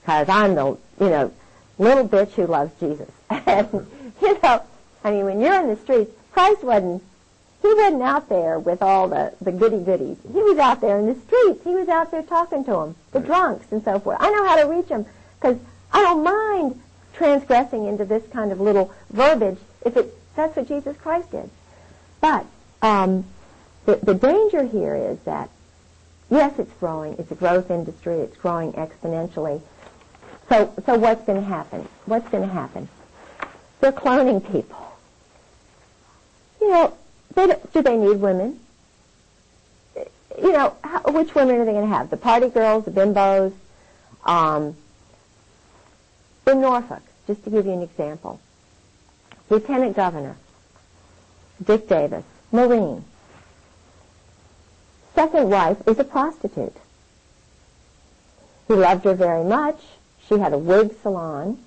because I'm the, little bitch who loves Jesus. And, I mean, when you're in the streets, Christ wasn't out there with all the goody-goodies. He was out there in the streets. He was out there talking to them, the drunks and so forth. I know how to reach them because I don't mind transgressing into this kind of little verbiage if that's what Jesus Christ did. But the danger here is that, yes, it's growing. It's a growth industry. It's growing exponentially. So what's going to happen? What's going to happen? They're cloning people. Do they need women? Which women are they going to have? The party girls, the bimbos? In Norfolk, just to give you an example, Lieutenant Governor Dick Davis, Marine, second wife is a prostitute. He loved her very much. She had a wig salon.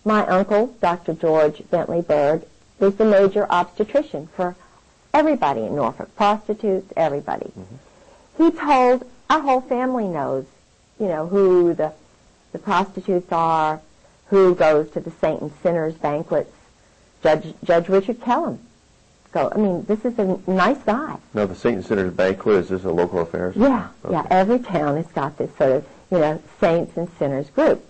My uncle, Dr. George Bentley Berg, was the major obstetrician for everybody in Norfolk, prostitutes, everybody. Mm-hmm. He told, our whole family knows, who the prostitutes are, who goes to the Saint and Sinners banquets. Judge Richard Kellum. This is a nice guy. Now, the Saint and Sinners banquet, is this a local affair? Yeah, okay. Yeah. Every town has got this sort of, Saints and Sinners group.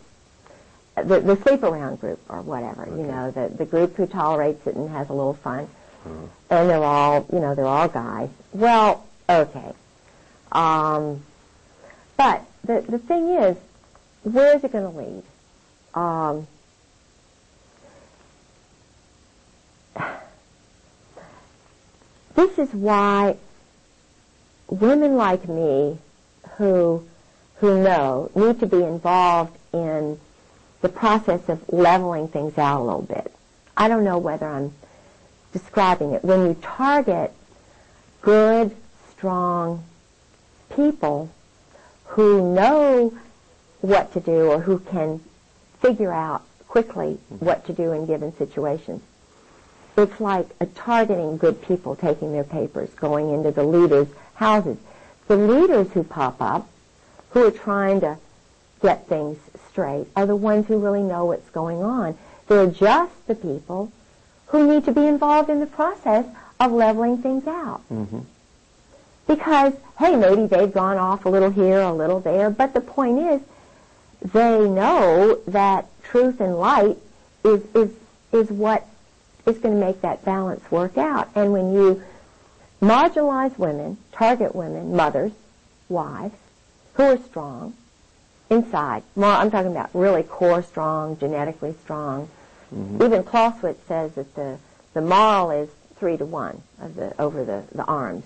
The sleep-around group or whatever, okay. The group who tolerates it and has a little fun. Mm-hmm. And they're all guys. Well, okay. But the thing is, where is it going to lead? This is why women like me who know need to be involved in the process of leveling things out a little bit. I don't know whether I'm describing it. When you target good, strong people who know what to do or who can figure out quickly what to do in given situations, it's like targeting good people, taking their papers, going into the leaders' houses. The leaders who pop up, who are trying to get things straight, are the ones who really know what's going on. They're just the people who need to be involved in the process of leveling things out. Mm-hmm. Because, hey, maybe they've gone off a little here, a little there, but the point is, they know that truth and light is what is going to make that balance work out. And when you marginalize women, target women, mothers, wives, who are strong inside, I'm talking about really core strong, genetically strong. Mm-hmm. Even Clausewitz says that the moral is 3-to-1 over the arms,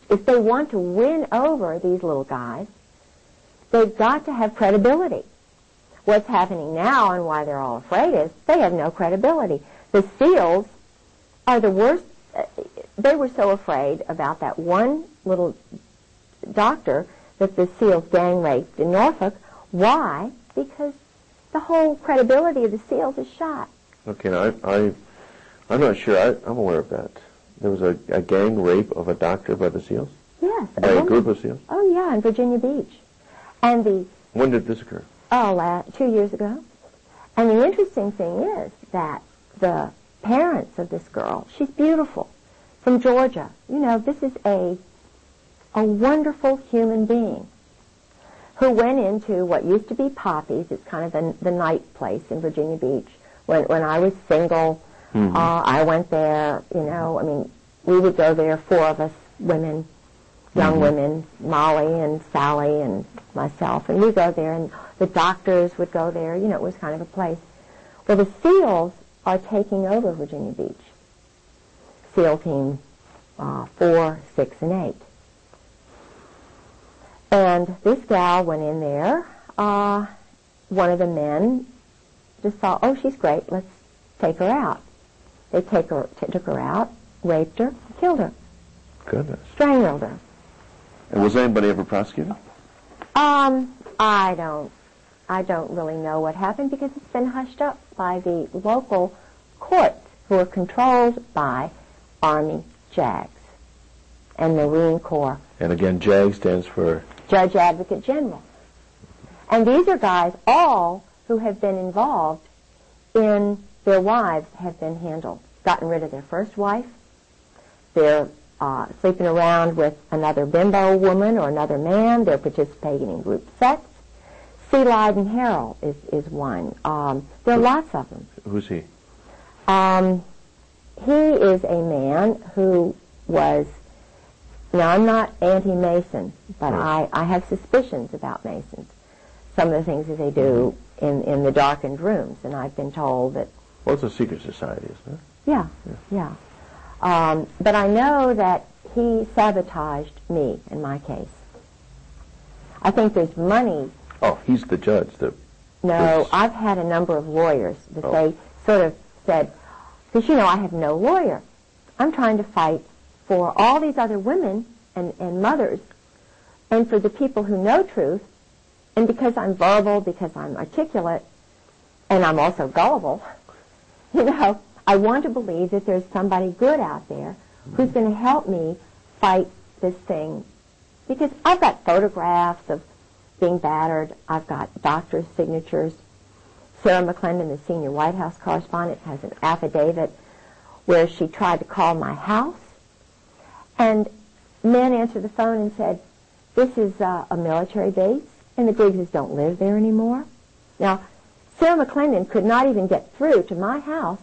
If they want to win over these little guys, they've got to have credibility. What's happening now and why they're all afraid is they have no credibility. The SEALs are the worst. They were so afraid about that one little doctor that the SEALs gang raped in Norfolk. Why? Because the whole credibility of the SEALs is shot. Okay, now I'm not sure. I'm aware of that. There was a gang rape of a doctor by the SEALs? Yes. By a group of SEALs? Oh, yeah, in Virginia Beach. And when did this occur? 2 years ago. And the interesting thing is that the parents of this girl, she's beautiful, from Georgia. This is a wonderful human being who went into what used to be Poppy's. It's kind of the night place in Virginia Beach. When I was single, mm-hmm. I went there, we would go there, 4 of us women, young mm-hmm. women, Molly and Sally and myself, and we'd go there, and the doctors would go there. It was kind of a place. Well, the SEALs are taking over Virginia Beach. SEAL Team 4, 6, and 8. And this gal went in there. One of the men just thought, oh, she's great, let's take her out. They took her out, raped her, killed her. Goodness. Strangled her. And was anybody ever prosecuted? I don't really know what happened because it's been hushed up by the local courts who are controlled by Army JAGs and Marine Corps. And again, JAG stands for? Judge Advocate General. And these are guys, all who have been involved in their wives have been handled, gotten rid of their first wife. They're sleeping around with another bimbo woman or another man. They're participating in group sex. C. Lyden Harrell is one. There are lots of them. Who's he? He is a man who was, now I'm not anti-Mason, but I have suspicions about Masons. Some of the things that they do in the darkened rooms, and I've been told that... Well, it's a secret society, isn't it? Yeah. But I know that he sabotaged me in my case. I think there's money... Oh, he's the judge. No, I've had a number of lawyers that they sort of said, because, I have no lawyer. I'm trying to fight for all these other women and mothers, and for the people who know truth, and because I'm verbal, because I'm articulate, and I'm also gullible, I want to believe that there's somebody good out there who's going to help me fight this thing. Because I've got photographs of being battered. I've got doctors' signatures. Sarah McClendon, the senior White House correspondent, has an affidavit where she tried to call my house. And men answered the phone and said, this is a military base, and the Griggses don't live there anymore. Now, Sarah McClendon could not even get through to my house.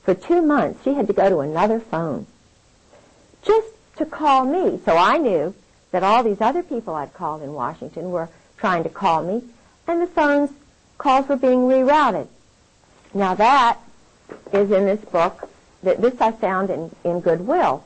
For 2 months, she had to go to another phone just to call me. So I knew that all these other people I'd called in Washington were trying to call me, and the calls were being rerouted. Now that is in this book. This I found in Goodwill.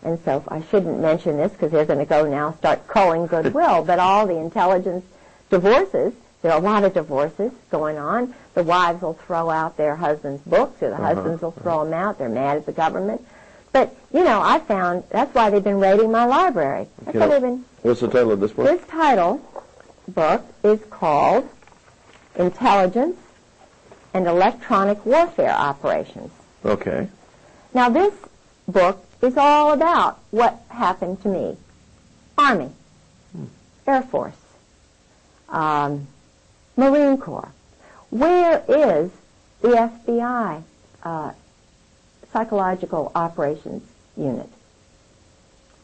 And so I shouldn't mention this because they're going to go now start culling Goodwill, but all the intelligence divorces, there are a lot of divorces going on. The wives will throw out their husbands' books, or the husbands will throw them out. They're mad at the government. But, I found that's why they've been raiding my library. That's why they've been... What's the title of this book? This book is called Intelligence and Electronic Warfare Operations. Okay. Now, this book is all about what happened to me. Army, Air Force, Marine Corps. Where is the FBI Psychological Operations Unit?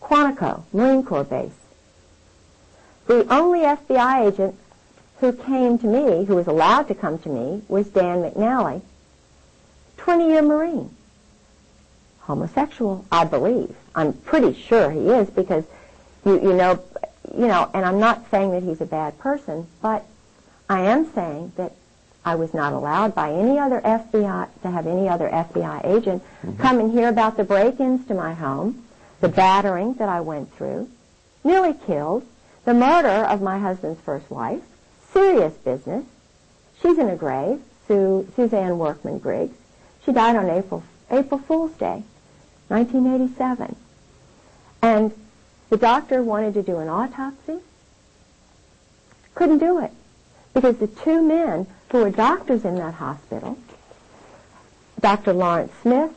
Quantico, Marine Corps Base. The only FBI agent who came to me, who was allowed to come to me, was Dan McNally, 20-year Marine. Homosexual, I believe. I'm pretty sure he is because, and I'm not saying that he's a bad person, but I am saying that I was not allowed by any other FBI to have any other FBI agent come and hear about the break-ins to my home, the battering that I went through, nearly killed, the murder of my husband's first wife, serious business. She's in a grave, Suzanne Workman Griggs. She died on April Fool's Day, 1987. And the doctor wanted to do an autopsy. Couldn't do it because the 2 men who were doctors in that hospital, Dr. Lawrence Smith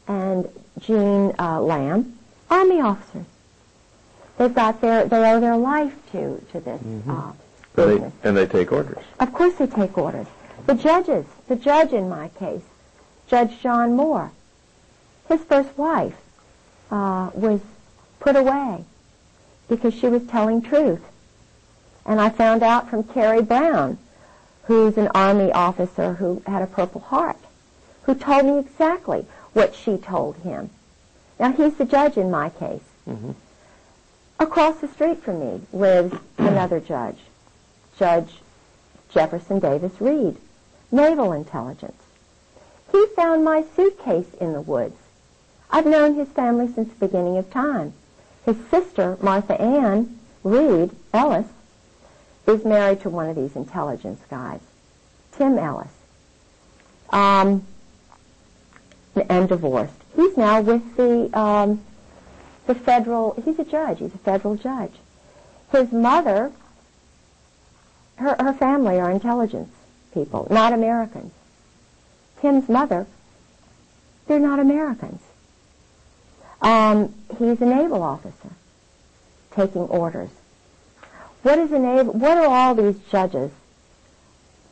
and Jean Lamb, Army officers. They owe their life to this business. And they take orders. Of course they take orders. The judge in my case, Judge John Moore, his first wife was put away because she was telling truth. And I found out from Carrie Brown, who's an Army officer who had a Purple Heart, who told me exactly what she told him. Now, he's the judge in my case. Across the street from me lives another judge, Judge Jefferson Davis Reed, Naval Intelligence. He found my suitcase in the woods. I've known his family since the beginning of time. His sister, Martha Ann Reed Ellis, is married to one of these intelligence guys, Tim Ellis, and divorced. He's now with the federal, he's a federal judge. His mother, her family are intelligence people, not Americans. Tim's mother, they're not Americans. He's a naval officer taking orders. What are all these judges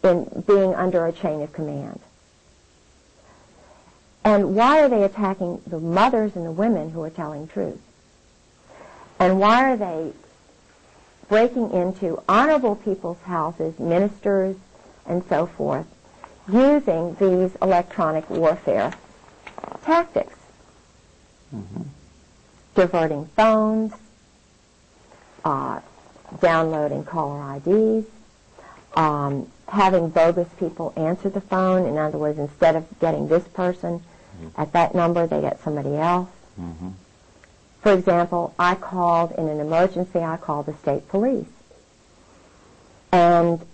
in being under a chain of command. And why are they attacking the mothers and the women who are telling truth? And why are they breaking into honorable people's houses, ministers, and so forth, using these electronic warfare tactics? Mm-hmm. Diverting phones, downloading caller IDs, having bogus people answer the phone. In other words, instead of getting this person at that number, they get somebody else. Mm-hmm. For example, I called in an emergency, I called the state police. And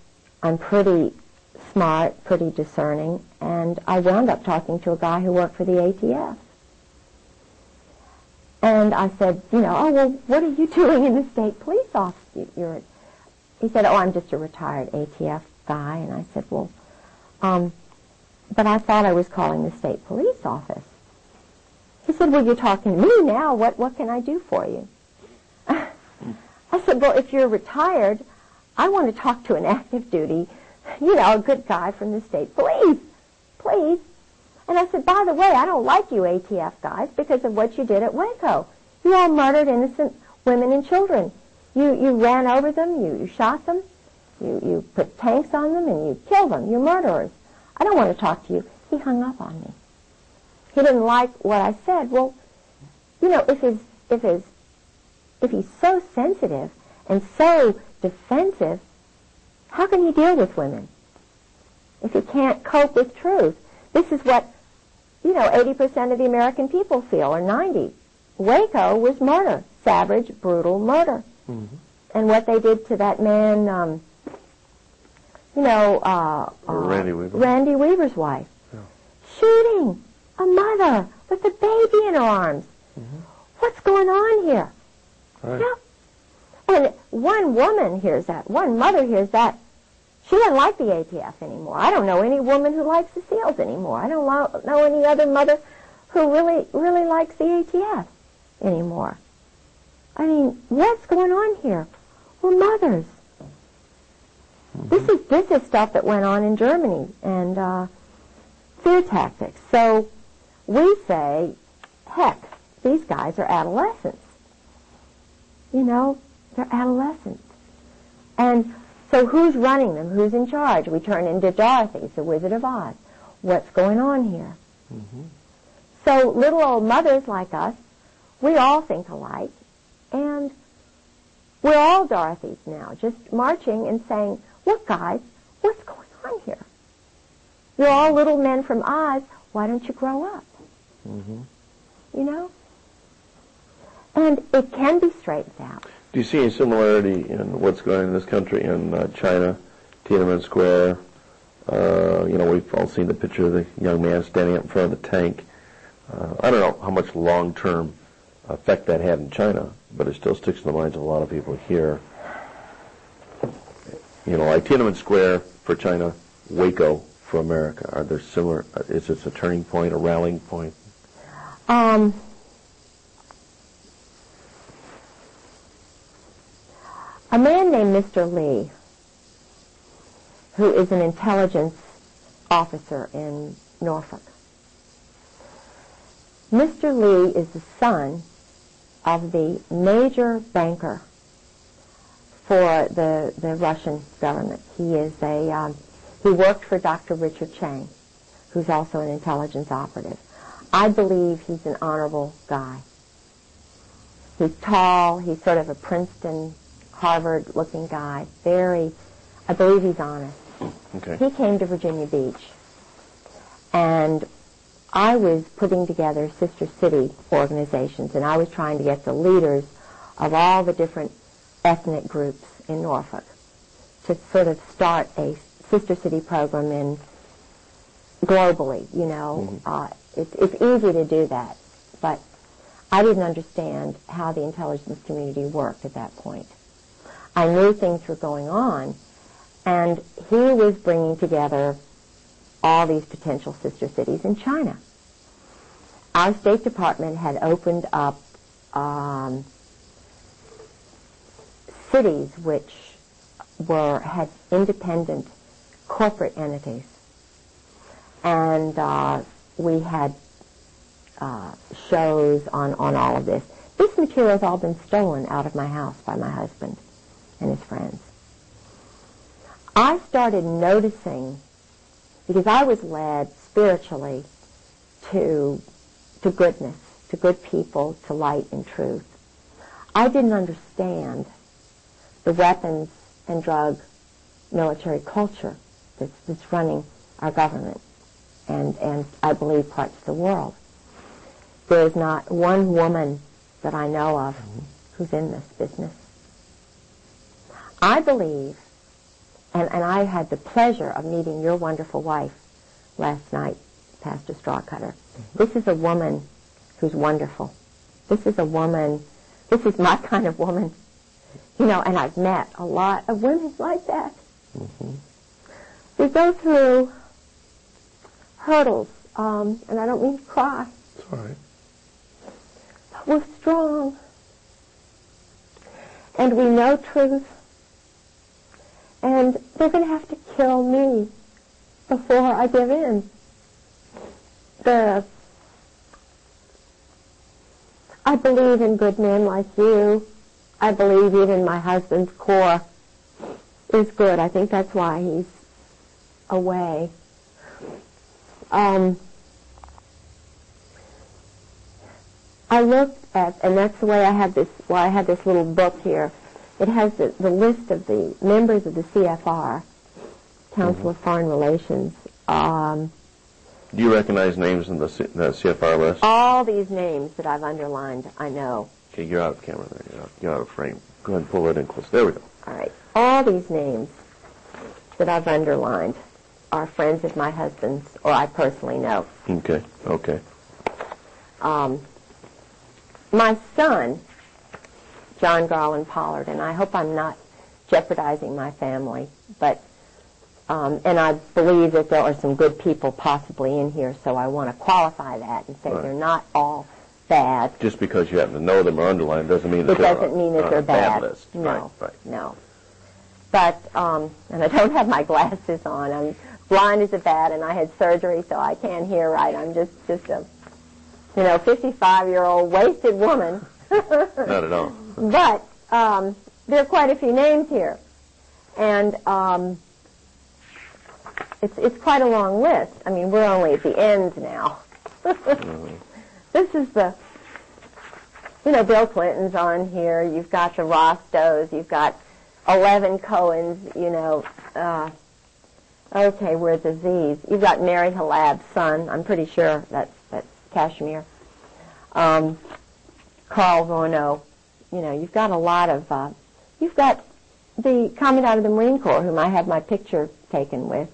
I'm pretty smart, pretty discerning, and I wound up talking to a guy who worked for the ATF. And I said, oh, well, what are you doing in the state police office? He said, oh, I'm just a retired ATF guy. And I said, well, but I thought I was calling the state police office. He said, well, you're talking to me now. What can I do for you? I said, well, if you're retired, I want to talk to an active duty, a good guy from the state police, please. And I said, by the way, I don't like you ATF guys because of what you did at Waco. You all murdered innocent women and children. You ran over them, you shot them, you put tanks on them, and you killed them. You're murderers. I don't want to talk to you. He hung up on me. He didn't like what I said. Well, if he's so sensitive and so defensive, how can he deal with women if he can't cope with truth? This is what 80% of the American people feel, or 90%. Waco was murder, savage, brutal murder. Mm-hmm. And what they did to that man, Randy Weaver. Randy Weaver's wife. Yeah. Shooting a mother with a baby in her arms. Mm-hmm. What's going on here? Right. Yeah. And one woman hears that. One mother hears that. She doesn't like the ATF anymore. I don't know any woman who likes the SEALs anymore. I don't know any other mother who really likes the ATF anymore. I mean, what's going on here? We're mothers. Mm-hmm. This is stuff that went on in Germany, and fear tactics. So we say, heck, these guys are adolescents. They're adolescents. And so who's running them? Who's in charge? We turn into Dorothy, the Wizard of Oz. What's going on here? Mm-hmm. So little old mothers like us, we all think alike, and we're all Dorothys now, just marching and saying, look, guys, what's going on here? You're all little men from Oz. Why don't you grow up? Mm-hmm. And it can be straightened out. Do you see any similarity in what's going on in this country in China, Tiananmen Square? We've all seen the picture of the young man standing up in front of the tank. I don't know how much long-term effect that had in China, but it still sticks in the minds of a lot of people here. Like Tiananmen Square for China, Waco for America. Are there similar? Is this a turning point, a rallying point? A man named Mr. Lee, who is an intelligence officer in Norfolk. Mr. Lee is the son of the major banker for the Russian government. He worked for Dr. Richard Chang, who's also an intelligence operative. I believe he's an honorable guy. He's tall, he's sort of a Princeton, Harvard-looking guy. I believe he's honest. Okay. He came to Virginia Beach, and I was putting together sister city organizations, and I was trying to get the leaders of all the different ethnic groups in Norfolk to sort of start a sister city program globally, Mm-hmm. It's easy to do that, but I didn't understand how the intelligence community worked at that point. I knew things were going on, and he was bringing together all these potential sister cities in China. Our State Department had opened up cities which had independent corporate entities. And we had shows on all of this. This material has all been stolen out of my house by my husband and his friends. I started noticing, because I was led spiritually to goodness, to good people, to light and truth. I didn't understand the weapons and drug military culture that's running our government and I believe parts of the world. There is not one woman that I know of who's in this business. I believe, and I had the pleasure of meeting your wonderful wife last night, Pastor Strawcutter. This is a woman who's wonderful. This is a woman, this is my kind of woman. You know, and I've met a lot of women like that. We go through hurdles, and I don't mean to cry. It's all right. But we're strong. And we know truth. And they're going to have to kill me before I give in. I believe in good men like you. I believe even my husband's core is good. I think that's why he's away. I looked at, and that's the way I had this, why I had this little book here. It has the list of the members of the CFR, Council of Foreign Relations. Do you recognize names in the CFR list? All these names that I've underlined, I know. Okay, you're out of camera there. You're out of frame. Go ahead and pull it in close. There we go. All right. All these names that I've underlined are friends of my husband's, or I personally know. Okay. My son, John Garland Pollard, and I hope I'm not jeopardizing my family, but and I believe that there are some good people possibly in here, so I want to qualify that and say they're not all bad. Just because you happen to know them or underline doesn't mean that they're on a bad list. No, right. No. But, and I don't have my glasses on. I'm blind as a bat, and I had surgery, so I can't hear right. I'm just a 55-year-old wasted woman. Not at all. But there are quite a few names here, and it's quite a long list. I mean, we're only at the end now. This is Bill Clinton's on here. You've got the Rostos. You've got 11 Cohens. Okay, where's the Z's? You've got Mary Halab's son. I'm pretty sure that's Kashmir. Carl Vorno. You've got a lot of. You've got the Commandant of the Marine Corps, whom I had my picture taken with.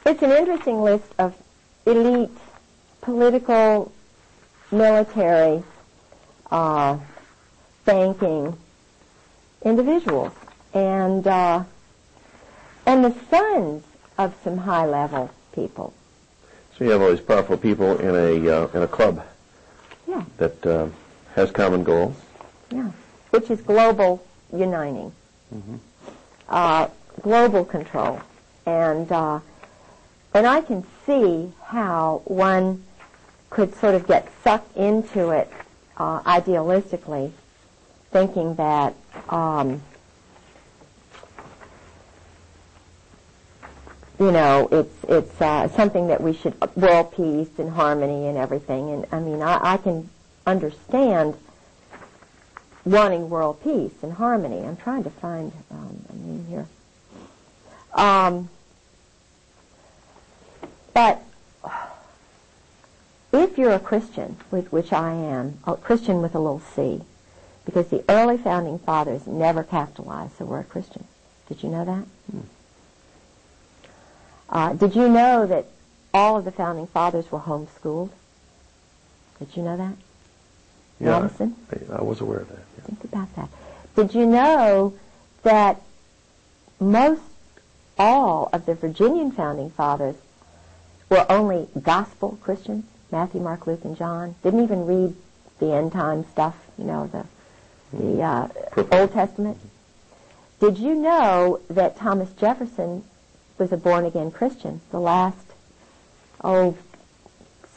It's an interesting list of elite political, military, banking individuals, and the sons of some high-level people. So you have all these powerful people in a club. Yeah. That has common goals. Yeah. Which is global uniting, global control, and I can see how one could sort of get sucked into it idealistically, thinking that it's something that we should, world peace and harmony and everything. And I mean, I can understand wanting world peace and harmony. I'm trying to find a name here. But if you're a Christian, which I am, a Christian with a little c, because the early founding fathers never capitalized the word Christian. Did you know that? Did you know that all of the founding fathers were homeschooled? Did you know that? Yeah, Madison? I was aware of that. Yeah. Think about that. Did you know that all of the Virginian founding fathers were only gospel Christians? Matthew, Mark, Luke, and John. Didn't even read the end time stuff, the Old Testament. Did you know that Thomas Jefferson was a born-again Christian the last, 7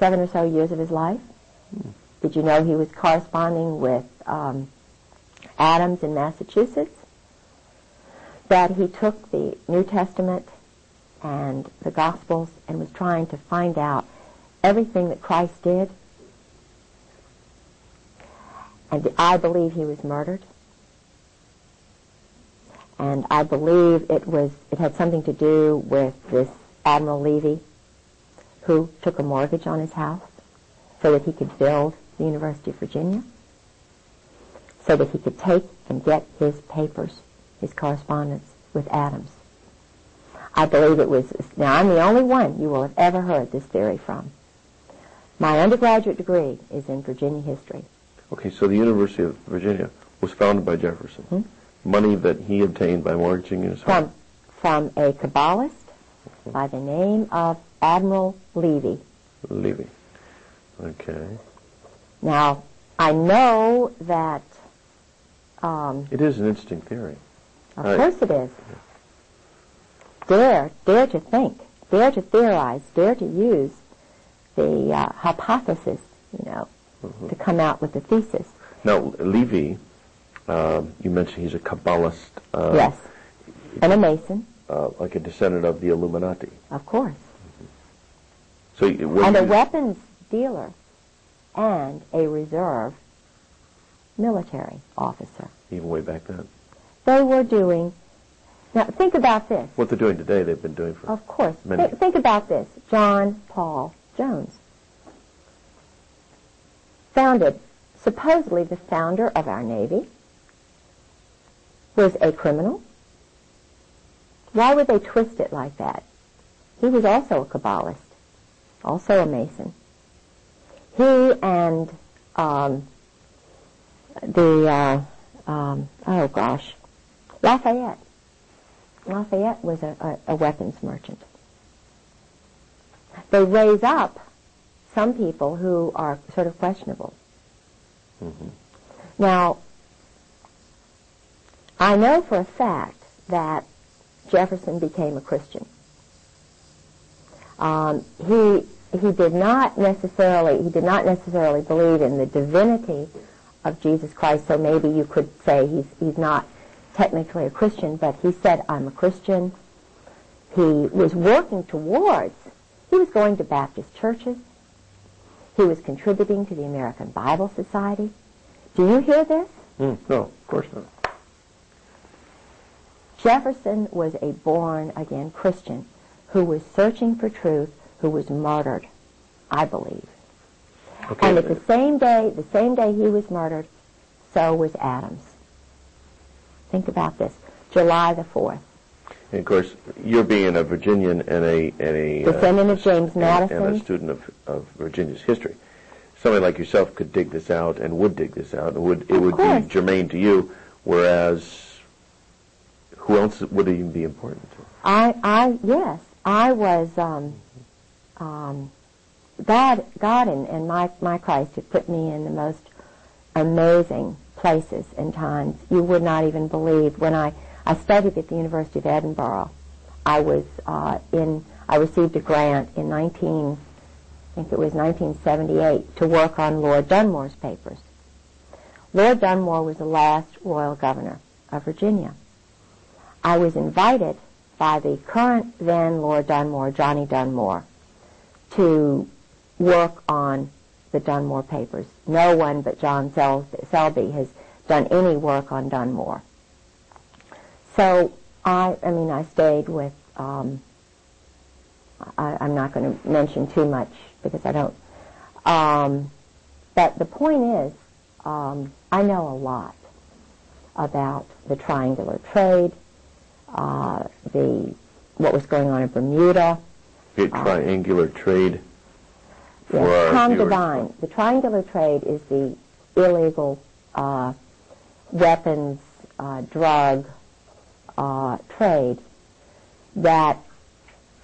or so years of his life? Did you know he was corresponding with Adams in Massachusetts? That he took the New Testament and the Gospels and was trying to find out everything that Christ did? And I believe he was murdered. And I believe it had something to do with this Admiral Levy, who took a mortgage on his house so that he could build the University of Virginia, so that he could take and get his papers, his correspondence with Adams. I believe it was, now I'm the only one you will have ever heard this theory from. My undergraduate degree is in Virginia history. Okay, so the University of Virginia was founded by Jefferson. Money that he obtained by mortgaging his home. From a Kabbalist by the name of Admiral Levy. Levy. Okay. Now, I know that... it is an interesting theory. Of course it is. Dare to think, dare to theorize, dare to use the hypothesis, to come out with a thesis. Now, Levy, you mentioned he's a Kabbalist. Yes, and a Mason. Like a descendant of the Illuminati. Of course. So, and a weapons dealer and a reserve military officer. Even way back then. They were doing... Now, think about this. What they're doing today, they've been doing for Of course. many Think about this. John Paul Jones. Supposedly the founder of our Navy, was a criminal. Why would they twist it like that? He was also a Kabbalist, also a Mason. He and Lafayette. Lafayette was a weapons merchant. They raise up some people who are sort of questionable. Now, I know for a fact that Jefferson became a Christian. He did not necessarily believe in the divinity of Jesus Christ, so maybe you could say he's not technically a Christian, but he said, I'm a Christian. He was working towards, he was going to Baptist churches. He was contributing to the American Bible Society. Do you hear this? No, of course not. Jefferson was a born-again Christian who was searching for truth, who was murdered, I believe. Okay. And at the same day he was murdered, so was Adams. Think about this. July the 4th. And of course, you're being a Virginian and a descendant of James Madison, and a student of Virginia's history. Somebody like yourself could dig this out and would dig this out. It would be germane to you, whereas who else would it even be important to? Yes, I was. God and my Christ had put me in the most amazing places and times. You would not even believe. When I studied at the University of Edinburgh, I received a grant in 1978 to work on Lord Dunmore's papers. Lord Dunmore was the last royal governor of Virginia. I was invited by the current then Lord Dunmore, Johnny Dunmore, to work on the Dunmore papers. No one but John Selby has done any work on Dunmore. So I stayed with, I'm not going to mention too much because I don't, but the point is, I know a lot about the triangular trade, what was going on in Bermuda. The triangular trade. Yes, Tom Devine. The triangular trade is the illegal weapons, drug trade that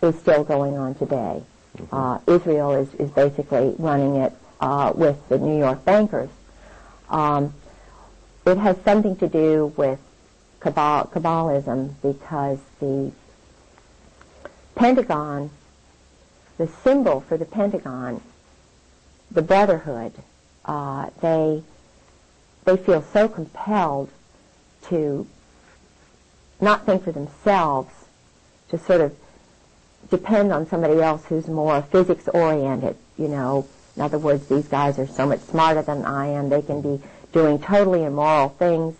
is still going on today. Israel is basically running it with the New York bankers It has something to do with Kabbalism, because the Pentagon, the symbol for the Pentagon, the Brotherhood, they feel so compelled to not think for themselves, to sort of depend on somebody else who's more physics-oriented, you know. In other words, these guys are so much smarter than I am. They can be doing totally immoral things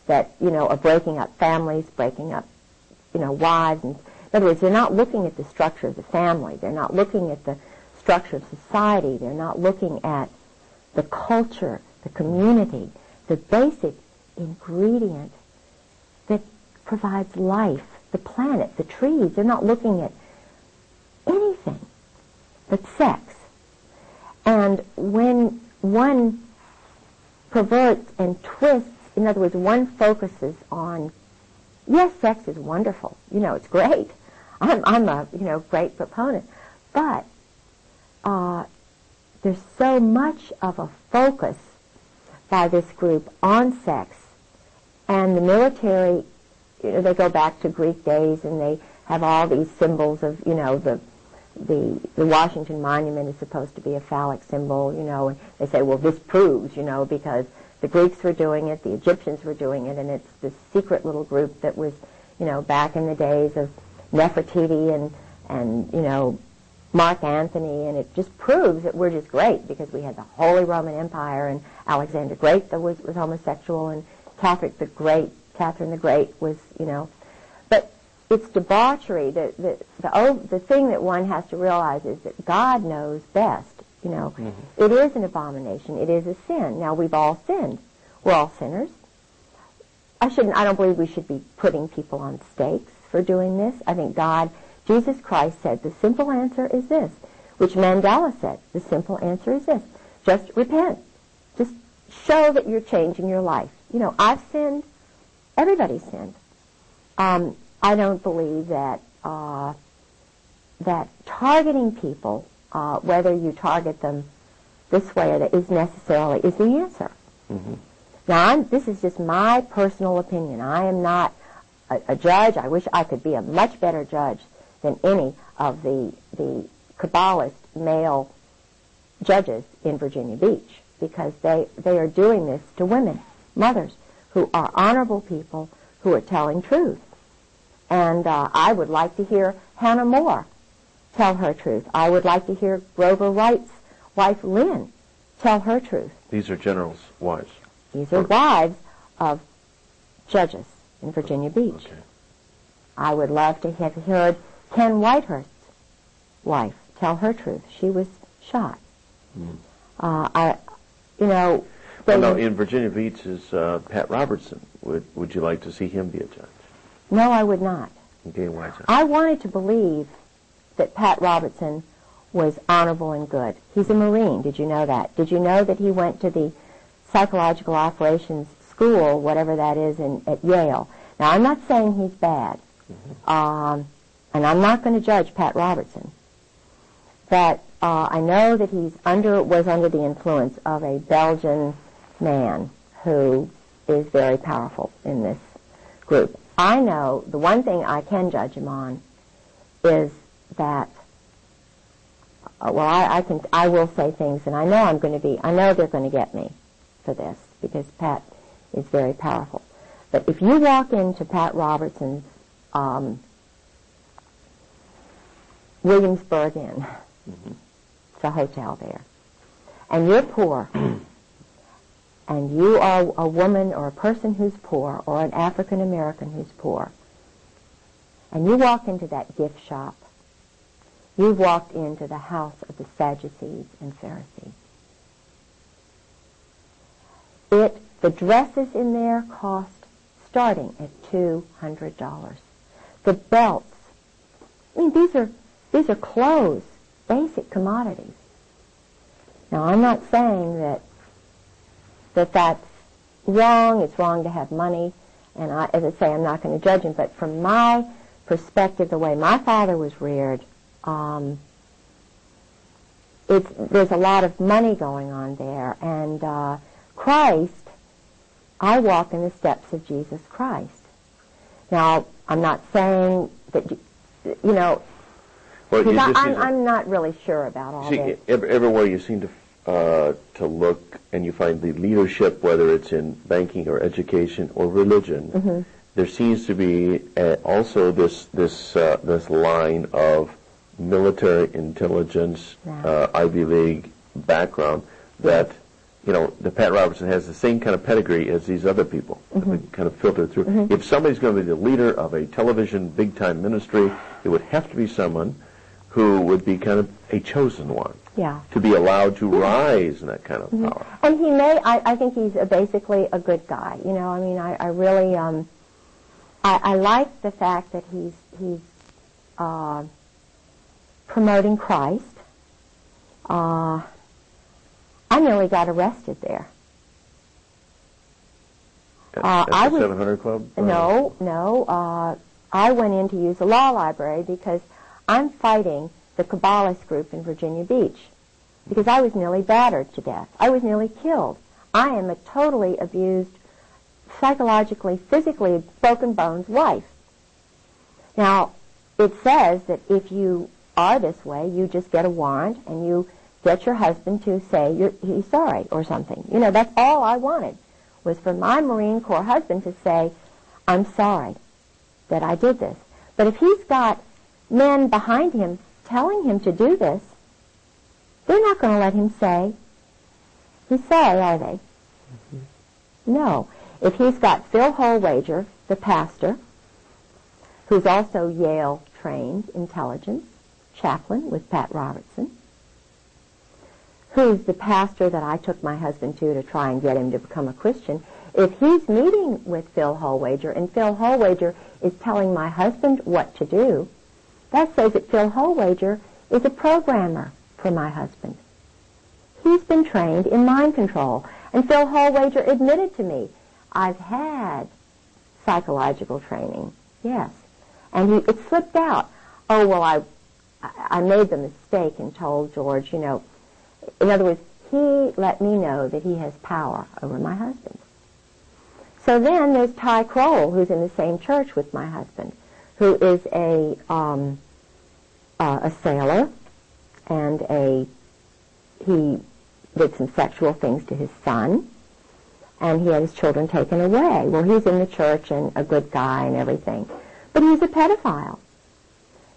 that, you know, are breaking up families, breaking up, you know, wives. And, in other words, they're not looking at the structure of the family. They're not looking at the structure of society. They're not looking at the culture, the community, the basic ingredient that provides life, the planet, the trees. They're not looking at anything but sex. And when one perverts and twists, in other words, one focuses on, yes, sex is wonderful, you know, it's great. I'm a, you know, great proponent. But there's so much of a focus by this group on sex, and the military, you know, they go back to Greek days, and they have all these symbols of, you know, the Washington Monument is supposed to be a phallic symbol, you know, and they say, well, this proves, you know, because the Greeks were doing it, the Egyptians were doing it, and it's this secret little group that was, you know, back in the days of Nefertiti and you know, Mark Antony, and it just proves that we're just great because we had the Holy Roman Empire, and Alexander Great that was homosexual, and Catherine the Great was, you know. But it's debauchery. The thing that one has to realize is that God knows best. You know, It is an abomination. It is a sin. Now, we've all sinned. We're all sinners. I don't believe we should be putting people on stakes for doing this. I think Jesus Christ said, the simple answer is this, which Mandela said, the simple answer is this. Just repent. Just show that you're changing your life. You know, I've sinned. Everybody's sinned. I don't believe that that targeting people, whether you target them this way or that, is the answer. Mm-hmm. Now, this is just my personal opinion. I am not a judge. I wish I could be a much better judge than any of the Kabbalist male judges in Virginia Beach, because they are doing this to women, mothers, who are honorable people who are telling truth. And I would like to hear Hannah More tell her truth. I would like to hear Grover Wright's wife, Lynn, tell her truth. These are generals' wives? These are wives of judges in Virginia Beach. Okay. I would love to have heard Ken Whitehurst's wife tell her truth. She was shot. Well, in Virginia Beach is Pat Robertson. Would you like to see him be a judge? No, I would not. Okay, why is that? I wanted to believe that Pat Robertson was honorable and good. He's a Marine. Did you know that? Did you know that he went to the psychological operations school, whatever that is, at Yale? Now, I'm not saying he's bad, and I'm not going to judge Pat Robertson, but I know that he was under the influence of a Belgian man who is very powerful in this group. I know the one thing I can judge him on is that, I will say things, and I know they're going to get me for this, because Pat is very powerful. But if you walk into Pat Robertson's Williamsburg Inn, it's a hotel there, and you're poor, and you are a woman or a person who's poor, or an African American who's poor, and you walk into that gift shop, you've walked into the house of the Sadducees and Pharisees. The dresses in there cost starting at $200. The belts, I mean, these are clothes, basic commodities. Now, I'm not saying that's wrong. It's wrong to have money, and as I say, I'm not going to judge him. But from my perspective, the way my father was reared, there's a lot of money going on there, and Christ I walk in the steps of Jesus Christ. Now, I'm not saying that, you know, well, I'm not really sure about all this. Everywhere you seem to look, and you find the leadership, whether it's in banking or education or religion, mm-hmm. there seems to be also this line of military intelligence, Ivy League background that, you know, the Pat Robertson has the same kind of pedigree as these other people. Mm-hmm. That kind of filter through. Mm-hmm. If somebody's going to be the leader of a television big-time ministry, it would have to be someone who would be kind of a chosen one. Yeah. To be allowed to rise in that kind of mm-hmm. power. And he may, I think he's basically a good guy. You know, I mean, I really, I like the fact that he's promoting Christ. I nearly got arrested there. At the 700 Club? No. I went in to use the law library because I'm fighting the Kabbalist group in Virginia Beach because I was nearly battered to death. I was nearly killed. I am a totally abused, psychologically, physically broken bones wife. Now, it says that if you are this way, you just get a warrant and you get your husband to say he's sorry or something. You know, that's all I wanted, was for my Marine Corps husband to say, I'm sorry that I did this. But if he's got men behind him telling him to do this, they're not going to let him say he's sorry, are they? Mm-hmm. No. If he's got Phil Holwager, the pastor, who's also Yale-trained intelligence chaplain with Pat Robertson, who's the pastor that I took my husband to try and get him to become a Christian, if he's meeting with Phil Holwager and Phil Holwager is telling my husband what to do, that says that Phil Holwager is a programmer for my husband. He's been trained in mind control. And Phil Holwager admitted to me, I've had psychological training, yes. And it slipped out. Oh, well, I made the mistake and told George, you know, in other words, he let me know that he has power over my husband. So then there's Ty Kroll, who's in the same church with my husband, who is a sailor, and he did some sexual things to his son, and he had his children taken away. Well, he's in the church and a good guy and everything, but he's a pedophile.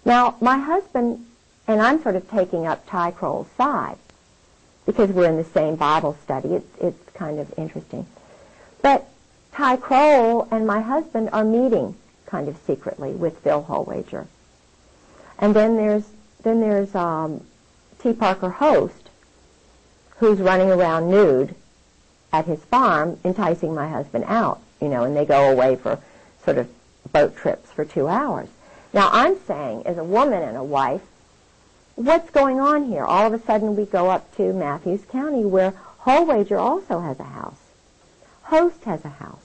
Now, my husband, and I'm sort of taking up Ty Kroll's side, because we're in the same Bible study. It's kind of interesting. But Ty Kroll and my husband are meeting kind of secretly with Phil Holwager. And then there's T. Parker Host, who's running around nude at his farm, enticing my husband out, you know, and they go away for sort of boat trips for 2 hours. Now, I'm saying, as a woman and a wife, what's going on here? All of a sudden we go up to Matthews County, where Holwager also has a house. Host has a house.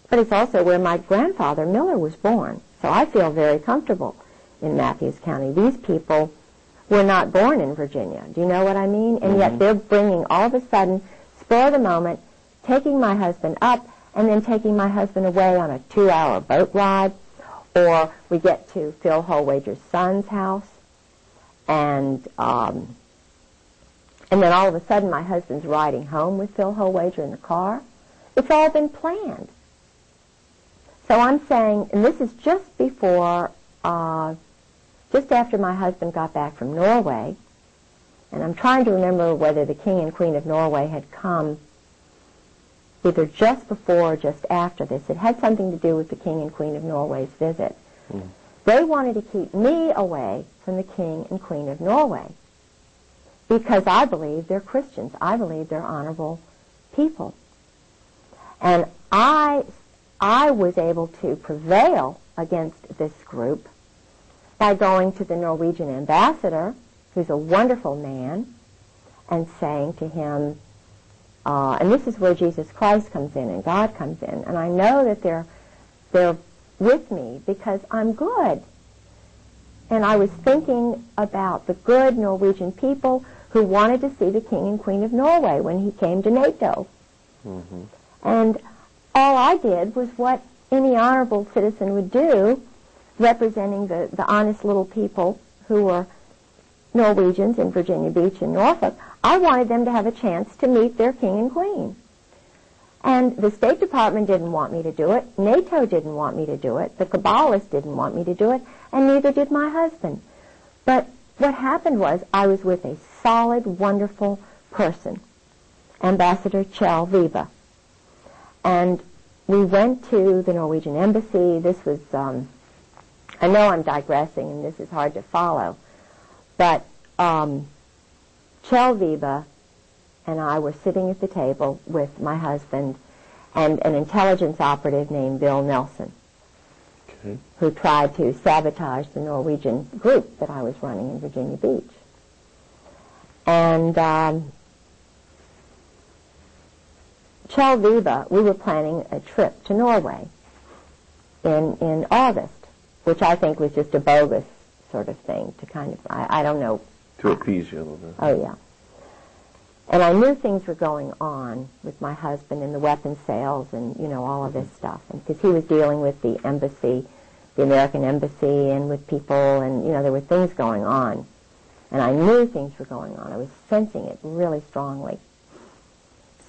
But it's also where my grandfather, Miller, was born. So I feel very comfortable in Matthews County. These people were not born in Virginia. Do you know what I mean? And yet they're bringing, all of a sudden, spur of the moment, taking my husband up and then taking my husband away on a 2-hour boat ride. Or we get to Phil Holwager's son's house, and then all of a sudden my husband's riding home with Phil Holwager in the car. It's all been planned. So I'm saying, and this is just before, just after my husband got back from Norway, and I'm trying to remember whether the King and Queen of Norway had come either just before or just after this. It had something to do with the King and Queen of Norway's visit. Mm. They wanted to keep me away from the King and Queen of Norway because I believe they're Christians. I believe they're honorable people. And I was able to prevail against this group by going to the Norwegian ambassador, who's a wonderful man, and saying to him, and this is where Jesus Christ comes in and God comes in. And I know that they're with me because I'm good. And I was thinking about the good Norwegian people who wanted to see the King and Queen of Norway when he came to NATO. Mm-hmm. And all I did was what any honorable citizen would do, representing the honest little people who were Norwegians in Virginia Beach and Norfolk. I wanted them to have a chance to meet their king and queen. And the State Department didn't want me to do it. NATO didn't want me to do it. The Kabbalists didn't want me to do it. And neither did my husband. But what happened was I was with a solid, wonderful person, Ambassador Kjell Vibe. And we went to the Norwegian embassy. This was, I know I'm digressing and this is hard to follow, but Kjell Vibe and I were sitting at the table with my husband and an intelligence operative named Bill Nelson, okay, who tried to sabotage the Norwegian group that I was running in Virginia Beach. And Kjell Vibe, we were planning a trip to Norway in August, which I think was just a bogus sort of thing to kind of, I don't know. To appease you a little bit. Oh, yeah. And I knew things were going on with my husband and the weapons sales and, you know, all of this stuff. And because he was dealing with the embassy, the American embassy, and with people, and, you know, there were things going on. And I knew things were going on. I was sensing it really strongly.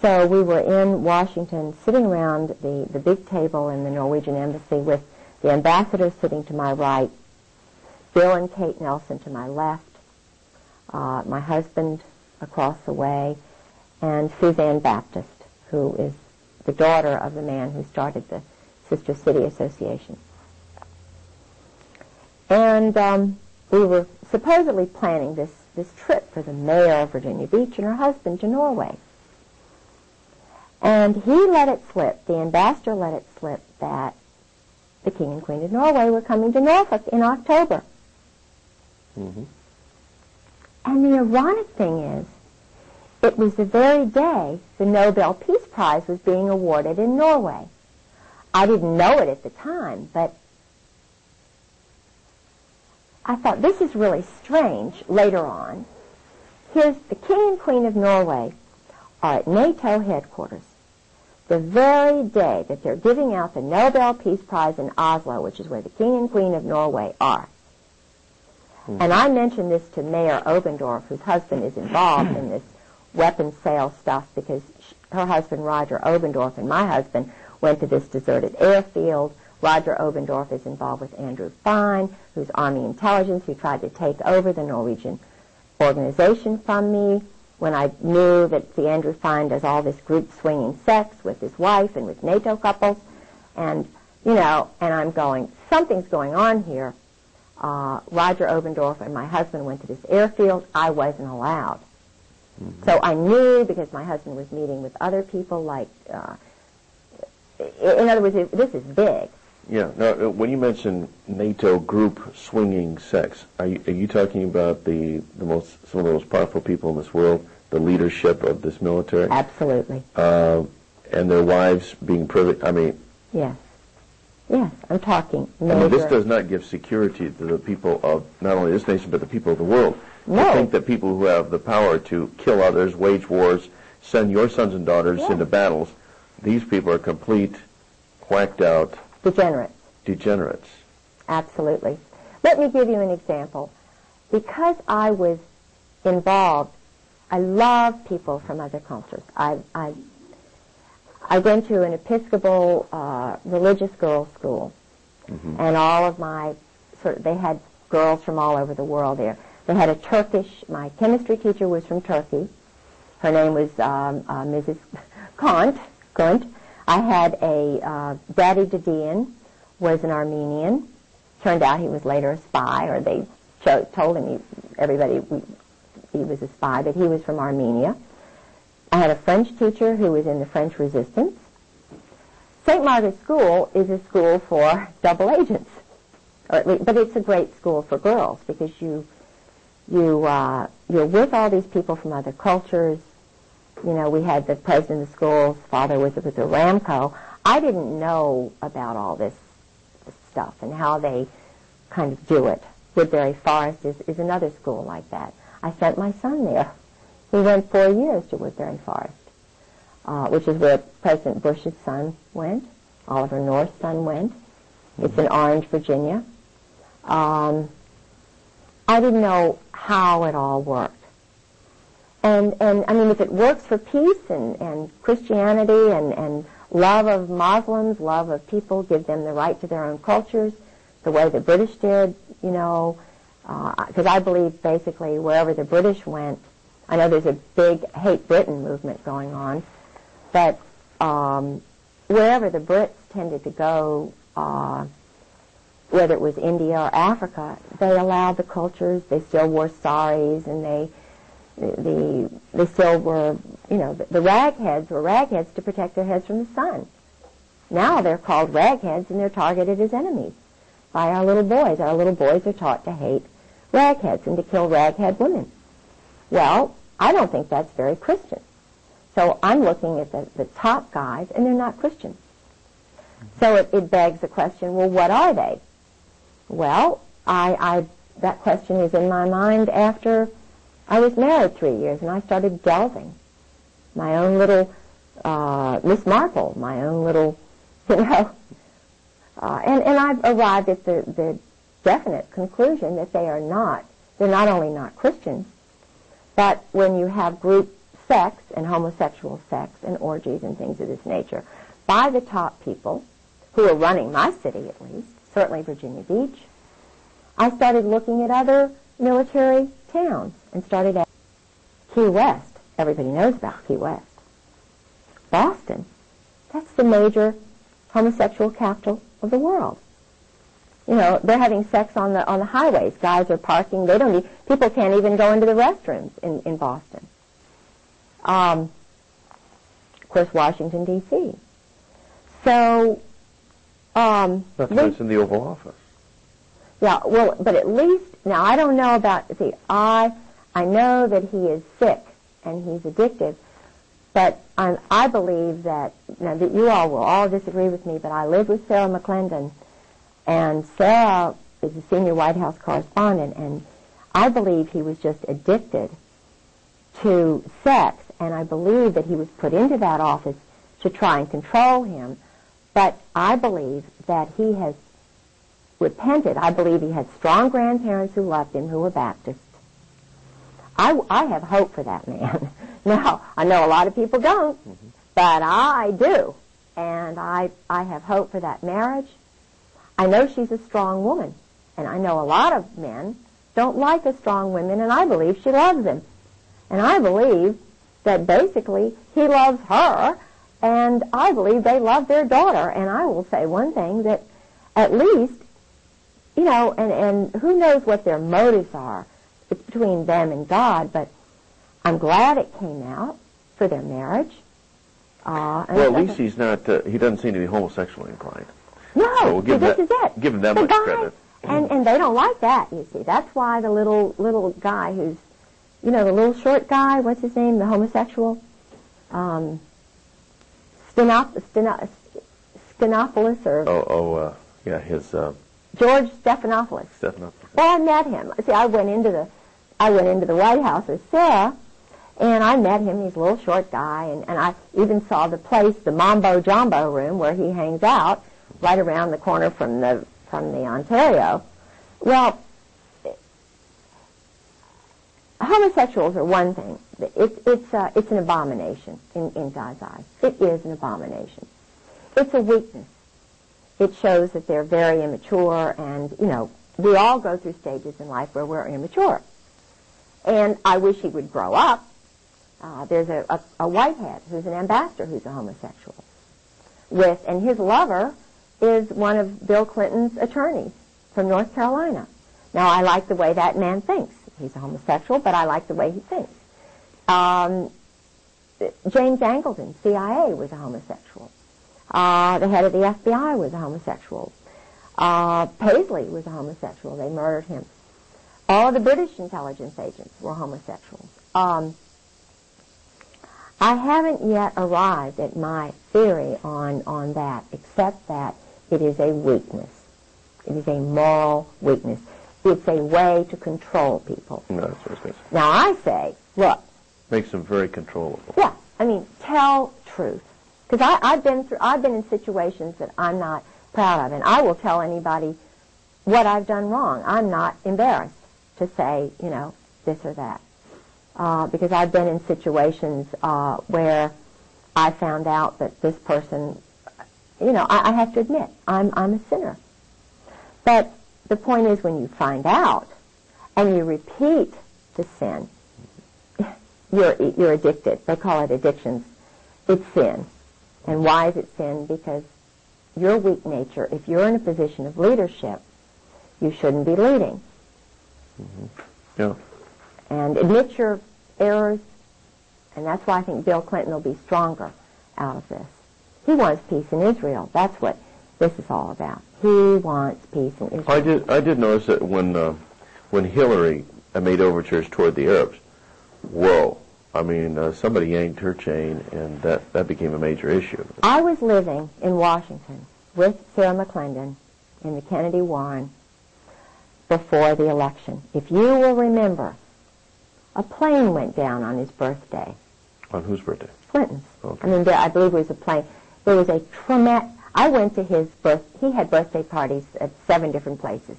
So we were in Washington sitting around the big table in the Norwegian embassy with the ambassador sitting to my right, Bill and Kate Nelson to my left, my husband across the way, and Suzanne Baptist, who is the daughter of the man who started the Sister City Association. And we were supposedly planning this trip for the mayor of Virginia Beach and her husband to Norway. And he let it slip, the ambassador let it slip, that the King and Queen of Norway were coming to Norfolk in October. Mm-hmm. And the ironic thing is, it was the very day the Nobel Peace Prize was being awarded in Norway. I didn't know it at the time, but I thought, this is really strange later on. Here's the King and Queen of Norway are at NATO headquarters the very day that they're giving out the Nobel Peace Prize in Oslo, which is where the King and Queen of Norway are. Mm-hmm. And I mentioned this to Mayor Obendorf, whose husband is involved in this weapons sales stuff, because her husband, Roger Obendorf, and my husband went to this deserted airfield. Roger Obendorf is involved with Andrew Fine, who's Army intelligence, who tried to take over the Norwegian organization from me when I knew that the Andrew Fine does all this group swinging sex with his wife and with NATO couples. And, you know, and I'm going, something's going on here. Roger Obendorf and my husband went to this airfield. I wasn't allowed. Mm-hmm. So I knew, because my husband was meeting with other people, like, in other words, this is big. Yeah. Now, when you mention NATO group swinging sex, are you talking about some of the most powerful people in this world, the leadership of this military? Absolutely. And their wives being privy? I mean. Yes. Yes, I'm talking major. I mean, this does not give security to the people of not only this nation, but the people of the world. No. I think that people who have the power to kill others, wage wars, send your sons and daughters into battles, these people are complete, whacked out degenerates. Absolutely. Let me give you an example. Because I was involved, I love people from other cultures. I went to an Episcopal religious girls' school, mm-hmm. and all of my they had girls from all over the world there. They had a my chemistry teacher was from Turkey. Her name was Mrs. Kunt. I had a Daddy Didion was an Armenian. Turned out he was later a spy, or they told him he was a spy, but he was from Armenia. I had a French teacher who was in the French Resistance. St. Margaret's School is a school for double agents, but it's a great school for girls, because you're with all these people from other cultures. You know, we had the president of the school's father was with Aramco. I didn't know about all this stuff and how they kind of do it. Woodbury Forest is another school like that. I sent my son there. He went 4 years to Woodbury Forest. which is where President Bush's son went, Oliver North's son went. It's in Orange, Virginia. I didn't know how it all worked. And I mean, if it works for peace and Christianity and love of Muslims, love of people, give them the right to their own cultures, the way the British did, you know, because I believe basically wherever the British went, I know there's a big hate Britain movement going on, but wherever the Brits tended to go, whether it was India or Africa, they allowed the cultures. They still wore saris, and they still were, you know, the ragheads were ragheads to protect their heads from the sun. Now they're called ragheads, and they're targeted as enemies by our little boys. Our little boys are taught to hate ragheads and to kill raghead women. Well, I don't think that's very Christian. So I'm looking at the top guys, and they're not Christians. So it begs the question, well, what are they? Well, that question is in my mind after I was married 3 years, and I started delving. My own little Miss Marple, my own little, you know. And I've arrived at the definite conclusion that they're not only not Christians, but when you have group sex and homosexual sex and orgies and things of this nature by the top people who are running my city, at least, certainly Virginia Beach, I started looking at other military towns and started at Key West. Everybody knows about Key West. Boston, that's the major homosexual capital of the world. You know, they're having sex on the highways. Guys are parking. People can't even go into the restrooms in Boston. Of course, Washington, D.C. So, not to mention the Oval Office. Yeah, well, but at least, now I don't know about, see, I know that he is sick and he's addictive, but I believe that, now that you all will all disagree with me, but I lived with Sarah McClendon, and Sarah is a senior White House correspondent, and I believe he was just addicted to sex, and I believe that he was put into that office to try and control him, but I believe that he has repented. I believe he had strong grandparents who loved him, who were Baptists. I have hope for that man. Now, I know a lot of people don't, but I do. And I have hope for that marriage. I know she's a strong woman, and I know a lot of men don't like a strong woman, and I believe she loves him. And I believe that basically he loves her, and I believe they love their daughter. And I will say one thing, that at least, you know, and who knows what their motives are. It's between them and God, but I'm glad it came out for their marriage. Well, at least he's not, he doesn't seem to be homosexually inclined. No, so we'll this is it. Give them much credit. And they don't like that, you see. That's why the little guy who's, you know, the little short guy, what's his name, the homosexual? Stephanopoulos or... yeah, his... George Stephanopoulos. Well, I met him. See, I went into the White House with Sarah, and I met him. He's a little short guy, and I even saw the place, the Mambo Jumbo room, where he hangs out, right around the corner from the Ontario. Well, homosexuals are one thing. It's an abomination in God's eyes. It is an abomination. It's a weakness. It shows that they're very immature, and, you know, we all go through stages in life where we're immature. And I wish he would grow up. There's a whitehead who's an ambassador who's a homosexual. And his lover is one of Bill Clinton's attorneys from North Carolina. Now, I like the way that man thinks. He's a homosexual, but I like the way he thinks. James Angleton, CIA, was a homosexual. The head of the FBI was a homosexual. Paisley was a homosexual. They murdered him. All of the British intelligence agents were homosexuals. I haven't yet arrived at my theory on that, except that it is a weakness. It is a moral weakness. It's a way to control people. No, that's what I was going to say. Now, I say, look. Makes them very controllable. Yeah. I mean, tell truth. Because I've been in situations that I'm not proud of, and I will tell anybody what I've done wrong. I'm not embarrassed to say, you know, this or that. Because I've been in situations where I found out that this person, you know, I have to admit, I'm a sinner. But the point is, when you find out and you repeat the sin, you're addicted. They call it addictions. It's sin. And why is it sin? Because your weak nature, if you're in a position of leadership, you shouldn't be leading. Mm-hmm. Yeah. And admit your errors, and that's why I think Bill Clinton will be stronger out of this. He wants peace in Israel. That's what this is all about. He wants peace in Israel. I did notice that when Hillary made overtures toward the Arabs, whoa. I mean, somebody yanked her chain, and that became a major issue. I was living in Washington with Sarah McClendon in the Kennedy Warren before the election. If you will remember, a plane went down on his birthday. On whose birthday? Clinton's. Okay. I mean, I believe it was a plane. There was a traumatic... I went to his he had birthday parties at 7 different places.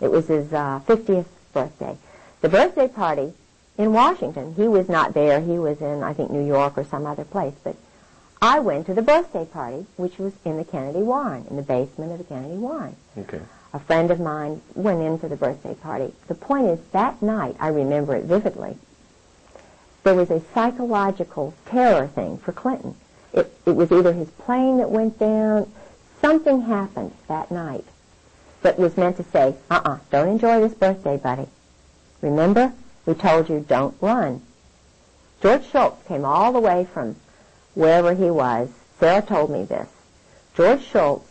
It was his 50th birthday. The birthday party in Washington, he was not there. He was in, I think, New York or some other place. But I went to the birthday party, which was in the Kennedy Warren, in the basement of the Kennedy Warren. Okay. A friend of mine went into the birthday party. The point is, that night, I remember it vividly, there was a psychological terror thing for Clinton. It was either his plane that went down, something happened that night that was meant to say, don't enjoy this birthday, buddy. Remember? We told you don't run. George Shultz came all the way from wherever he was. Sarah told me this. George Shultz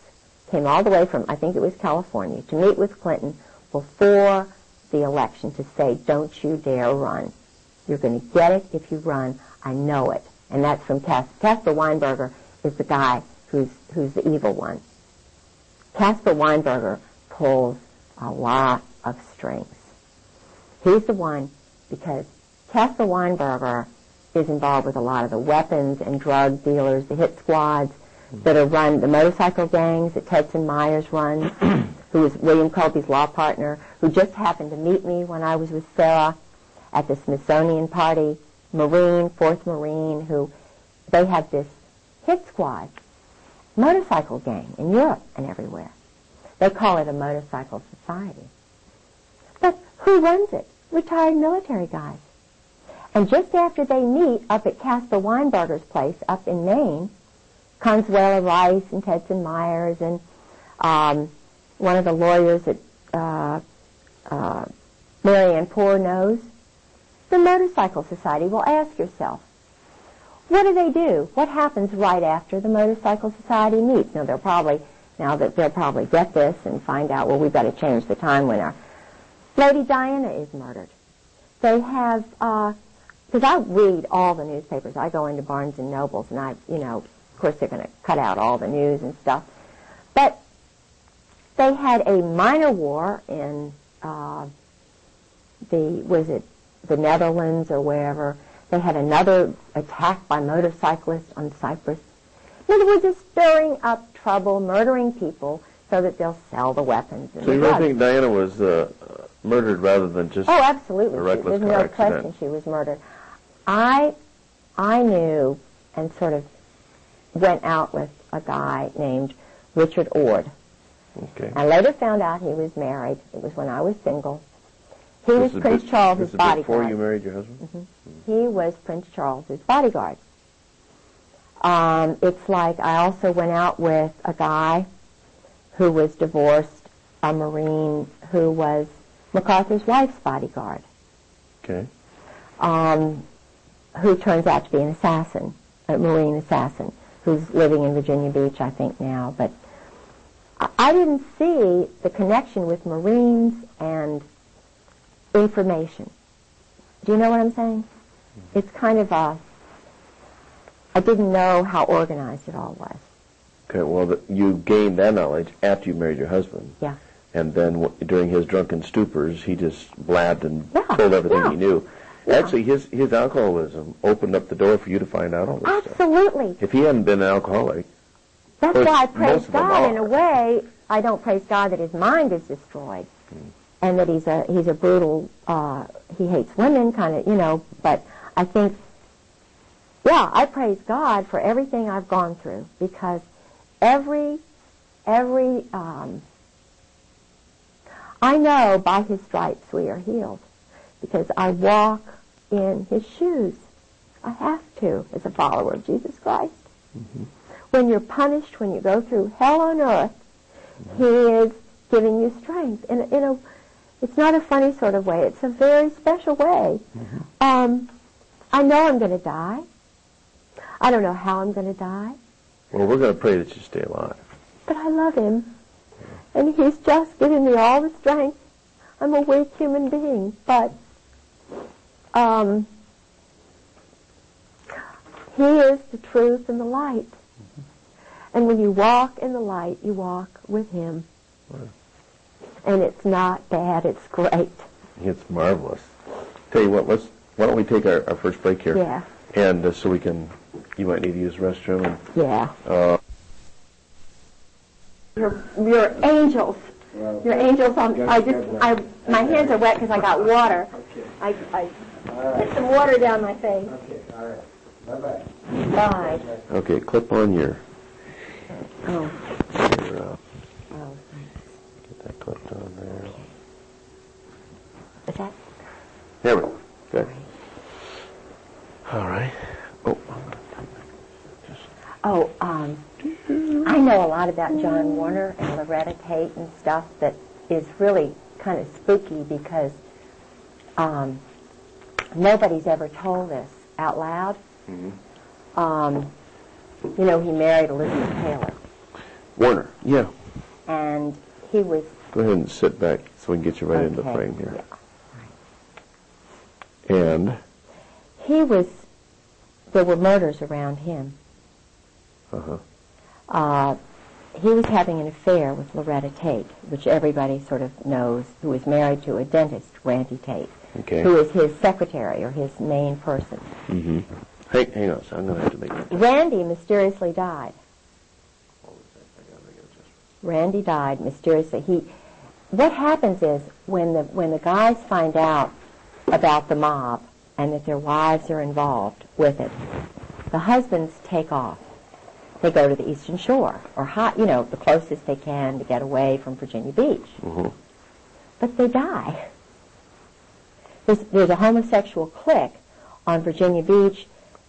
came all the way from, I think it was California, to meet with Clinton before the election to say, don't you dare run. You're going to get it if you run. I know it. And that's from Caspar Weinberger is the guy who's the evil one. Caspar Weinberger pulls a lot of strings. He's the one, because Caspar Weinberger is involved with a lot of the weapons and drug dealers, the hit squads that are run, the motorcycle gangs that Tedson Myers runs, who is William Colby's law partner, who just happened to meet me when I was with Sarah at the Smithsonian party, Marine, 4th Marine, who they have this hit squad, motorcycle gang in Europe and everywhere. They call it a motorcycle society. But who runs it? Retired military guys. And just after they meet up at Caspar Weinberger's place up in Maine, Consuela Rice and Tedson Myers and one of the lawyers that Marianne Poore knows, the Motorcycle Society. Well, ask yourself, what do? What happens right after the Motorcycle Society meets? Now they'll probably get this and find out, well, we've got to change the time when our Lady Diana is murdered. They have, because I read all the newspapers. I go into Barnes and Nobles, and of course they're going to cut out all the news and stuff. But they had a minor war in the Netherlands or wherever. They had another attack by motorcyclists on Cyprus. In other words, they're stirring up trouble, murdering people so that they'll sell the weapons. And so you really think Diana was murdered rather than just absolutely. A reckless There's car no accident? question she was murdered. I knew and sort of went out with a guy named Richard Ord. Okay. I later found out he was married. It was when I was single. He was Prince Charles's bodyguard. Before you married your husband? Mm-hmm. He was Prince Charles's bodyguard. It's like I also went out with a guy who was divorced, a Marine who was MacArthur's wife's bodyguard. Okay. Who turns out to be an assassin, a Marine assassin, who's living in Virginia Beach, I think, now. But I didn't see the connection with Marines and information. Do you know what I'm saying? It's kind of I didn't know how organized it all was. Okay, well, you gained that knowledge after you married your husband. Yeah. And then during his drunken stupors, he just blabbed and told everything he knew. Actually, his alcoholism opened up the door for you to find out all this stuff. Absolutely. If he hadn't been an alcoholic... That's why I praise God in a way. I don't praise God that his mind is destroyed and that he's a brutal, he hates women kind of, but I think, I praise God for everything I've gone through because every I know by his stripes we are healed because I walk in his shoes. I have to as a follower of Jesus Christ. Mm-hmm. When you're punished, when you go through hell on earth, he is giving you strength. And, it's not a funny sort of way. It's a very special way. Mm-hmm. I know I'm going to die. I don't know how I'm going to die. Well, we're going to pray that you stay alive. But I love him. And he's just giving me all the strength. I'm a weak human being, but he is the truth and the light. And when you walk in the light, you walk with him. Right. And it's not bad, it's great. It's marvelous. Tell you what, why don't we take our first break here? Yeah. And so you might need to use the restroom. And, yeah. Your angels. Your angels. My hands are wet because I got water. Okay. I put some water down my face. Okay, all right. Bye-bye. Bye. Okay, clip on your... Oh. Get that clipped on there. Is that? There we go. Good. All right. I know a lot about John Warner and Loretta Tate and stuff that is really kind of spooky because nobody's ever told this out loud. Mm-hmm. He married Elizabeth Taylor. Warner, yeah. And he was... Go ahead and sit back so we can get you right into the frame here. Yeah. And? There were murders around him. Uh-huh. He was having an affair with Loretta Tate, which everybody sort of knows, who was married to a dentist, Randy Tate, who is his secretary or his main person. Mm-hmm. Hey, hang on, so I'm going to have to make that. Randy mysteriously died. Randy died mysteriously. What happens is when the guys find out about the mob and that their wives are involved with it, the husbands take off. They go to the Eastern Shore or the closest they can to get away from Virginia Beach. Mm-hmm. But they die. There's a homosexual clique on Virginia Beach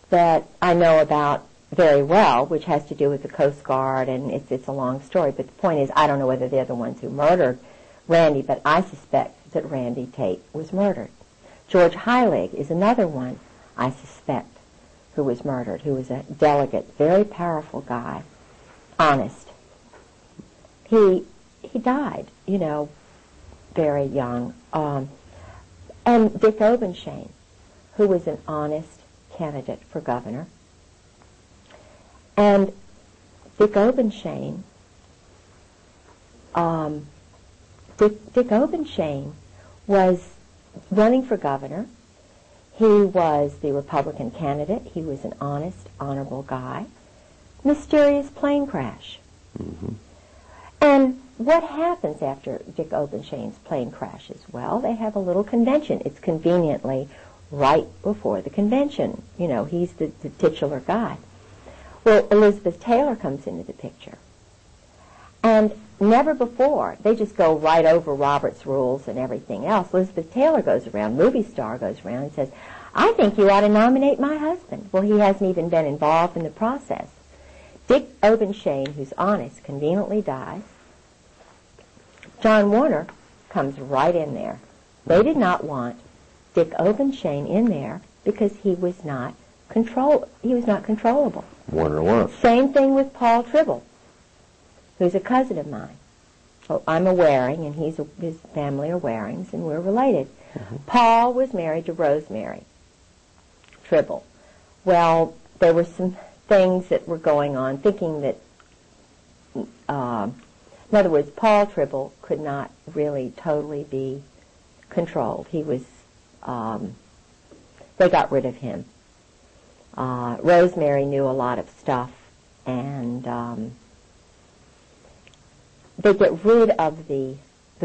that I know about very well, which has to do with the Coast Guard, and it's a long story. But the point is, I don't know whether they're the ones who murdered Randy, but I suspect that Randy Tate was murdered. George Heilig is another one I suspect who was murdered, who was a delegate, very powerful guy, honest. He died, very young. And Dick Obenshain, who was an honest candidate for governor. And Dick Obenshain, Dick Obenshain was running for governor. He was the Republican candidate. He was an honest, honorable guy. Mysterious plane crash. Mm-hmm. And what happens after Dick Obenshain's plane crashes? Well, they have a little convention. It's conveniently right before the convention. He's the titular guy. Well, Elizabeth Taylor comes into the picture. And never before, they just go right over Robert's rules and everything else. Elizabeth Taylor goes around, movie star goes around and says, I think you ought to nominate my husband. Well, he hasn't even been involved in the process. Dick Obenshain, who's honest, conveniently dies. John Warner comes right in there. They did not want Dick Obenshain in there because he was not controllable. Warner was. Same thing with Paul Tribble, who's a cousin of mine. So I'm a Waring, and his family are Warings, and we're related. Mm-hmm. Paul was married to Rosemary Tribble. Well, there were some things that were going on, thinking that, in other words, Paul Tribble could not really totally be controlled. He was, they got rid of him. Rosemary knew a lot of stuff, and they get rid of the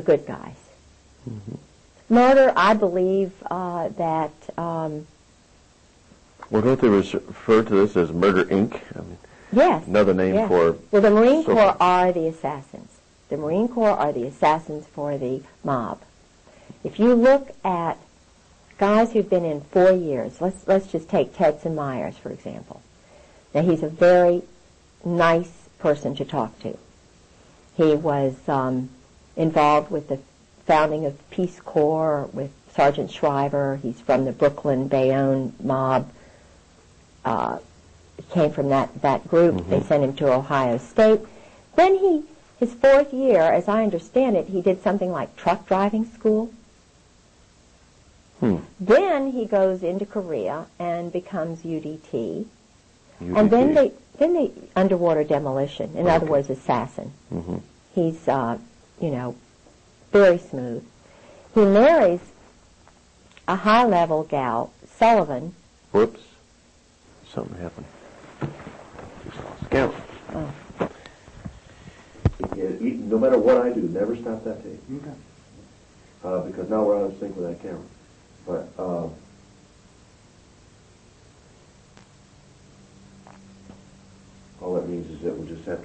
good guys. Mm-hmm. Murder, I believe that... well, don't they refer to this as Murder, Inc.? I mean, yes. Another name for... Well, the Marine Corps are the assassins. The Marine Corps are the assassins for the mob. If you look at guys who've been in 4 years, let's just take Tedson Myers, for example. Now, he's a very nice person to talk to. He was involved with the founding of Peace Corps with Sergeant Shriver. He's from the Brooklyn Bayonne mob. He came from that group. Mm-hmm. They sent him to Ohio State. Then his 4th year, as I understand it, he did something like truck driving school. Then he goes into Korea and becomes UDT. And then they underwater demolition. In other words, assassin. Mm-hmm. He's, very smooth. He marries a high-level gal, Sullivan. Whoops. Something happened. Just lost the camera. Oh. Yeah, no matter what I do, never stop that tape. Okay. Because now we're out of sync with that camera. But, all that means is that we'll just have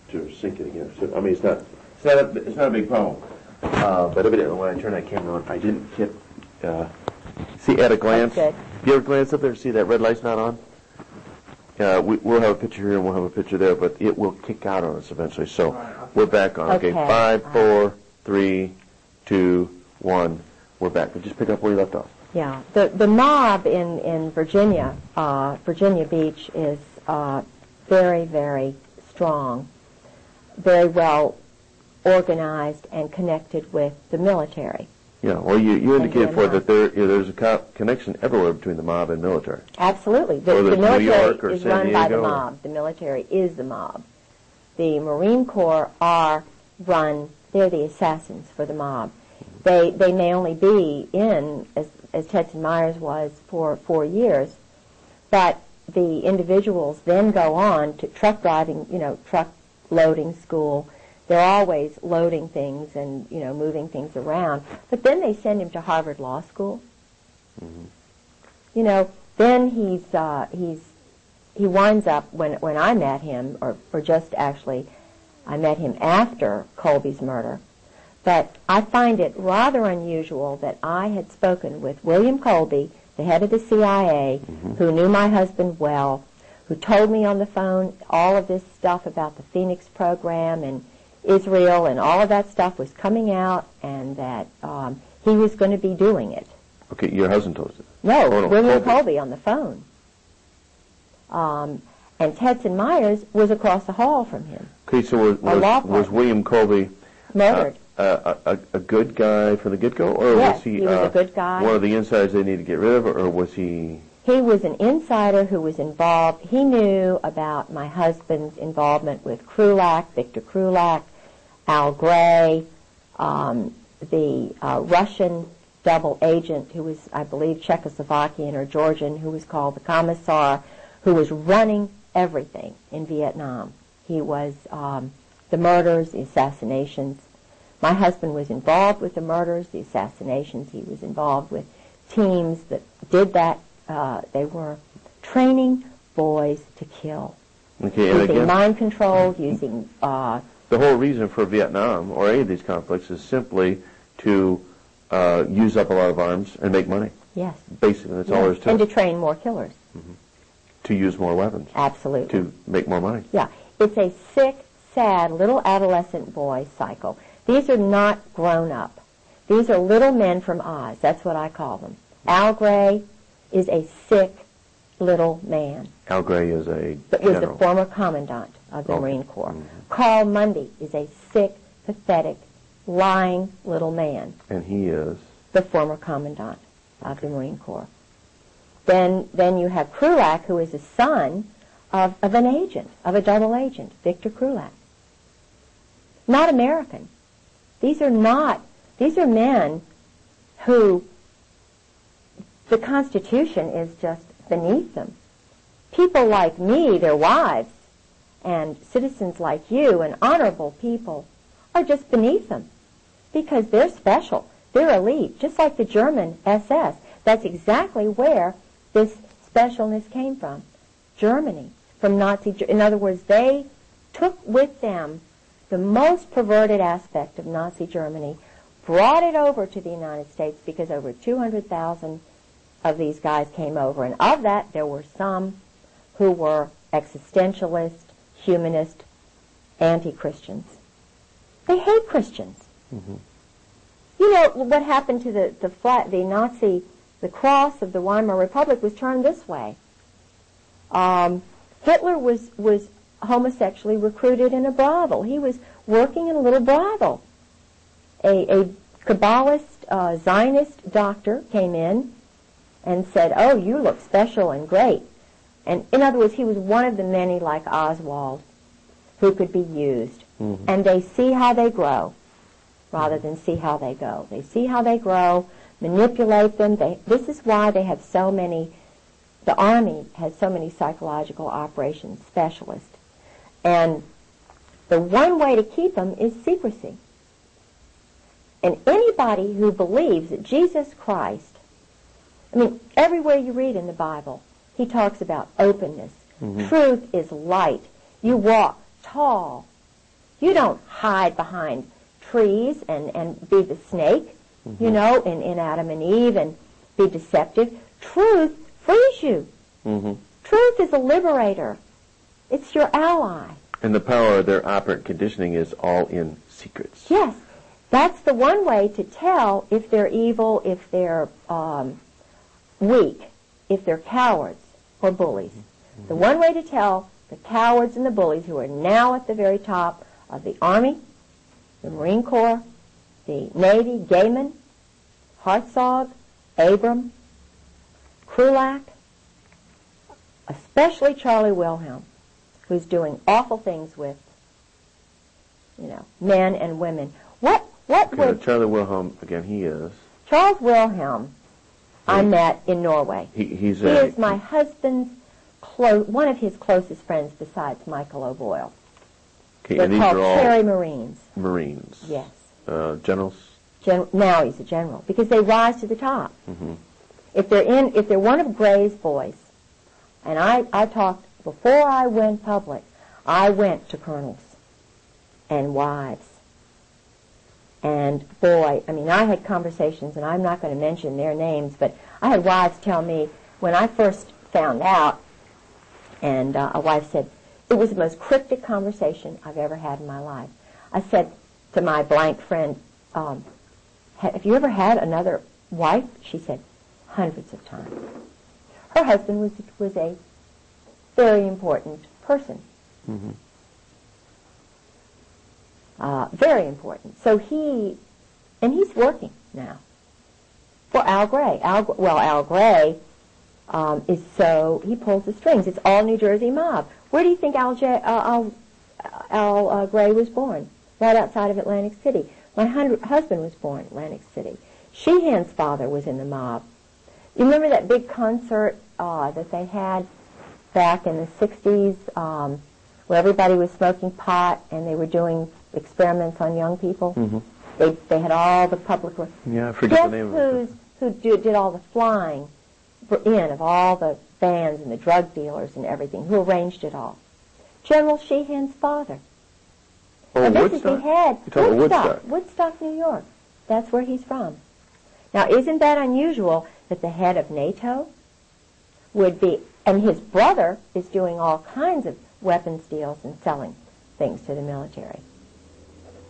to sync it again. So, I mean, it's not a big problem. But evidently, when I turn that camera on, I didn't hit. See, at a glance, you ever glance up there and see that red light's not on? We'll have a picture here and we'll have a picture there, but it will kick out on us eventually. So we're back on. Okay, 5, 4, 3, 2, 1. We're back. But just pick up where you left off. Yeah, the mob in Virginia, Virginia Beach, is very, very strong, very well organized and connected with the military. Yeah, well, you indicated for that there's a connection everywhere between the mob and military. Absolutely. The military is run by the mob. The military is the mob. The Marine Corps they're the assassins for the mob. They may only be in, as Tedson Myers was, for 4 years, but the individuals then go on to truck driving, truck loading school. They're always loading things and, moving things around. But then they send him to Harvard Law School. Mm-hmm. Then he winds up, when I met him, or just actually, I met him after Colby's murder. But I find it rather unusual that I had spoken with William Colby, the head of the CIA, mm-hmm. who knew my husband well, who told me on the phone all of this stuff about the Phoenix program and Israel, and all of that stuff was coming out, and that he was going to be doing it. Okay, your husband told you? No, William Colby on the phone. And Tedson Myers was across the hall from him. Okay, so was William Colby murdered? A good guy from the get-go, or yes, was he was a good guy. One of the insiders they need to get rid of, or was he? He was an insider who was involved. He knew about my husband's involvement with Krulak, Victor Krulak, Al Gray, the Russian double agent who was, I believe, Czechoslovakian or Georgian, who was called the Commissar, who was running everything in Vietnam. He was the murders, the assassinations. My husband was involved with the murders, the assassinations. He was involved with teams that did that. They were training boys to kill. Okay, using mind control, using... the whole reason for Vietnam, or any of these conflicts, is simply to use up a lot of arms and make money. Yes. Basically, that's all there is to it. And to train more killers. Mm-hmm. To use more weapons. Absolutely. To make more money. Yeah. It's a sick, sad, little adolescent boy cycle. These are not grown up. These are little men from Oz. That's what I call them. Al Gray is a sick little man. Al Gray is a But was the former commandant of the Marine Corps. Mm-hmm. Carl Mundy is a sick, pathetic, lying little man. And he is? The former commandant of the Marine Corps. Then you have Krulak, who is the son of an agent, of a double agent, Victor Krulak. Not American. These are men who the Constitution is just beneath them. People like me, their wives, and citizens like you and honorable people are just beneath them because they're special. They're elite, just like the German SS. That's exactly where this specialness came from. Germany, from Nazi. In other words, they took with them the most perverted aspect of Nazi Germany, brought it over to the United States because over 200,000 of these guys came over. And of that, there were some who were existentialist, humanist, anti-Christians. They hate Christians. Mm-hmm. You know, what happened to the cross of the Weimar Republic was turned this way. Hitler was homosexually recruited in a brothel. He was working in a little brothel. A Kabbalist, Zionist doctor came in and said, "Oh, you look special and great." And in other words, he was one of the many like Oswald who could be used. Mm-hmm. And they see how they grow rather than see how they go. They see how they grow, manipulate them. This is why they have so many, the Army has so many psychological operations specialists. And the one way to keep them is secrecy. And anybody who believes that Jesus Christ, I mean, everywhere you read in the Bible, he talks about openness. Mm-hmm. Truth is light. You walk tall. You don't hide behind trees and be the snake, mm-hmm. you know, in Adam and Eve and be deceptive. Truth frees you. Mm-hmm. Truth is a liberator. It's your ally. And the power of their operant conditioning is all in secrets. Yes. That's the one way to tell if they're evil, if they're weak, if they're cowards or bullies. Mm-hmm. The one way to tell the cowards and the bullies who are now at the very top of the Army, the Marine Corps, the Navy, Gaiman, Hartzog, Abram, Krulak, especially Charlie Wilhelm, who's doing awful things with, you know, men and women. What would Charlie Wilhelm, again, he is? Charles Wilhelm, I met in Norway. He is my husband's one of his closest friends besides Michael O'Boyle. Okay, They're and these called are all Cherry Marines. Marines. Yes. Generals? Now he's a general because they rise to the top. Mm-hmm. If they're one of Gray's boys, and I talked before I went public, I went to colonels and wives. And boy, I mean, I had conversations, and I'm not going to mention their names, but I had wives tell me when I first found out, and a wife said, it was the most cryptic conversation I've ever had in my life. I said to my blank friend, have you ever had another wife? She said, hundreds of times. Her husband was a very important person. Mm-hmm. Very important. So he's working now for Al Gray. Al Gray he pulls the strings. It's all New Jersey mob. Where do you think Al Gray was born? Right outside of Atlantic City. My husband was born in Atlantic City. Sheehan's father was in the mob. You remember that big concert that they had back in the 60s where everybody was smoking pot and they were doing experiments on young people? Mm-hmm. They had all the public... Yeah, I forget the name of it. Who did all the flying in of all the bands and the drug dealers and everything, who arranged it all? General Sheehan's father. Oh, and this Woodstock? is the head. You're talking Woodstock. Woodstock, New York. That's where he's from. Now, isn't that unusual that the head of NATO would be... And his brother is doing all kinds of weapons deals and selling things to the military.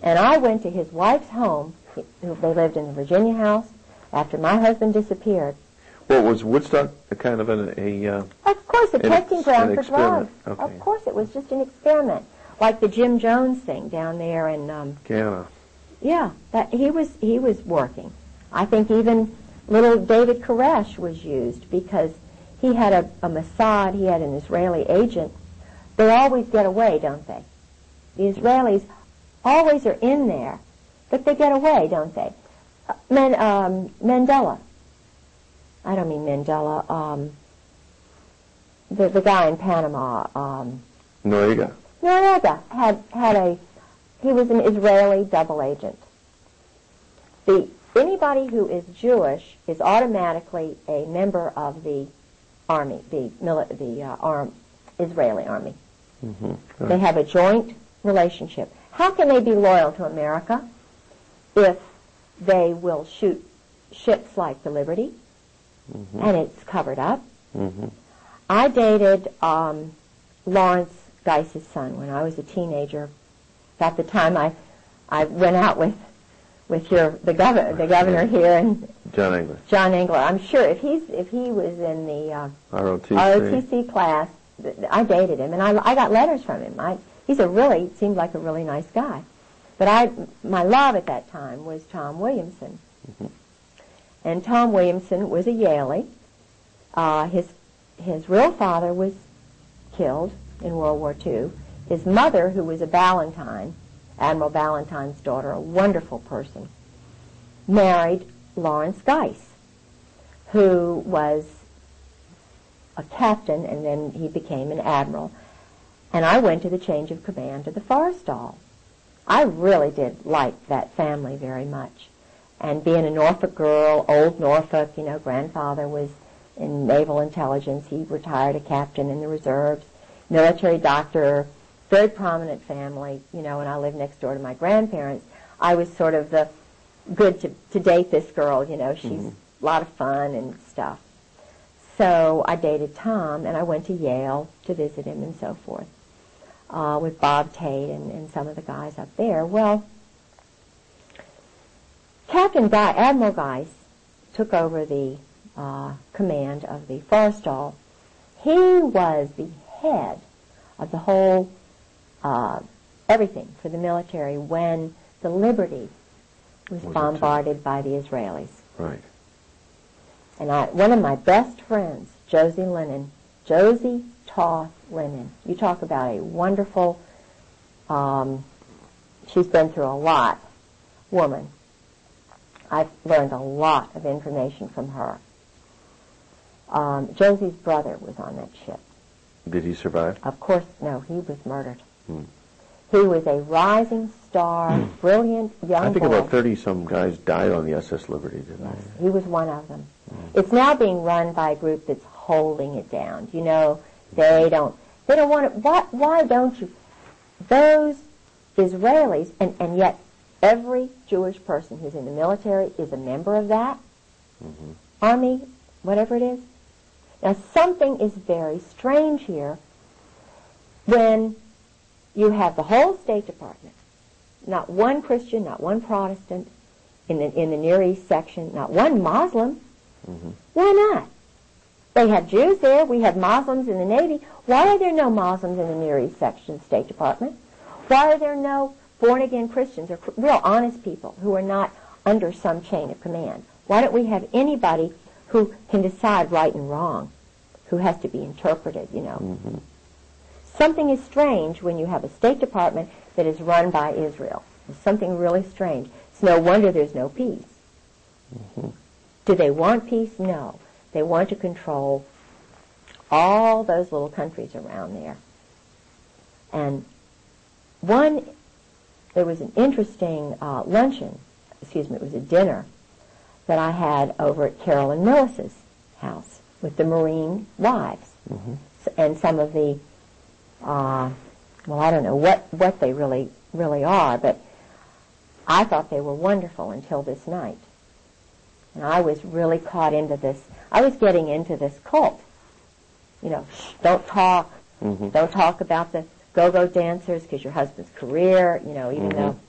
And I went to his wife's home. They lived in the Virginia house after my husband disappeared. Well, was Woodstock a kind of Of course, a testing ground for drugs. Okay. Of course, it was just an experiment, like the Jim Jones thing down there in Guyana. Yeah, that he was working. I think even little David Koresh was used because he had a Mossad. He had an Israeli agent. They always get away, don't they? The Israelis always are in there, but they get away, don't they? Mandela. I don't mean Mandela, the guy in Panama, Noriega. Noriega he was an Israeli double agent. Anybody who is Jewish is automatically a member of the army, the Israeli army. Mm-hmm. Right. They have a joint relationship. How can they be loyal to America if they will shoot ships like the Liberty, mm-hmm. and it's covered up? Mm-hmm. I dated Lawrence Geiss's son when I was a teenager. About the time I went out with the governor here and John Engler. I'm sure if he was in the ROTC class, I dated him, and I got letters from him. Seemed like a really nice guy. But my love at that time was Tom Williamson. Mm-hmm. And Tom Williamson was a Yalie. His real father was killed in World War II. His mother, who was a Ballantyne, Admiral Ballantyne's daughter, a wonderful person, married Lawrence Geiss, who was a captain, and then he became an admiral. And I went to the change of command to the Forrestal. I really did like that family very much. And being a Norfolk girl, old Norfolk, grandfather was in naval intelligence. He retired a captain in the reserves, military doctor, very prominent family, and I lived next door to my grandparents. I was sort of the good to date this girl, she's mm-hmm. a lot of fun and stuff. So I dated Tom, and I went to Yale to visit him and so forth, with Bob Tate and some of the guys up there. Well, Admiral Geiss took over the command of the Forrestal. He was the head of the whole everything for the military when the Liberty was bombarded by the Israelis. Right. And one of my best friends, Josie Toth Lennon, you talk about a wonderful, she's been through a lot, woman. I've learned a lot of information from her. Josie's brother was on that ship. Did he survive? Of course, no, he was murdered. Hmm. He was a rising star, brilliant young boy. I think about 30-some guys died on the SS Liberty, didn't Yes, they? he was one of them. It's now being run by a group that's holding it down. They don't want it. Why don't you? Those Israelis, and yet every Jewish person who's in the military is a member of that mm-hmm. army, whatever it is. Now, something is very strange here when you have the whole State Department, not one Christian, not one Protestant in the Near East section, not one Muslim. Mm-hmm. Why not? They have Jews there. We have Muslims in the Navy. Why are there no Muslims in the Near East section of the State Department? Why are there no born-again Christians or real honest people who are not under some chain of command? Why don't we have anybody who can decide right and wrong, who has to be interpreted, Mm-hmm. Something is strange when you have a State Department that is run by Israel. There's something really strange. It's no wonder there's no peace. Mm-hmm. Do they want peace? No. They want to control all those little countries around there. And there was an interesting it was a dinner that I had over at Carolyn Millis's house with the Marine wives. Mm-hmm. And some of the, I don't know what they really are, but I thought they were wonderful until this night. And I was really caught into this. I was getting into this cult. Don't talk. Mm-hmm. Don't talk about the go-go dancers because your husband's career, even mm-hmm. though,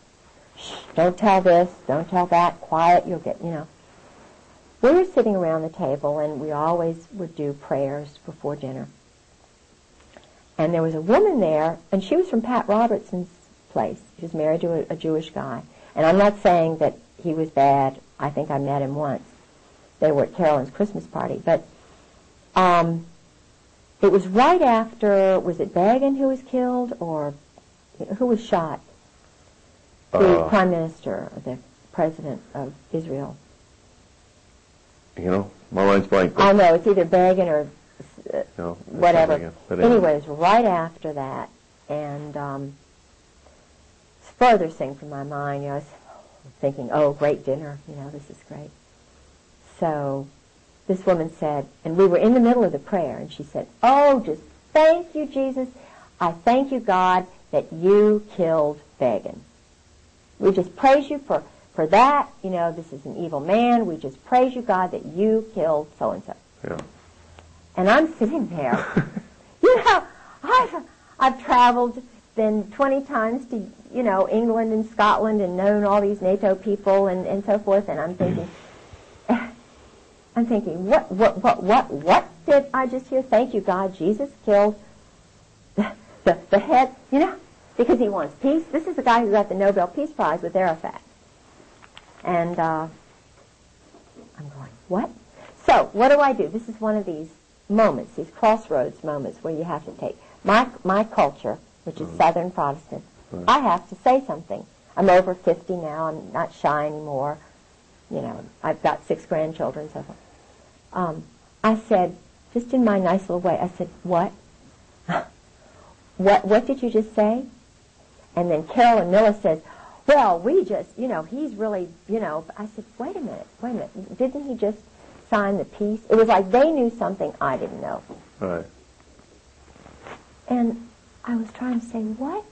don't tell this, don't tell that, quiet, you'll get, We were sitting around the table, and we always would do prayers before dinner. And there was a woman there, and she was from Pat Robertson's place. She was married to a Jewish guy. And I'm not saying that he was bad. I think I met him once. They were at Carolyn's Christmas party. But it was right after, was it Begin who was killed, or who was shot? The prime minister, the president of Israel. My mind's blank. I know, it's either Bagan or whatever. Anyway, it was right after that, and it's furthest thing from my mind. I was thinking, oh, great dinner, this is great. So this woman said, and we were in the middle of the prayer, and she said, oh, just thank you, Jesus. I thank you, God, that you killed Bagan. We just praise you for that. This is an evil man. We just praise you, God, that you killed so-and-so. Yeah. And I'm sitting there. I've traveled, been 20 times to, England and Scotland and known all these NATO people and so forth, and I'm thinking, what did I just hear? Thank you, God, Jesus killed the head, because he wants peace. This is the guy who got the Nobel Peace Prize with Arafat. And I'm going, what? So, what do? This is one of these moments, these crossroads moments where you have to take my culture, which is Southern Protestant. I have to say something. I'm over 50 now. I'm not shy anymore. I've got 6 grandchildren, so forth. I said, just in my nice little way, I said, what? What did you just say? And then Carolyn Miller says, well, we just, he's really, I said, wait a minute. Didn't he just sign the peace? It was like they knew something I didn't know. Right. And I was trying to say, what?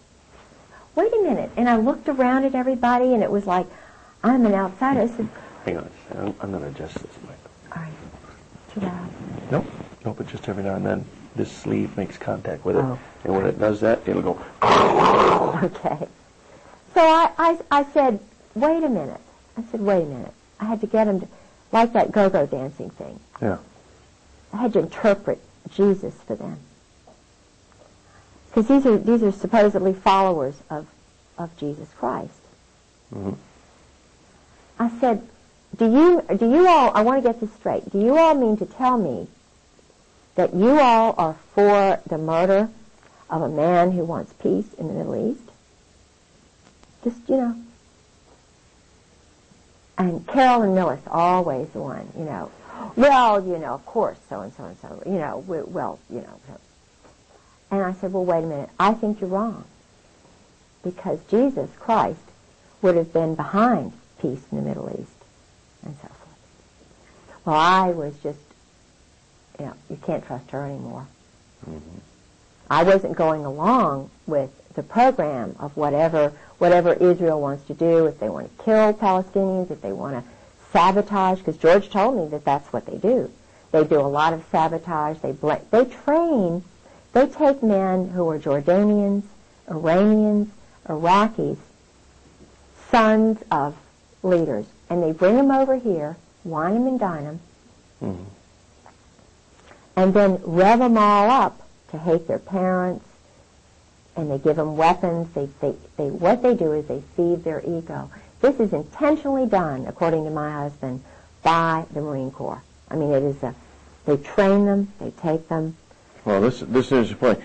Wait a minute. And I looked around at everybody, and it was like, I'm an outsider. I said, hang on a second. I'm going to adjust this mic. All right. Too loud. Nope, but just every now and then this sleeve makes contact with it. Oh. And when it does that, it'll go. Okay. So I said, wait a minute. I had to get him to, like that go-go dancing thing. Yeah. I had to interpret Jesus for them. Because these are supposedly followers of Jesus Christ. Mm-hmm. I said, do you all, I want to get this straight, do you all mean to tell me that you all are for the murder of a man who wants peace in the Middle East? Just, And Carolyn Millis, always the one, well, of course, so-and-so and so, And I said, well, wait a minute, I think you're wrong. Because Jesus Christ would have been behind peace in the Middle East, and so forth. Well, I was just, you can't trust her anymore. Mm-hmm. I wasn't going along with the program of whatever Israel wants to do, if they want to kill Palestinians, if they want to sabotage, because George told me that that's what they do. They do a lot of sabotage. They train, they take men who are Jordanians, Iranians, Iraqis, sons of leaders, and they bring them over here, wine them and dine them, mm-hmm. and then rev them all up to hate their parents, and they give them weapons. What they do is they feed their ego. This is intentionally done, according to my husband, by the Marine Corps. I mean, it is they train them, they take them. Well, this is the point.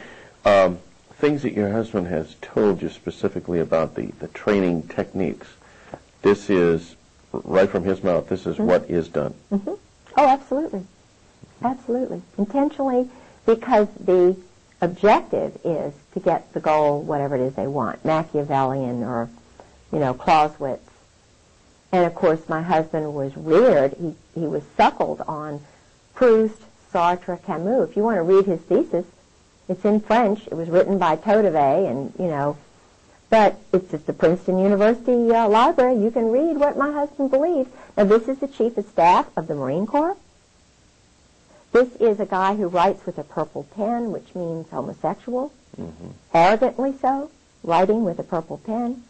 Things that your husband has told you specifically about the training techniques. This is, right from his mouth, this is what is done. Mm-hmm. Oh, absolutely. Absolutely. Intentionally, because the objective is to get the goal, whatever it is they want, Machiavellian or, Clausewitz. And, of course, my husband was reared, he was suckled on Proust, Sartre, Camus. If you want to read his thesis, it's in French. It was written by Todevay, and, but it's at the Princeton University library. You can read what my husband believes. Now, this is the Chief of Staff of the Marine Corps. This is a guy who writes with a purple pen, which means homosexual, mm-hmm. arrogantly so, writing with a purple pen.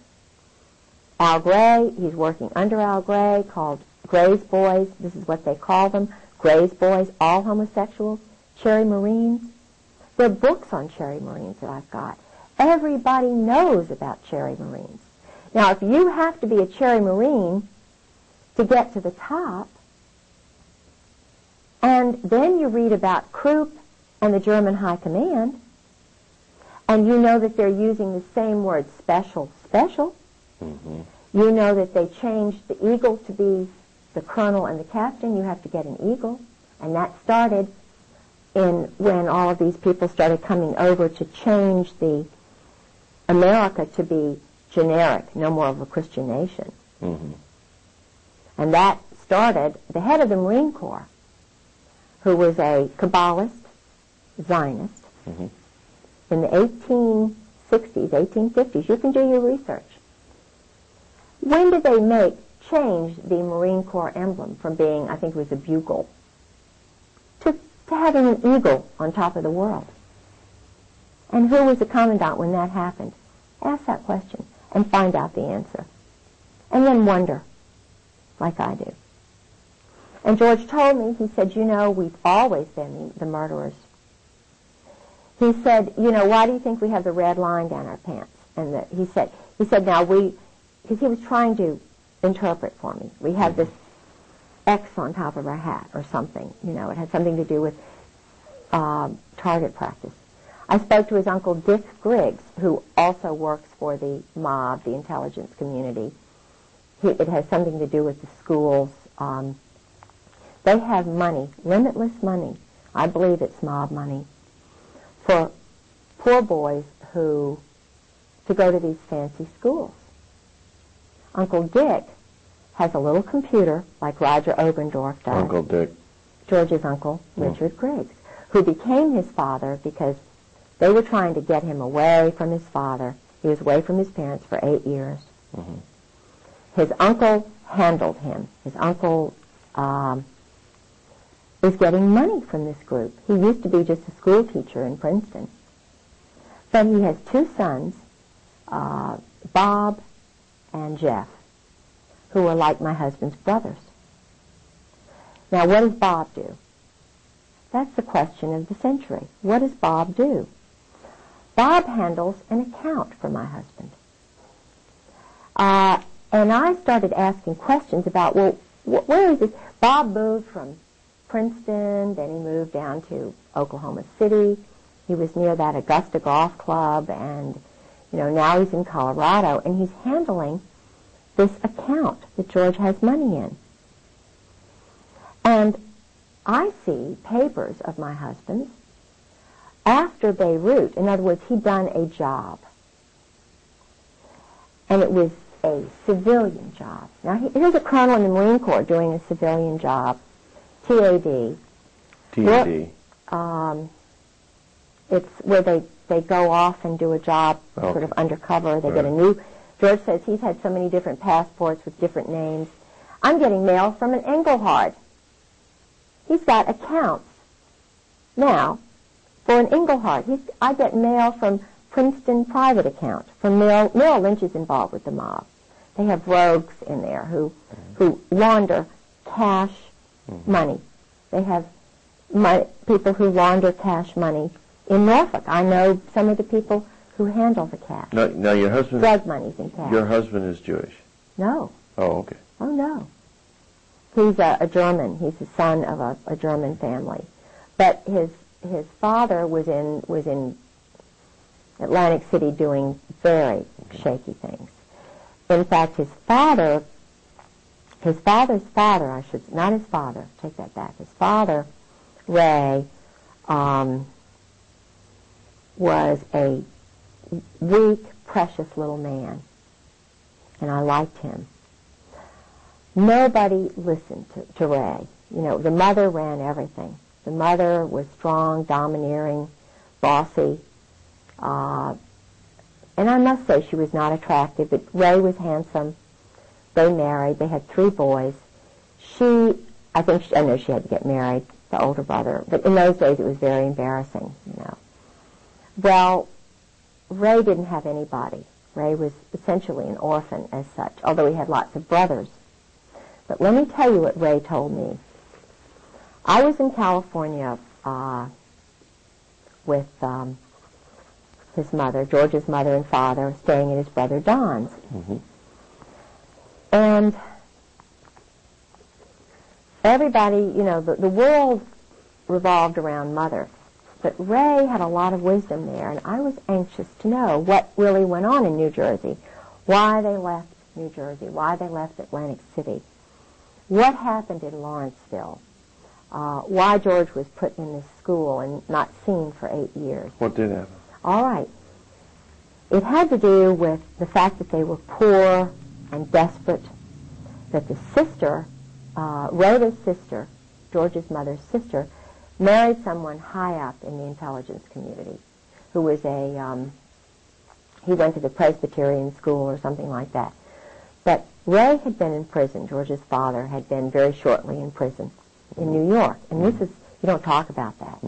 Al Gray, he's working under Al Gray, called Gray's Boys. This is what they call them, Gray's Boys, all homosexuals, Cherry Marines. There are books on Cherry Marines that I've got. Everybody knows about Cherry Marines. Now, if you have to be a Cherry Marine to get to the top, and then you read about Krupp and the German High Command, and you know that they're using the same word, special. Mm-hmm. You know that they changed the eagle to be the colonel and the captain, you have to get an eagle. And that started when all of these people started coming over to change the America to be generic, no more of a Christian nation. Mm-hmm. And that started the head of the Marine Corps, who was a Kabbalist, Zionist, mm-hmm. in the 1860s, 1850s. You can do your research. When did they change the Marine Corps emblem from being, I think it was a bugle, to having an eagle on top of the world? And who was the commandant when that happened? Ask that question and find out the answer. And then wonder, like I do. And George told me, he said, we've always been the murderers. He said, why do you think we have the red line down our pants? And he said, because he was trying to interpret for me. We have this X on top of our hat or something. It had something to do with target practice. I spoke to his uncle Dick Griggs, who also works for the mob, the intelligence community. It has something to do with the schools. They have money, limitless money. I believe it's mob money for poor boys to go to these fancy schools. Uncle Dick has a little computer like Roger Oberndorf does. Uncle Dick. George's uncle, Richard Griggs, who became his father because they were trying to get him away from his father. He was away from his parents for 8 years. Mm-hmm. His uncle handled him. His uncle is getting money from this group. He used to be just a school teacher in Princeton. But he has 2 sons, Bob and Jeff, who are like my husband's brothers. Now, what does Bob do? That's the question of the century. What does Bob do? Bob handles an account for my husband. And I started asking questions about, where is this? Bob moved from Princeton, then he moved down to Oklahoma City. He was near that Augusta Golf Club, and, now he's in Colorado, and he's handling this account that George has money in. And I see papers of my husband's after Beirut. In other words, he'd done a job. And it was a civilian job. Now, here's a colonel in the Marine Corps doing a civilian job. TAD. TAD. It's where they go off and do a job sort of undercover. They get a new... George says he's had so many different passports with different names. I'm getting mail from an Engelhard. He's got accounts. Now, for an Engelhard, I get mail from Princeton private account. From Merrill Lynch is involved with the mob. They have rogues in there who launder cash money. They have people who launder cash money in Norfolk. I know some of the people who handle the cash. Now your husband... Drug money's in cash. Your husband is Jewish? No. Oh, okay. Oh, no. He's a German. He's the son of a German family. But his father was in Atlantic City doing very shaky things. In fact, his father's father, not his father, take that back. His father, Ray, was a weak, precious little man. And I liked him. Nobody listened to Ray. The mother ran everything. The mother was strong, domineering, bossy. And I must say she was not attractive, but Ray was handsome. They married. They had 3 boys. I know she had to get married, the older brother, but in those days it was very embarrassing, Well, Ray didn't have anybody. Ray was essentially an orphan as such, although he had lots of brothers. But let me tell you what Ray told me. I was in California with his mother, George's mother and father, staying at his brother Don's. Mm-hmm. And everybody, the world revolved around Mother. But Ray had a lot of wisdom there, and I was anxious to know what really went on in New Jersey, why they left New Jersey, why they left Atlantic City. what happened in Lawrenceville, why George was put in this school and not seen for 8 years. What did happen? All right. It had to do with the fact that they were poor and desperate, that the sister, Rhoda's sister, George's mother's sister, married someone high up in the intelligence community who was he went to the Presbyterian school or something like that. But Ray had been in prison. George's father had been very shortly in prison in New York. And this is, you don't talk about that.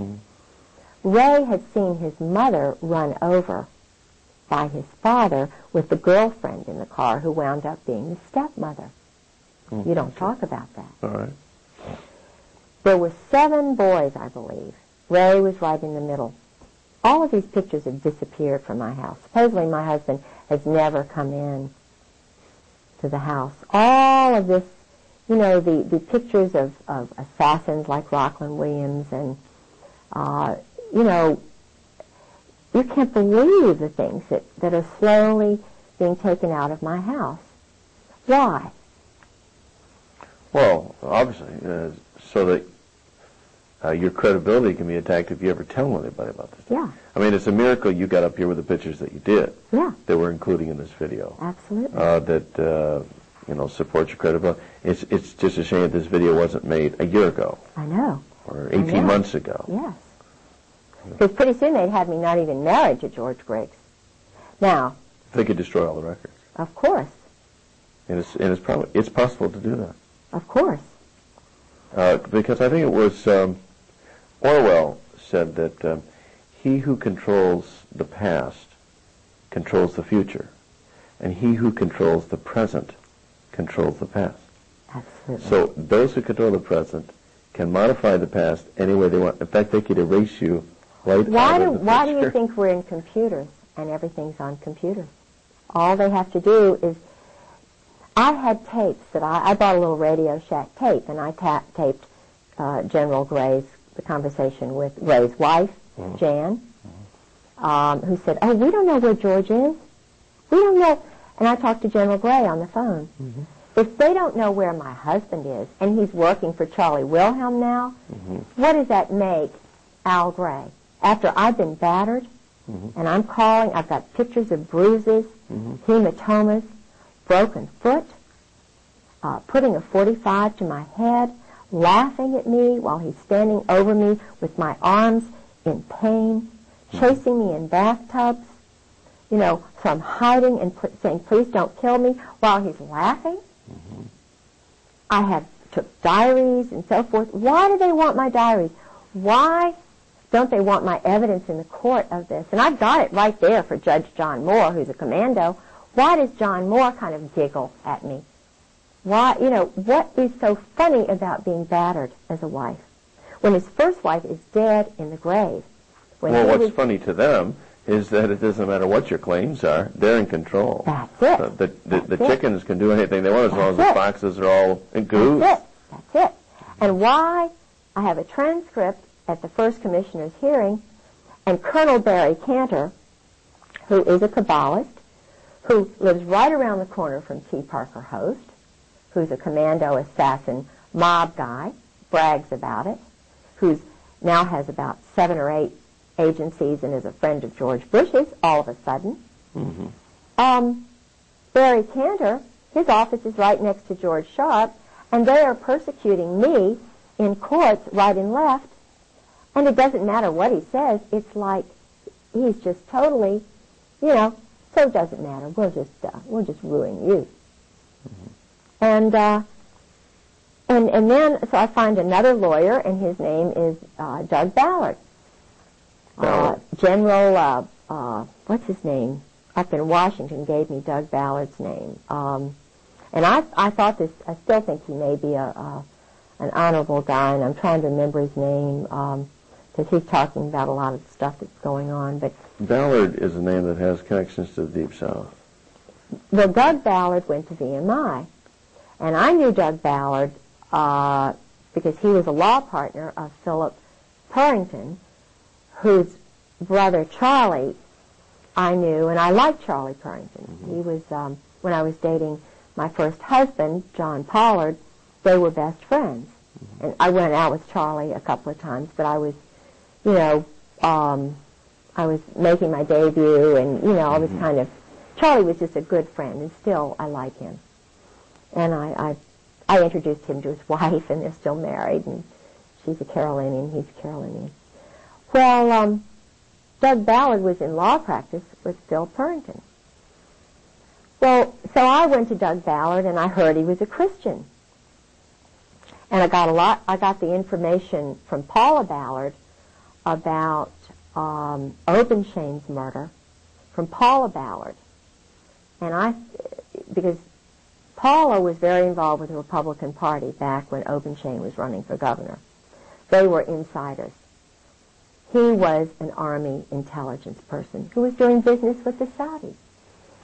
Ray had seen his mother run over by his father with the girlfriend in the car who wound up being the stepmother. You don't talk about that. All right. There were 7 boys, I believe. Ray was right in the middle. All of these pictures have disappeared from my house. Supposedly my husband has never come in to the house. All of this, you know, the pictures of assassins like Rockland Williams and, you know, you can't believe the things that are slowly being taken out of my house. Why? Well, obviously, so that your credibility can be attacked if you ever tell anybody about this. Yeah. I mean, it's a miracle you got up here with the pictures that you did. Yeah. That we're including in this video. Absolutely. That you know, support your credibility. It's just a shame that this video wasn't made a year ago. I know. Or 18 months ago. Yes. Because pretty soon they'd have me not even married to George Griggs. Now. They could destroy all the records. Of course. And it's possible to do that. Of course. Because I think it was Orwell said that he who controls the past controls the future, and he who controls the present controls the past. Absolutely. So those who control the present can modify the past any way they want. In fact, they could erase you right out of the picture. Why do you think we're in computers and everything's on computers? All they have to do is, I had tapes that I bought a little Radio Shack tape, and I taped General Gray's, the conversation with Ray's wife, Jan, who said, "Oh, we don't know where George is. We don't know." And I talked to General Gray on the phone. If they don't know where my husband is, and he's working for Charlie Wilhelm now, what does that make Al Gray? After I've been battered, and I'm calling, I've got pictures of bruises, hematomas, broken foot, putting a .45 to my head, laughing at me while he's standing over me with my arms in pain, chasing me in bathtubs, you know, so I'm hiding and saying, "Please don't kill me," while he's laughing. I took diaries and so forth. Why do they want my diaries? Why don't they want my evidence in the court of this? And I've got it right there for Judge John Moore, who's a commando. Why does John Moore kind of giggle at me? Why, you know, what is so funny about being battered as a wife? When his first wife is dead in the grave. Well, what's funny to them is that it doesn't matter what your claims are, they're in control. That's it. The chickens can do anything they want as long as the foxes are all in goose. That's it. And why? I have a transcript at the first commissioner's hearing, and Colonel Barry Cantor, who is a Kabbalist, who lives right around the corner from T. Parker Host, who's a commando assassin mob guy, brags about it, who's now has about 7 or 8 agencies and is a friend of George Bush's all of a sudden. Barry Cantor, his office is right next to George Sharp, and they are persecuting me in courts right and left, and it doesn't matter what he says. It's like he's just totally, you know, so it doesn't matter. We'll just ruin you. And then, so I find another lawyer, and his name is Doug Ballard. General, what's his name? Up in Washington gave me Doug Ballard's name. And I thought this, I still think he may be an honorable guy, and I'm trying to remember his name, because he's talking about a lot of the stuff that's going on. But Ballard is a name that has connections to the Deep South. Well, Doug Ballard went to VMI. And I knew Doug Ballard because he was a law partner of Philip Purrington, whose brother Charlie I knew, and I liked Charlie Purrington. He was, when I was dating my first husband, John Pollard, they were best friends. And I went out with Charlie a couple of times, but I was, you know, I was making my debut, and, you know, I was kind of, Charlie was just a good friend, and still I like him. And I introduced him to his wife, and they're still married, and she's a Carolinian, he's a Carolinian. Well, Doug Ballard was in law practice with Bill Purrington. Well, so I went to Doug Ballard, and I heard he was a Christian. And I got the information from Paula Ballard about Obenshain's murder from Paula Ballard. And because Paula was very involved with the Republican Party back when Obenshain was running for governor. They were insiders. He was an Army intelligence person who was doing business with the Saudis.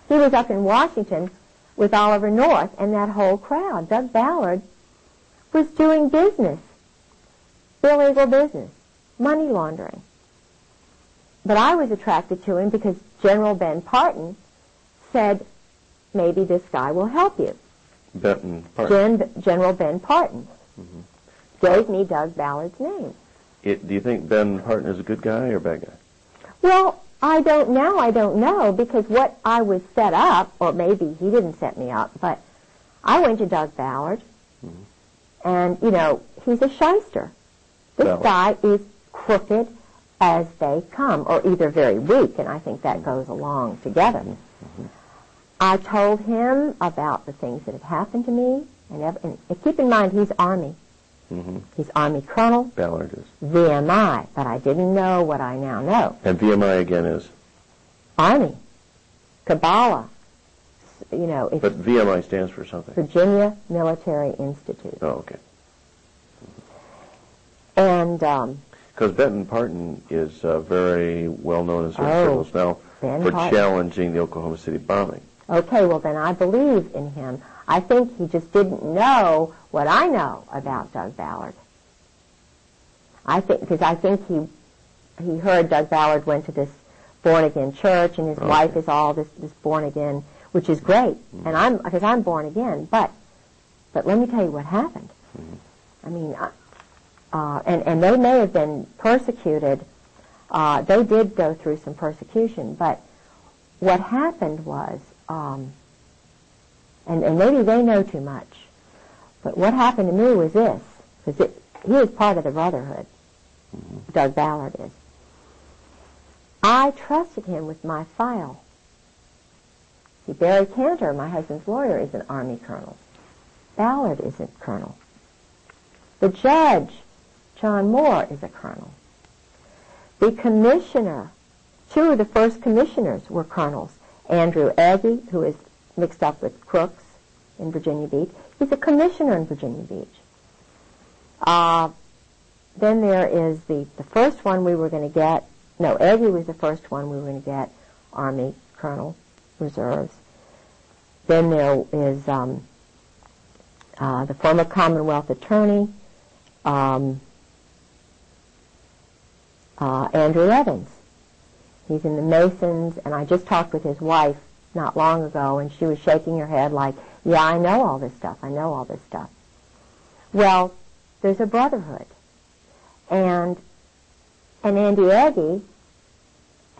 He was up in Washington with Oliver North and that whole crowd. Doug Ballard was doing business, illegal business, money laundering. But I was attracted to him because General Ben Parton said, maybe this guy will help you. Benton Parton. General Ben Parton gave me Doug Ballard's name. Do you think Ben Parton is a good guy or a bad guy? Well, I don't know, because what I was set up, or maybe he didn't set me up, but I went to Doug Ballard, and, you know, he's a shyster. This guy is crooked as they come, or either very weak, and I think that goes along together. I told him about the things that had happened to me, and keep in mind, he's Army. He's Army Colonel. Ballard is. VMI, but I didn't know what I now know. And VMI again is? Army. Kabbalah. You know, it's but VMI stands for something. Virginia Military Institute. Oh, okay. And because Benton Parton is very well known in certain circles now for challenging the Oklahoma City bombing. Okay, well then I believe in him. I think he just didn't know what I know about Doug Ballard. I think he heard Doug Ballard went to this born-again church, and his wife is all this born-again, which is great, and because I'm born again, but let me tell you what happened. I mean, and they may have been persecuted. They did go through some persecution, but what happened was, and maybe they know too much, but what happened to me was this, because he was part of the Brotherhood, Doug Ballard is. I trusted him with my file. See, Barry Cantor, my husband's lawyer, is an Army colonel. Ballard isn't colonel. The judge, John Moore, is a colonel. The commissioner, two of the first commissioners were colonels. Andrew Aggie, who is mixed up with Crooks in Virginia Beach, he's a commissioner in Virginia Beach. Then there is the first one we were going to get. No, Aggie was the first one we were going to get, Army Colonel, Reserves. Then there is the former Commonwealth Attorney, Andrew Evans. He's in the Masons, and I just talked with his wife not long ago, and she was shaking her head like, yeah, I know all this stuff, I know all this stuff. Well, there's a brotherhood. And Andy Aggie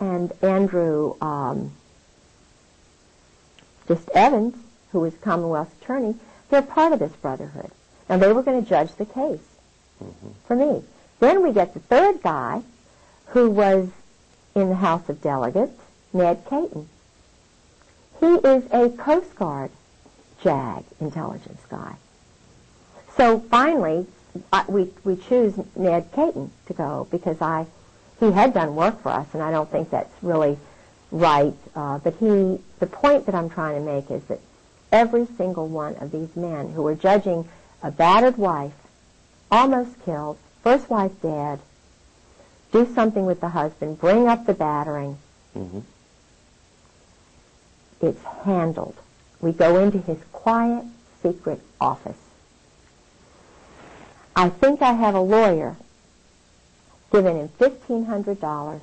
and Andrew just Evans, who was Commonwealth Attorney, they're part of this brotherhood. Now, they were going to judge the case for me. Then we get the third guy, who was in the House of Delegates, Ned Caton. He is a Coast Guard JAG intelligence guy. So finally, we choose Ned Caton to go because he had done work for us, and I don't think that's really right. But the point that I'm trying to make is that every single one of these men who were judging a battered wife, almost killed, first wife dead, do something with the husband, bring up the battering. It's handled. We go into his quiet, secret office. I think I have a lawyer giving him $1,500,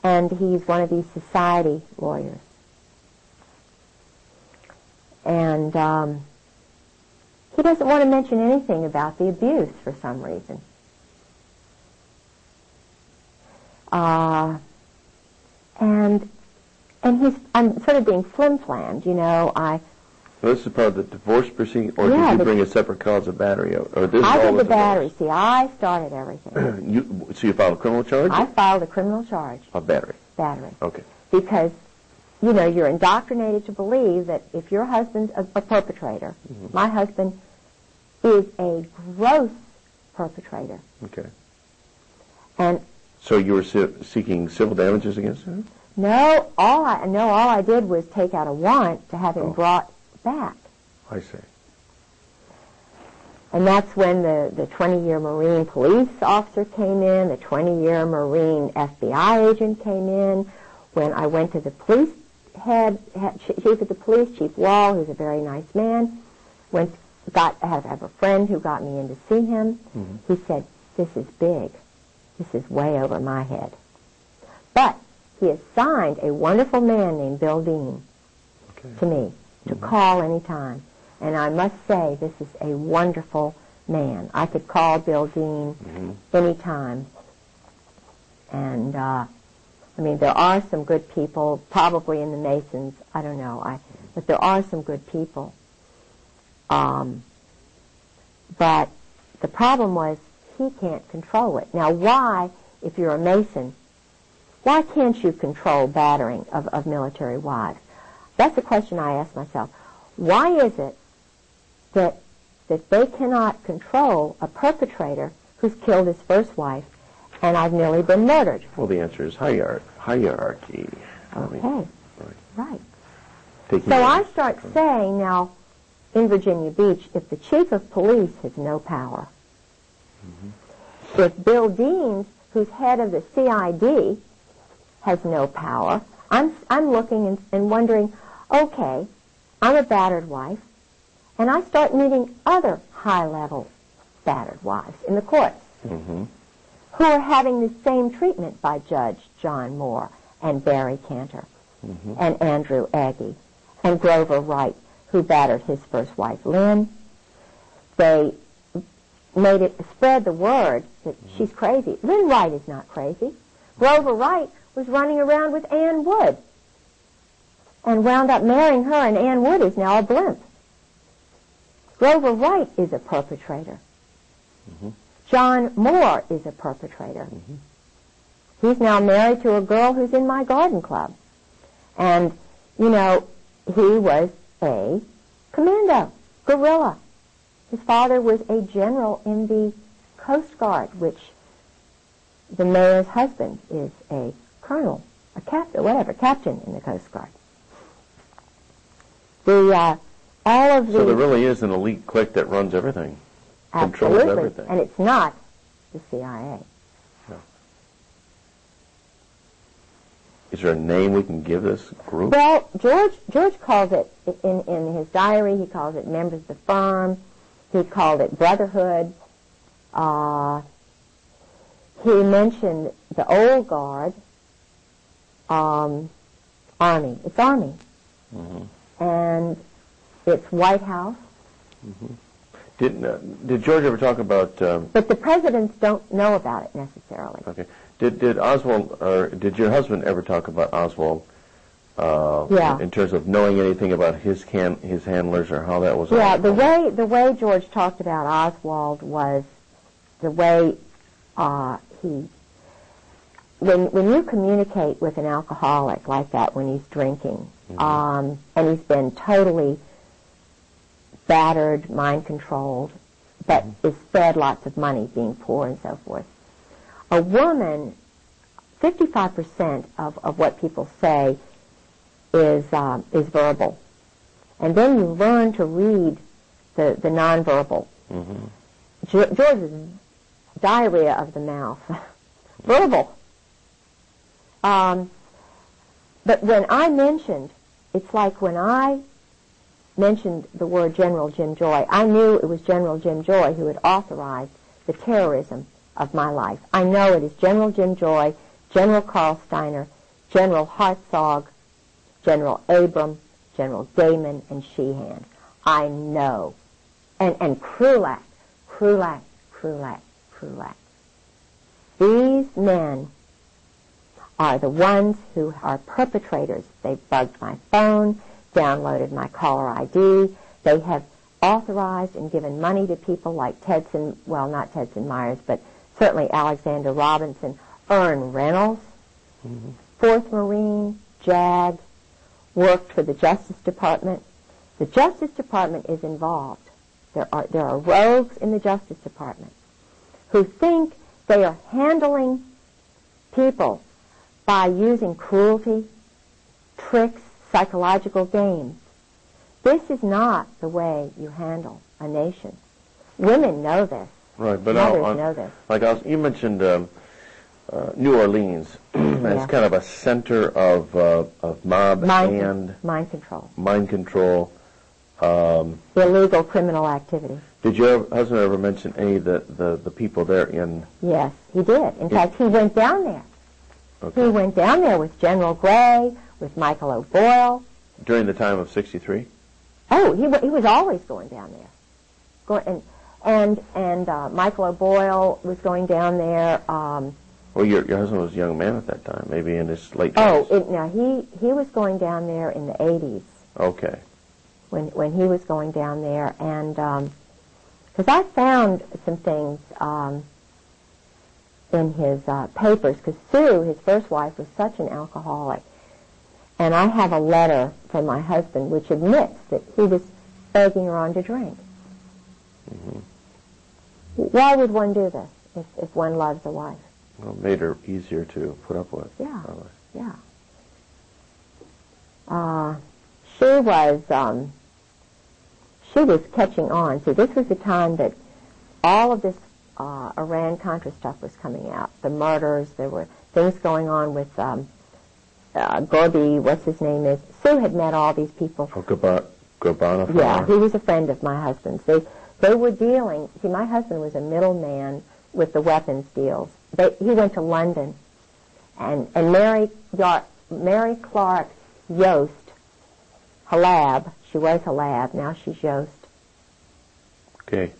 and he's one of these society lawyers. And he doesn't want to mention anything about the abuse for some reason. And I'm sort of being flim-flammed, you know. Well, this is part of the divorce proceeding, or Yeah, did you bring a separate cause of battery? Or this I is all did the with battery. See, I started everything. So you filed a criminal charge? I filed a criminal charge. Of battery? Battery. Okay. Because, you know, you're indoctrinated to believe that if your husband's a perpetrator, my husband is a gross perpetrator. Okay. And so you were seeking civil damages against him? no, all I did was take out a warrant to have him brought back. I see. And that's when the 20-year Marine police officer came in, the 20-year Marine FBI agent came in. When I went to the police chief of the police, Chief Wall, who's a very nice man, I have a friend who got me in to see him. He said, "This is big. This is way over my head." But he assigned a wonderful man named Bill Dean to me to call any time. And I must say, this is a wonderful man. I could call Bill Dean any time. And, I mean, there are some good people, probably in the Masons, I don't know, but there are some good people. But the problem was, he can't control it. Now, why, if you're a Mason, why can't you control battering of military wives? That's a question I ask myself. Why is it that they cannot control a perpetrator who's killed his first wife, and I've nearly been murdered? Well, the answer is hierarchy. Okay. Right. Taking So I start saying now, in Virginia Beach, if the chief of police has no power, if Bill Dean, who's head of the CID, has no power, I'm looking and wondering, okay, I'm a battered wife, and I start meeting other high-level battered wives in the courts who are having the same treatment by Judge John Moore and Barry Cantor and Andrew Agee and Grover Wright, who battered his first wife, Lynn. They spread the word that she's crazy. Lynn Wright is not crazy. Grover Wright was running around with Ann Wood and wound up marrying her, and Ann Wood is now a blimp. Grover Wright is a perpetrator. John Moore is a perpetrator. He's now married to a girl who's in my garden club. And, you know, he was a commando, guerrilla. His father was a general in the Coast Guard, which the mayor's husband is a colonel, a captain, whatever, captain in the Coast Guard. So there really is an elite clique that runs everything, absolutely, controls everything. And it's not the CIA. No. Is there a name we can give this group? Well, George calls it, in his diary, he calls it members of the firm. He called it brotherhood. He mentioned the old guard, Army. It's Army. And it's White House. Did George ever talk about... but the presidents don't know about it necessarily. Okay. Did Oswald, or did your husband ever talk about Oswald in terms of knowing anything about his handlers or how that was? Yeah, the way George talked about Oswald was the way when you communicate with an alcoholic like that when he's drinking, and he's been totally battered, mind controlled, but is fed lots of money, being poor and so forth. A woman, 55% of what people say is verbal. And then you learn to read the nonverbal. George's diarrhea of the mouth. Verbal. But when I mentioned, it's like when I mentioned the word General Jim Joy, I knew it was General Jim Joy who had authorized the terrorism of my life. I know it is General Jim Joy, General Carl Steiner, General Hartzog, General Abram, General Damon, and Sheehan. I know and Krulak. These men are the ones who are perpetrators. They bugged my phone, downloaded my caller ID. They have authorized and given money to people like Tedson, well, not Tedson Myers, but certainly Alexander Robinson, Ern Reynolds, 4th Marine, JAG, worked for the Justice Department. The Justice Department is involved. There are rogues in the Justice Department who think they are handling people by using cruelty, tricks, psychological games. This is not the way you handle a nation. Women know this. Right, but mothers know this. Like you mentioned New Orleans as kind of a center of mob and mind control. Mind control. Illegal criminal activity. Did your husband ever mention any of the people there in... Yes, he did. In fact, he went down there. Okay. He went down there with General Gray, with Michael O'Boyle. During the time of 63? Oh, he was always going down there. And Michael O'Boyle was going down there. Well, your husband was a young man at that time, maybe in his late 20s. He was going down there in the 80s. Okay. When he was going down there, and because I found some things in his papers, because Sue, his first wife, was such an alcoholic, and I have a letter from my husband which admits that he was begging her on to drink. Why would one do this if one loves a wife? Well, it made her easier to put up with. Yeah, probably. yeah. She was catching on. See, this was the time that all of this Iran-Contra stuff was coming out. The murders, there were things going on with Gorby, what's his name is. Sue had met all these people. Oh, Gurbanov. Yeah, he was a friend of my husband's. They were dealing. See, my husband was a middleman with the weapons deals. He went to London, and Mary Clark Yost, Halab, she was Halab, now she's Yost. Okay.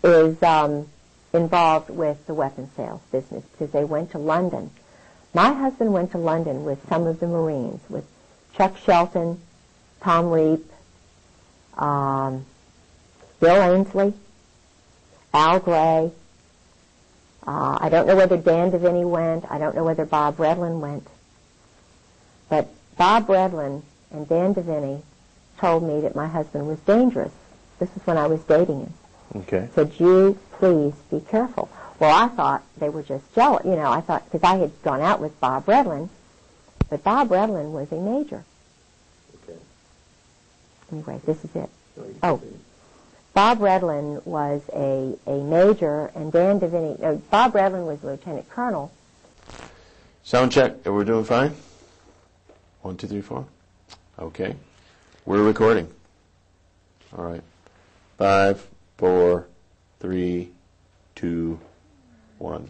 Is involved with the weapons sales business because they went to London. My husband went to London with some of the Marines, with Chuck Shelton, Tom Reap, Bill Ainsley, Al Gray. I don't know whether Dan Deviney went. I don't know whether Bob Redlin went. But Bob Redlin and Dan Deviney told me that my husband was dangerous. This is when I was dating him. Okay. Said, you please be careful. Well, I thought they were just jealous. You know, I thought, because I had gone out with Bob Redlin, but Bob Redlin was a major. Okay. Anyway, this is it. Oh. Bob Redlin was a major, and Dan Deviney, Bob Redlin was a lieutenant colonel. Sound check. We're doing fine? 1, 2, 3, 4. Okay. We're recording. All right. 5, 4, 3, 2, 1.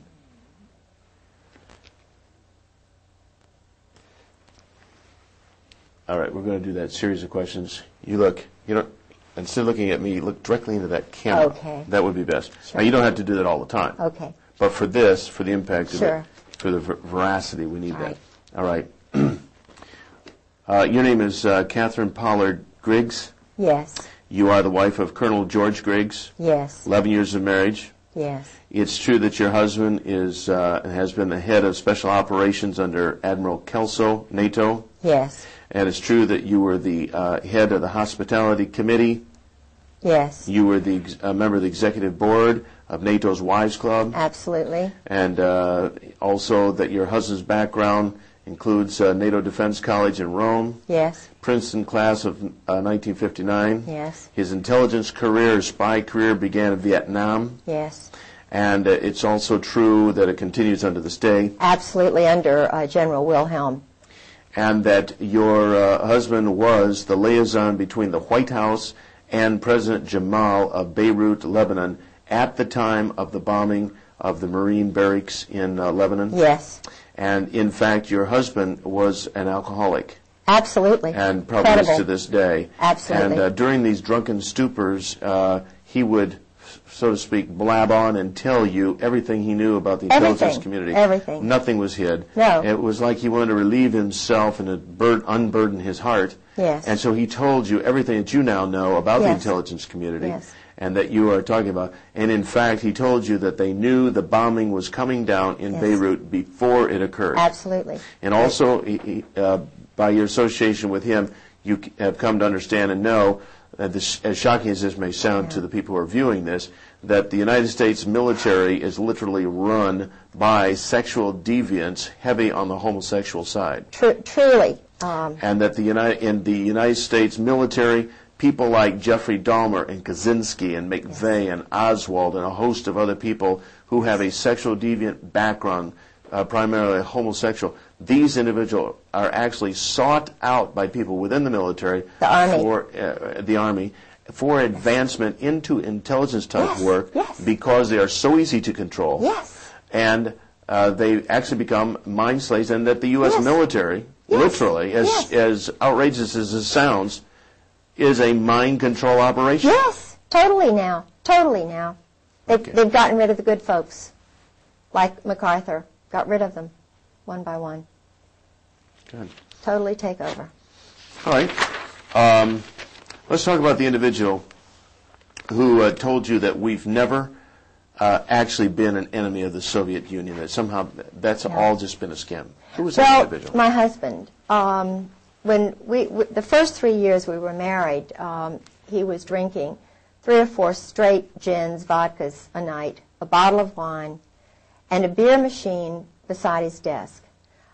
All right. We're going to do that series of questions. Instead of looking at me, look directly into that camera. Okay. That would be best. Sure. Now, you don't have to do that all the time. Okay. But for this, for the impact of Sure. it, for the veracity, we need All that. right. All right. Your name is Catherine Pollard Griggs. Yes. You are the wife of Colonel George Griggs. Yes. 11 years of marriage. Yes. It's true that your husband has been the head of special operations under Admiral Kelso, NATO. Yes. And it's true that you were the head of the hospitality committee. Yes. You were the member of the executive board of NATO's Wives Club. Absolutely. And also that your husband's background includes NATO Defense College in Rome. Yes. Princeton class of 1959. Yes. His intelligence career, spy career, began in Vietnam. Yes. And it's also true that it continues under this day. Absolutely, under General Wilhelm. And that your husband was the liaison between the White House and President Jamal of Beirut, Lebanon, at the time of the bombing of the Marine barracks in Lebanon. Yes. And in fact, your husband was an alcoholic. Absolutely. And probably is Incredible. to this day. Absolutely. And during these drunken stupors, he would, so to speak, blab on and tell you everything he knew about the intelligence community. Everything. Nothing was hid. No. It was like he wanted to relieve himself and unburden his heart. Yes. And so he told you everything that you now know about the Yes. intelligence community. Yes. And that you are talking about. And in fact, he told you that they knew the bombing was coming down in Yes. Beirut before it occurred. Absolutely. And also, by your association with him, you have come to understand and know, this, as shocking as this may sound to the people who are viewing this, that the United States military is literally run by sexual deviants heavy on the homosexual side. Truly. And that in the United States military, people like Jeffrey Dahmer and Kaczynski and McVeigh and Oswald and a host of other people who have a sexual deviant background, primarily homosexual, these individuals are actually sought out by people within the military, the Army, for advancement into intelligence type work because they are so easy to control. Yes. And they actually become mind slaves, and that the U.S. military, literally, as outrageous as it sounds, is a mind control operation. Yes, totally now. Totally now. They've gotten rid of the good folks, like MacArthur. Got rid of them, one by one. Good. Totally take over. All right. Let's talk about the individual who told you that we've never actually been an enemy of the Soviet Union, that somehow that's all just been a scam. Who was that individual? My husband. When the first 3 years we were married, he was drinking 3 or 4 straight gins, vodkas a night, a bottle of wine, and a beer machine beside his desk.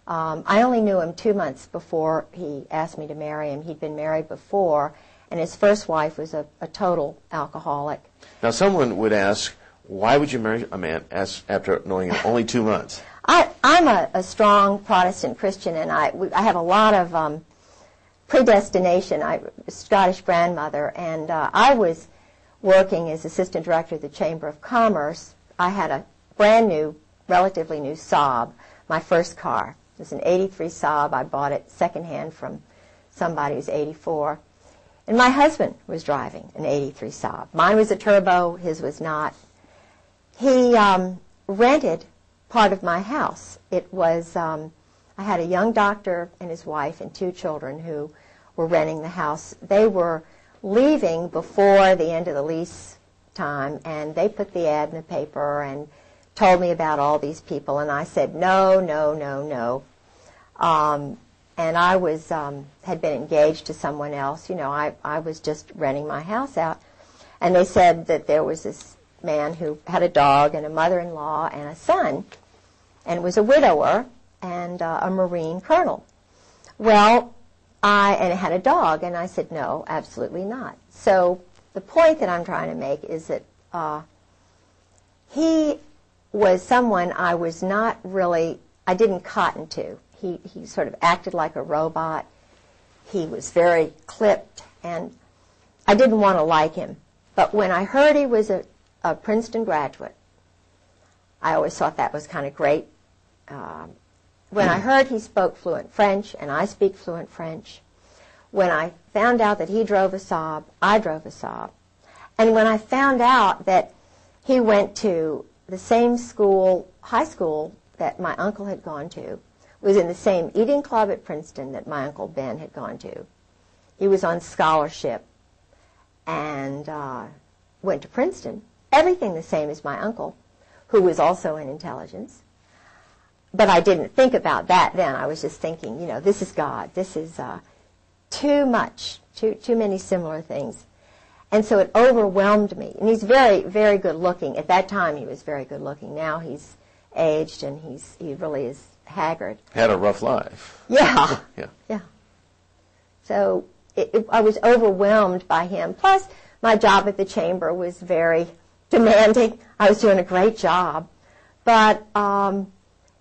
I only knew him 2 months before he asked me to marry him. He'd been married before, and his first wife was a total alcoholic. Now, someone would ask, why would you marry a man after knowing him only 2 months? I'm a strong Protestant Christian, and I have a lot of predestination. I'm a Scottish grandmother, and I was working as assistant director of the Chamber of Commerce. I had a brand new, relatively new Saab, my first car. It was an 83 Saab. I bought it secondhand from somebody who's 84. And my husband was driving an 83 Saab. Mine was a turbo, his was not. He rented part of my house. It was, I had a young doctor and his wife and 2 children who were renting the house. They were leaving before the end of the lease time, and they put the ad in the paper and told me about all these people, and I said, no, no, no, no. And I was had been engaged to someone else. You know, I was just renting my house out. And they said that there was this man who had a dog and a mother-in-law and a son, and was a widower and a Marine colonel. Well, and it had a dog, and I said, no, absolutely not. So the point that I'm trying to make is that he was someone I was not really, I didn't cotton to. He sort of acted like a robot. He was very clipped, and I didn't want to like him. But when I heard he was a Princeton graduate, I always thought that was kind of great. When I heard he spoke fluent French, and I speak fluent French, when I found out that he drove a Saab, I drove a Saab. And when I found out that he went to the same school, high school, that my uncle had gone to, was in the same eating club at Princeton that my Uncle Ben had gone to. He was on scholarship and went to Princeton. Everything the same as my uncle, who was also in intelligence. But I didn't think about that then. I was just thinking, you know, this is God. This is too much, too many similar things. And so it overwhelmed me. And he's very, very good looking. At that time, he was very good looking. Now he's aged and he really is haggard. Had a rough life. Yeah. Yeah. So I was overwhelmed by him. Plus, my job at the chamber was very demanding. I was doing a great job. But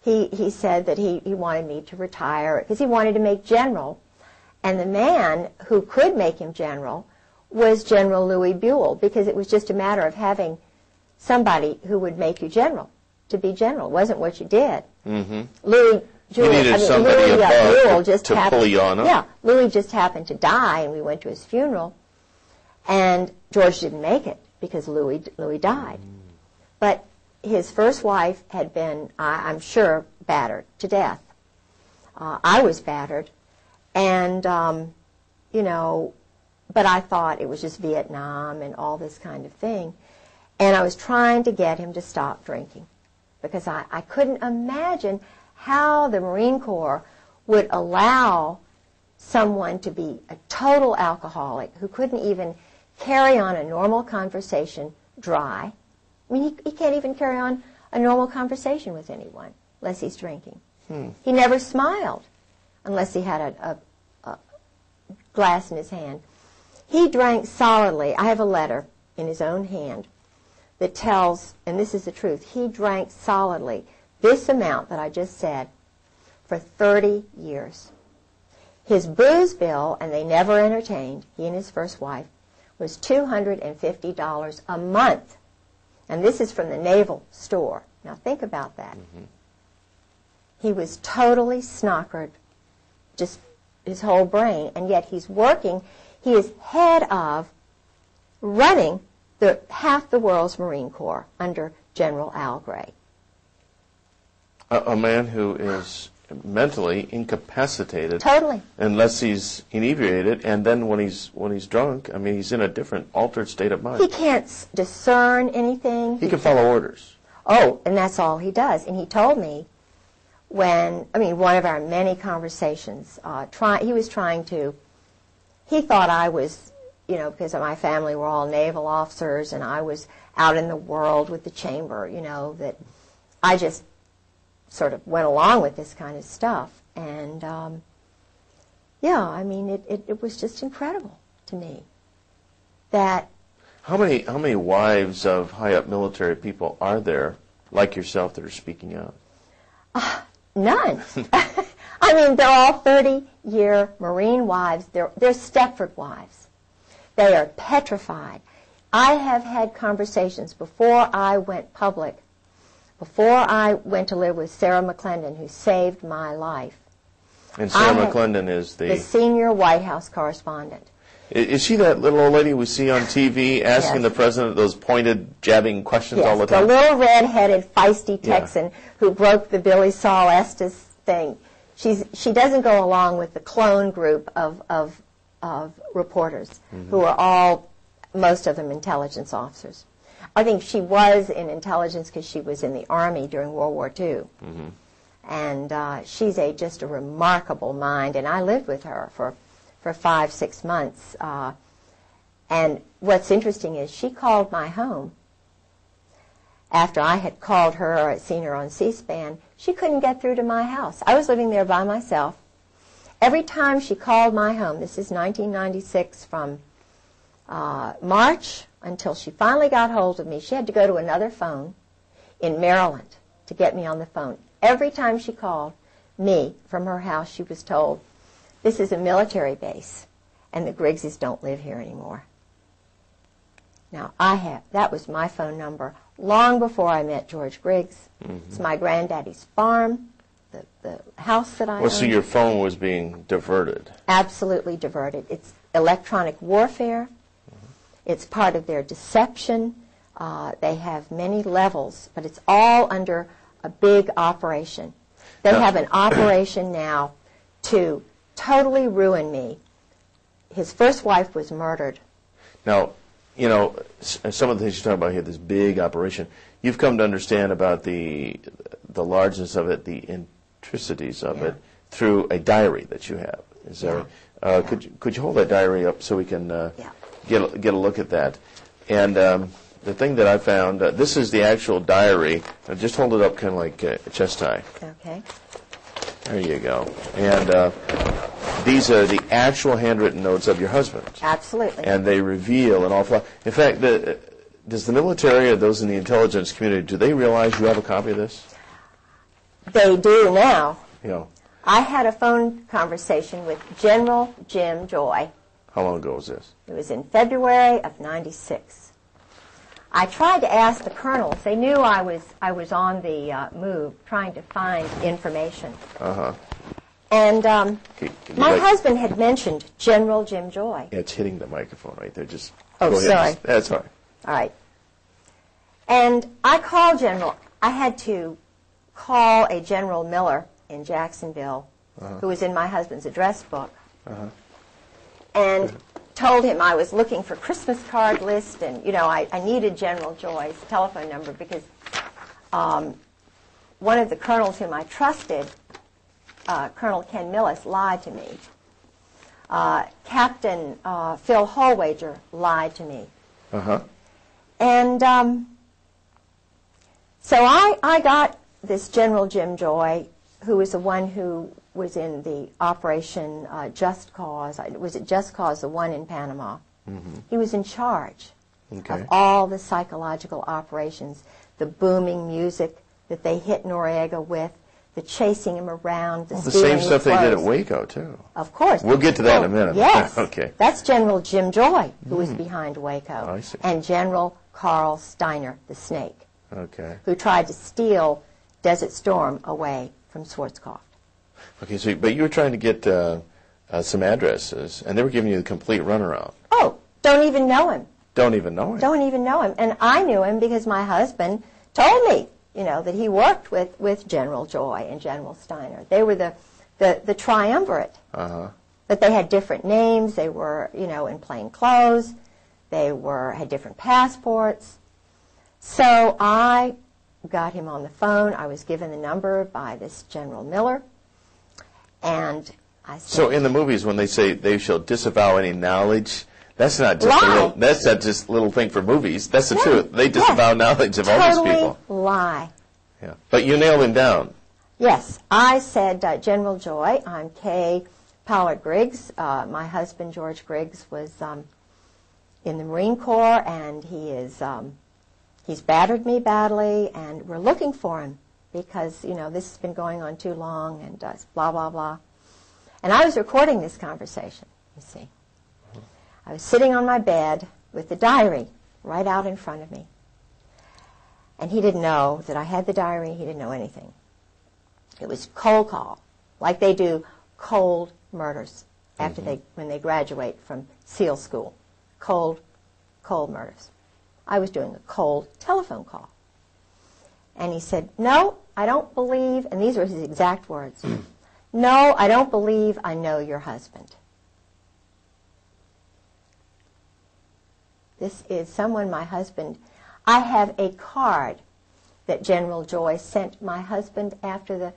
he said that he wanted me to retire because he wanted to make general. And the man who could make him general was General Louis Buell, because it was just a matter of having somebody who would make you general to be general. It wasn't what you did. Mm-hmm. Louis You needed somebody above to pull you on up. Yeah, Louis just happened to die, and we went to his funeral, and George didn't make it because Louis died. But his first wife had been, I'm sure, battered to death. I was battered, and, but I thought it was just Vietnam and all this kind of thing. And I was trying to get him to stop drinking because I couldn't imagine how the Marine Corps would allow someone to be a total alcoholic who couldn't even carry on a normal conversation dry. I mean, he can't even carry on a normal conversation with anyone unless he's drinking. He never smiled unless he had a glass in his hand. He drank solidly. I have a letter in his own hand that tells, and this is the truth, he drank solidly this amount that I just said for 30 years. His booze bill, and they never entertained, he and his first wife, was $250 a month. And this is from the Naval Store. Now think about that. He was totally snockered, just his whole brain, and yet he's working. He is head of running half the world's Marine Corps under General Al Gray. A man who is mentally incapacitated. Totally. Unless he's inebriated, and then when he's drunk, I mean, he's in a different, altered state of mind. He can't discern anything. He can follow orders. Oh, and that's all he does. And he told me one of our many conversations, he thought I was, because my family were all naval officers, and I was out in the world with the chamber, that I just sort of went along with this kind of stuff. And, it was just incredible to me that... How many wives of high-up military people are there, like yourself, that are speaking out? None. I mean, they're all 30-year Marine wives. They're Stepford wives. They are petrified. I have had conversations before I went public, before I went to live with Sarah McClendon, who saved my life. And Sarah McClendon is the senior White House correspondent. Is she that little old lady we see on TV asking the president those pointed, jabbing questions all the time? The little red-headed, feisty Texan who broke the Billy Saul Estes thing. She doesn't go along with the clone group of reporters who are all, most of them, intelligence officers. I think she was in intelligence because she was in the Army during World War II. And she's just a remarkable mind, and I lived with her for 5-6 months. And what's interesting is she called my home. After I had called her or seen her on C-SPAN, she couldn't get through to my house. I was living there by myself. Every time she called my home, this is 1996, from March until she finally got hold of me, she had to go to another phone in Maryland to get me on the phone. Every time she called me from her house, she was told, "This is a military base, and the Griggses don't live here anymore." Now, that was my phone number long before I met George Griggs. It's my granddaddy's farm, the house that I own. So your phone was being diverted. Absolutely diverted. It's electronic warfare. It's part of their deception. They have many levels, but it's all under a big operation. They have an operation now to totally ruin me. His first wife was murdered. Now, some of the things you talk about here, this big operation, you've come to understand about the largeness of it, the intricacies of it, through a diary that you have. Is that right? Could you hold that diary up so we can get a look at that? And the thing that I found, this is the actual diary. Just hold it up kind of like chest high. Okay. There you go. And these are the actual handwritten notes of your husband. Absolutely. And they reveal an awful lot. In fact, does the military or those in the intelligence community, do they realize you have a copy of this? They do now. Yeah. I had a phone conversation with General Jim Joy. How long ago was this? It was in February of '96. I tried to ask the colonels. They knew I was on the move, trying to find information. Uh-huh. And my like, husband had mentioned General Jim Joy. Yeah, it's hitting the microphone right there. Just Oh, go ahead. sorry. That's all right. All right. And I called General. I had to call a General Miller in Jacksonville, who was in my husband's address book, and told him I was looking for Christmas card list, and I needed General Joy's telephone number because one of the colonels whom I trusted, Colonel Ken Millis, lied to me. Captain Phil Hallwager lied to me. And so I got this General Jim Joy, who was the one who was in the Operation Just Cause. Was it Just Cause, the one in Panama? He was in charge of all the psychological operations, the booming music that they hit Noriega with, the chasing him around, the same stuff they did at Waco, too. Of course. We'll get to that in a minute. Yes. Okay. That's General Jim Joy, who was behind Waco. I see. And General Carl Steiner, the Snake, who tried to steal Desert Storm away from Schwarzkopf. Okay, so but you were trying to get some addresses, and they were giving you the complete runaround. Oh, don't even know him. Don't even know him. Don't even know him. And I knew him because my husband told me, that he worked with General Joy and General Steiner. They were the triumvirate. But they had different names. They were, in plain clothes. They had different passports. So I got him on the phone. I was given the number by this General Miller. And I said... So in the movies, when they say they shall disavow any knowledge, that's not just that's not just a little thing for movies. That's the truth. They disavow knowledge of all these people. Totally lie. Yeah. But you nailed him down. Yes. I said, General Joy, I'm Kay Pollard Griggs. My husband, George Griggs, was in the Marine Corps, and he's battered me badly, and we're looking for him because, this has been going on too long, and blah, blah, blah. And I was recording this conversation, you see. I was sitting on my bed with the diary right out in front of me. And he didn't know that I had the diary. He didn't know anything. It was cold call, like they do cold murders after when they graduate from SEAL school. Cold murders. I was doing a cold telephone call. And he said, "No, I don't believe," and these were his exact words, "No, I don't believe I know your husband." This is someone my husband... I have a card that General Joy sent my husband after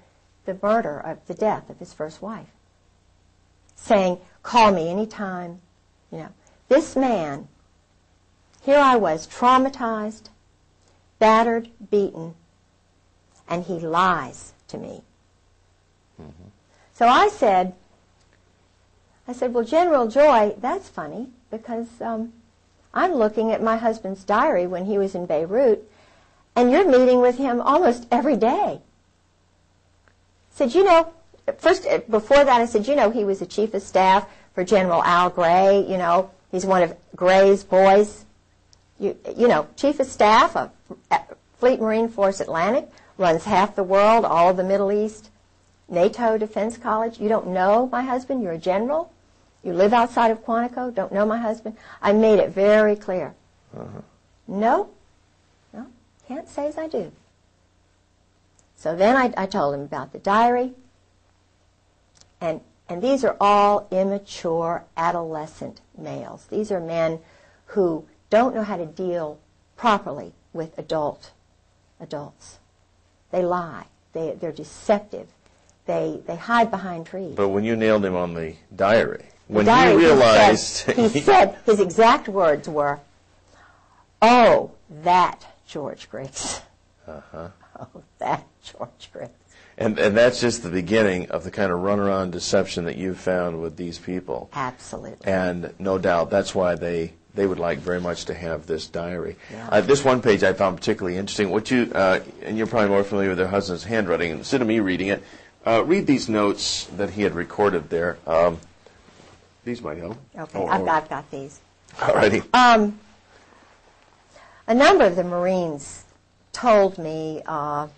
the murder, of the death of his first wife, saying, "Call me anytime." This man, here I was, traumatized, battered, beaten, and he lies to me. So I said, "Well, General Joy, that's funny, because I'm looking at my husband's diary when he was in Beirut, and you're meeting with him almost every day." I said, first, before that, I said, he was the chief of staff for General Al Gray. He's one of Gray's boys. Chief of staff of Fleet Marine Force Atlantic, runs half the world, all of the Middle East, NATO Defense College. You don't know my husband? You're a general? You live outside of Quantico, don't know my husband? I made it very clear. No, can't say as I do. So then I told him about the diary, and these are all immature, adolescent males. These are men who don't know how to deal properly with adults. They lie. They're deceptive. They hide behind trees. But when you nailed him on the diary... When he realized... He said, his exact words were, "Oh, that George Griggs." Oh, that George Griggs. And that's just the beginning of the kind of runaround deception that you've found with these people. Absolutely. And no doubt that's why they would like very much to have this diary. Yeah. This one page I found particularly interesting. And you're probably more familiar with your husband's handwriting. Instead of me reading it, read these notes that he had recorded there. These might help. Okay, I've got these. All righty. a number of the Marines told me a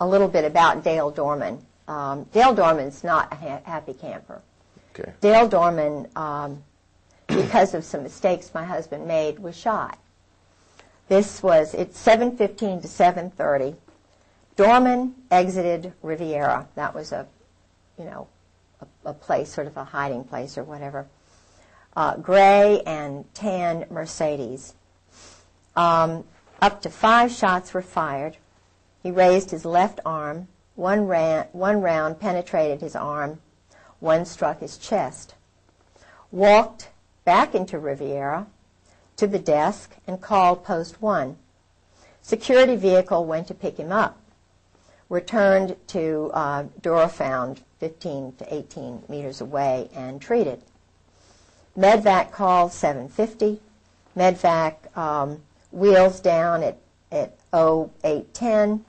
little bit about Dale Dorman. Dale Dorman's not a happy camper. Okay. Dale Dorman, because of some mistakes my husband made, was shot. It's 7:15 to 7:30. Dorman exited Riviera. That was a place, sort of a hiding place or whatever. Gray and tan Mercedes. Up to 5 shots were fired. He raised his left arm. One round penetrated his arm. One struck his chest. Walked back into Riviera to the desk and called Post 1. Security vehicle went to pick him up. Returned to Durafound, 15 to 18 meters away, and treated. Medvac called 7:50. Medvac wheels down at 08:10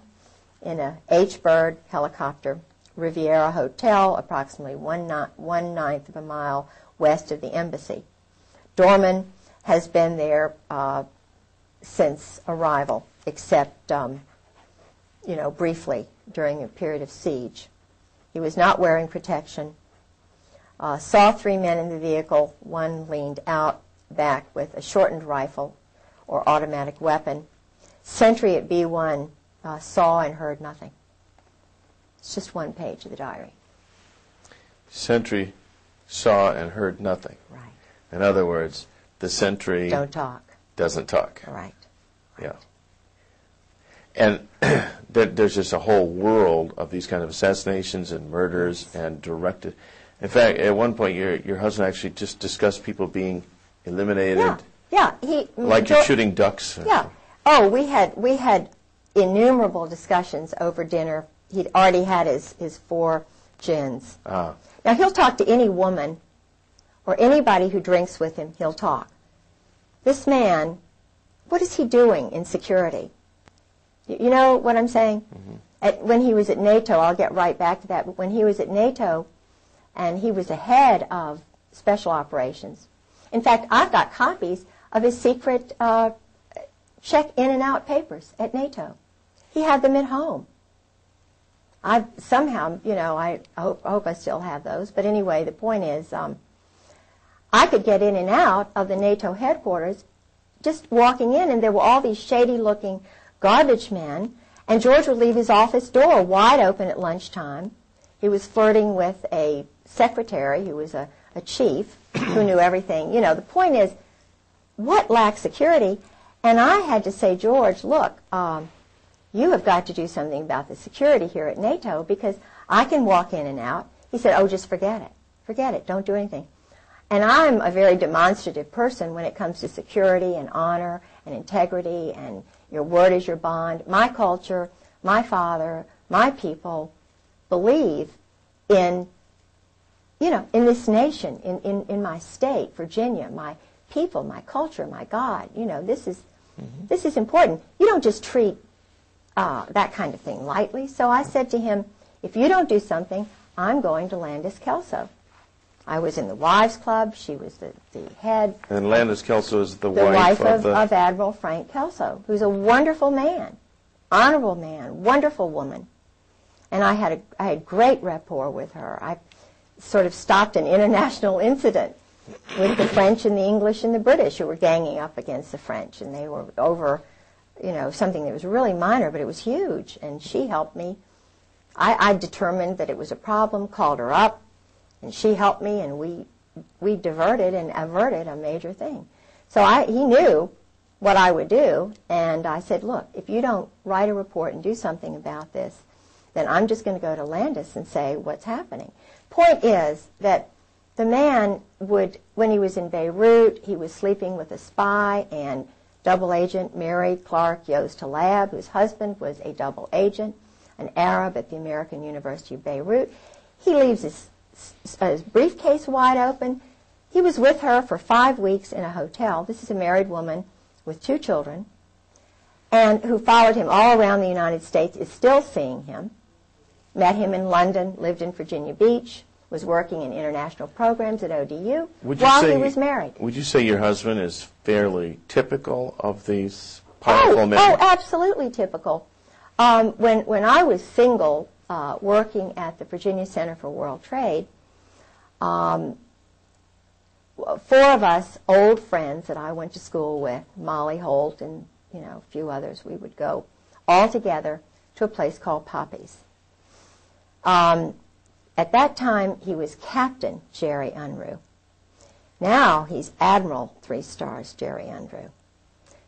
in a H-Bird helicopter. Riviera Hotel, approximately 1/9 of a mile west of the embassy. Dorman has been there since arrival, except briefly during a period of siege. He was not wearing protection. Saw 3 men in the vehicle. One leaned out back with a shortened rifle or automatic weapon. Sentry at B1 saw and heard nothing. It's just one page of the diary. Sentry saw and heard nothing. Right. In other words, the sentry Don't talk. doesn't talk. Right. Yeah. And there's just a whole world of these kind of assassinations and murders and directed. In fact, at one point, your husband actually just discussed people being eliminated. Yeah. Like you're shooting ducks. Yeah. Oh, we had innumerable discussions over dinner. He'd already had his 4 gins. Ah. Now, he'll talk to any woman or anybody who drinks with him, he'll talk. This man, what is he doing in security? You know what I'm saying? Mm-hmm. When he was at NATO, I'll get right back to that, but when he was at NATO and he was the head of special operations. In fact, I've got copies of his secret check in and out papers at NATO. He had them at home. I hope I still have those. But anyway, the point is, I could get in and out of the NATO headquarters just walking in, and there were all these shady-looking garbage men, and George would leave his office door wide open at lunchtime. He was flirting with a secretary who was a chief who knew everything. The point is, what lacked security? And I had to say, George, look, you have got to do something about the security here at NATO because I can walk in and out. He said, oh, just forget it. Forget it. Don't do anything. And I'm a very demonstrative person when it comes to security and honor and integrity, and your word is your bond. My culture, my father, my people believe in this nation, in my state, Virginia, my people, my culture, my God. This is important. You don't just treat that kind of thing lightly. So I said to him, if you don't do something, I'm going to Landis Kelso. I was in the Wives Club. She was the head. And Landis Kelso is the wife of Admiral Frank Kelso, who's a wonderful man, honorable man, wonderful woman. And I had great rapport with her. I sort of stopped an international incident with the French and the English and the British who were ganging up against the French, and they were over, something that was really minor, but it was huge. And she helped me. I determined that it was a problem, called her up, and she helped me, and we diverted and averted a major thing. So he knew what I would do, and I said, look, if you don't write a report and do something about this, then I'm just going to go to Landis and say what's happening. Point is that the man would, when he was in Beirut, he was sleeping with a spy and double agent Mary Clark Yost Talab, whose husband was a double agent, an Arab at the American University of Beirut. He leaves his briefcase wide open. He was with her for 5 weeks in a hotel. This is a married woman with 2 children, and who followed him all around the United States, is still seeing him. Met him in London, lived in Virginia Beach, was working in international programs at ODU while he was married. Would you say your husband is fairly typical of these powerful men? Oh, absolutely typical. When I was single, working at the Virginia Center for World Trade, 4 of us old friends that I went to school with, Molly Holt and a few others, we would go all together to a place called Poppy's. At that time, he was Captain Jerry Unruh. Now he's Admiral 3 stars Jerry Unruh.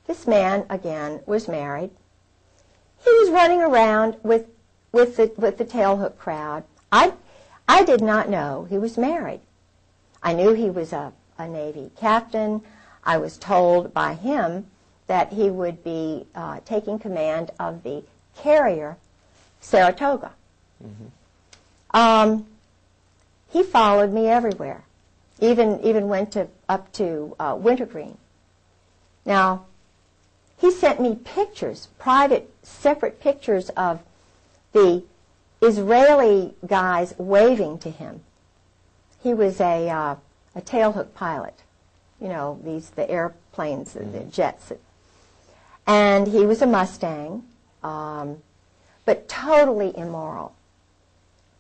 This man, again, was married. He was running around with the tailhook crowd. I did not know he was married. I knew he was a Navy captain. I was told by him that he would be taking command of the carrier Saratoga. Mm-hmm. He followed me everywhere. Even went up to Wintergreen. Now, he sent me pictures, private, separate pictures of the Israeli guys waving to him. He was a tailhook pilot, the airplanes, the jets. And he was a Mustang, but totally immoral.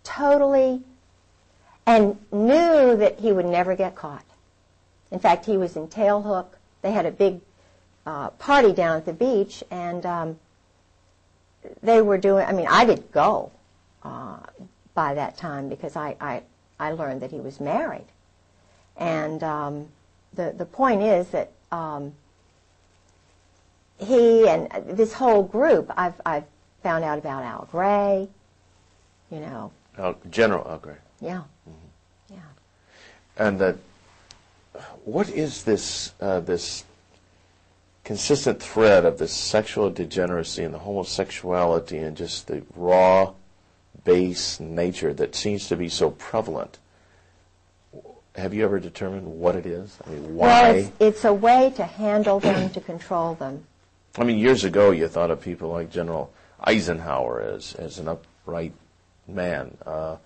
Totally, and knew that he would never get caught. In fact, he was in tailhook. They had a big party down at the beach, and they were doing, I didn't go by that time because I learned that he was married. And the point is that he and this whole group, I've found out about Al Gray, General Al Gray. Yeah. Mm-hmm. Yeah. And what is this this consistent thread of this sexual degeneracy and the homosexuality and just the raw, base nature that seems to be so prevalent? Have you ever determined what it is? Why? Well, it's a way to handle them, to control them. Years ago you thought of people like General Eisenhower as an upright man. I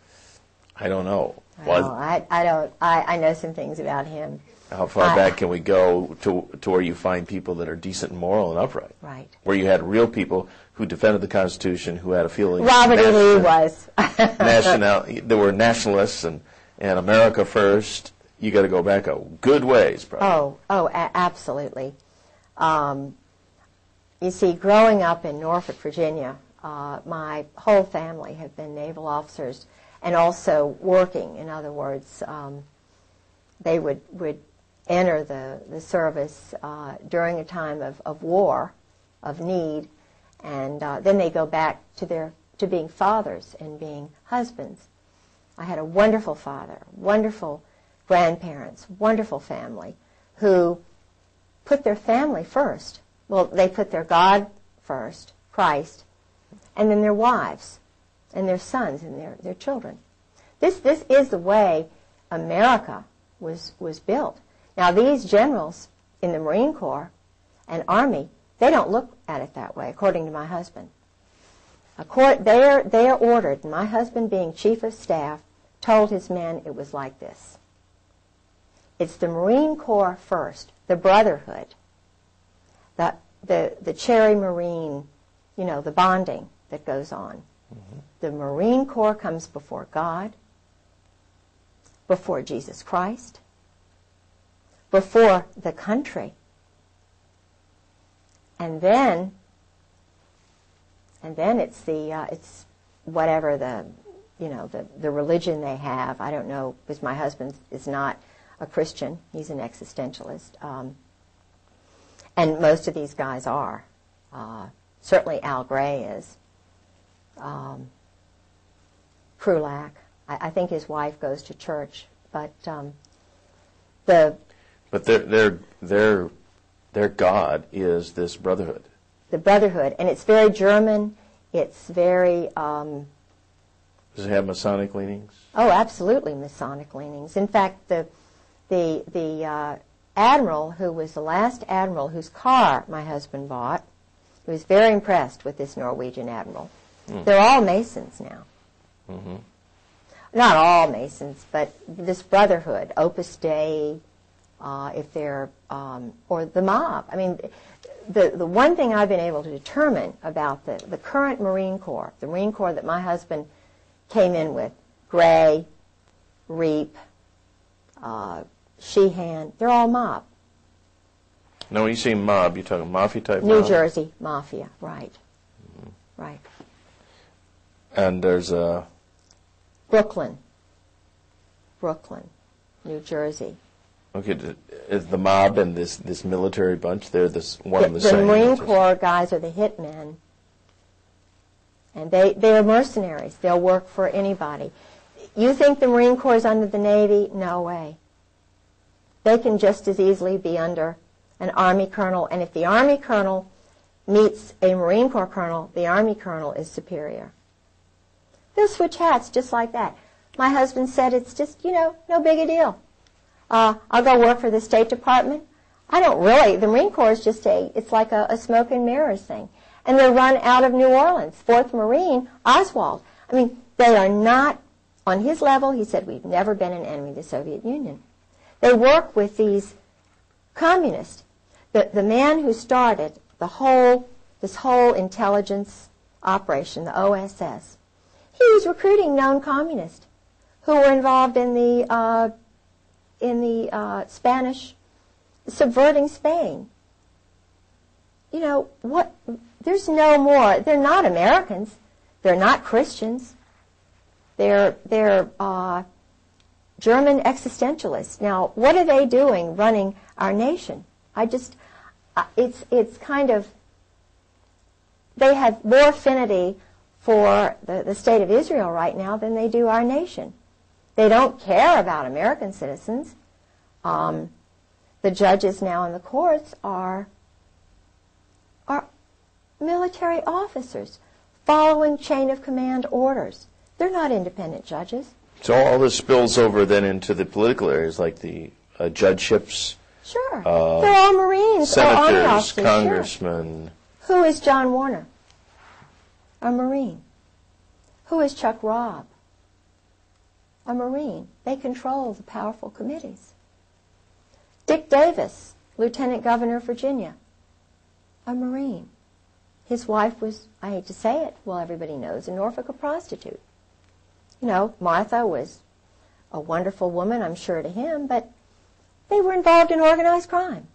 don't know. I know some things about him. How far back can we go to where you find people that are decent and moral and upright? Right. Where you had real people who defended the Constitution, who had a feeling... Robert E. Lee was. There were nationalists and America first. You got to go back a good ways, probably. Absolutely. You see, growing up in Norfolk, Virginia, my whole family have been naval officers and also working. In other words, they would enter the service during a time of war, of need, and then they go back to being fathers and being husbands. I had a wonderful father, wonderful grandparents, wonderful family who put their family first. Well, they put their God first, Christ, and then their wives and their sons and their children. This is the way America was built. Now, these generals in the Marine Corps and Army, they don't look at it that way, according to my husband. They are ordered, and my husband, being chief of staff, told his men it was like this. It's the Marine Corps first, the brotherhood, the Cherry Marine, the bonding that goes on. Mm-hmm. The Marine Corps comes before God, before Jesus Christ, before the country, and then it's it's whatever the religion they have. I don't know, because my husband is not a Christian. He's an existentialist. And most of these guys are. Certainly Al Gray is. Krulak. I think his wife goes to church. But their God is this brotherhood. The brotherhood. And it's very German. It's very... Does it have Masonic leanings? Oh, absolutely Masonic leanings. In fact, the admiral who was the last admiral whose car my husband bought, he was very impressed with this Norwegian admiral. Mm. They're all Masons now. Mm-hmm. Not all Masons, but this brotherhood, Opus Dei, if they're, or the mob. I mean, the one thing I've been able to determine about the current Marine Corps, the Marine Corps that my husband came in with, Gray, Reap, Sheehan, they're all mob. Now, when you say mob, you're talking mafia type mob? New Jersey mafia, right. Mm-hmm. Right. And there's a... Brooklyn, New Jersey. Okay, is the mob and this military bunch, they're one and the same? The Marine Corps guys are the hitmen, and they are mercenaries. They'll work for anybody. You think the Marine Corps is under the Navy? No way. They can just as easily be under an Army colonel, and if the Army colonel meets a Marine Corps colonel, the Army colonel is superior. They'll switch hats just like that. My husband said it's just, no big a deal. I'll go work for the State Department. I don't really. The Marine Corps is just it's like a smoke and mirrors thing. And they're run out of New Orleans. 4th Marine, Oswald. I mean, they are not on his level. He said, we've never been an enemy of the Soviet Union. They work with these communists. The man who started this whole intelligence operation, the OSS, he was recruiting known communists who were involved in the Spanish, subverting Spain. There's no more. They're not Americans. They're not Christians. They're German existentialists. Now, what are they doing running our nation? It's kind of, they have more affinity for the state of Israel right now than they do our nation. They don't care about American citizens. The judges now in the courts are military officers following chain of command orders. They're not independent judges. So all this spills over then into the political areas, like the judgeships. Sure. They're all Marines or Army Senators, officers. congressmen. Sure. Who is John Warner? A Marine. Who is Chuck Robb? A Marine. They control the powerful committees. Dick Davis, Lieutenant Governor of Virginia, a Marine. His wife was, I hate to say it, well, everybody knows, in Norfolk, a prostitute. Martha was a wonderful woman, I'm sure, to him, but they were involved in organized crime.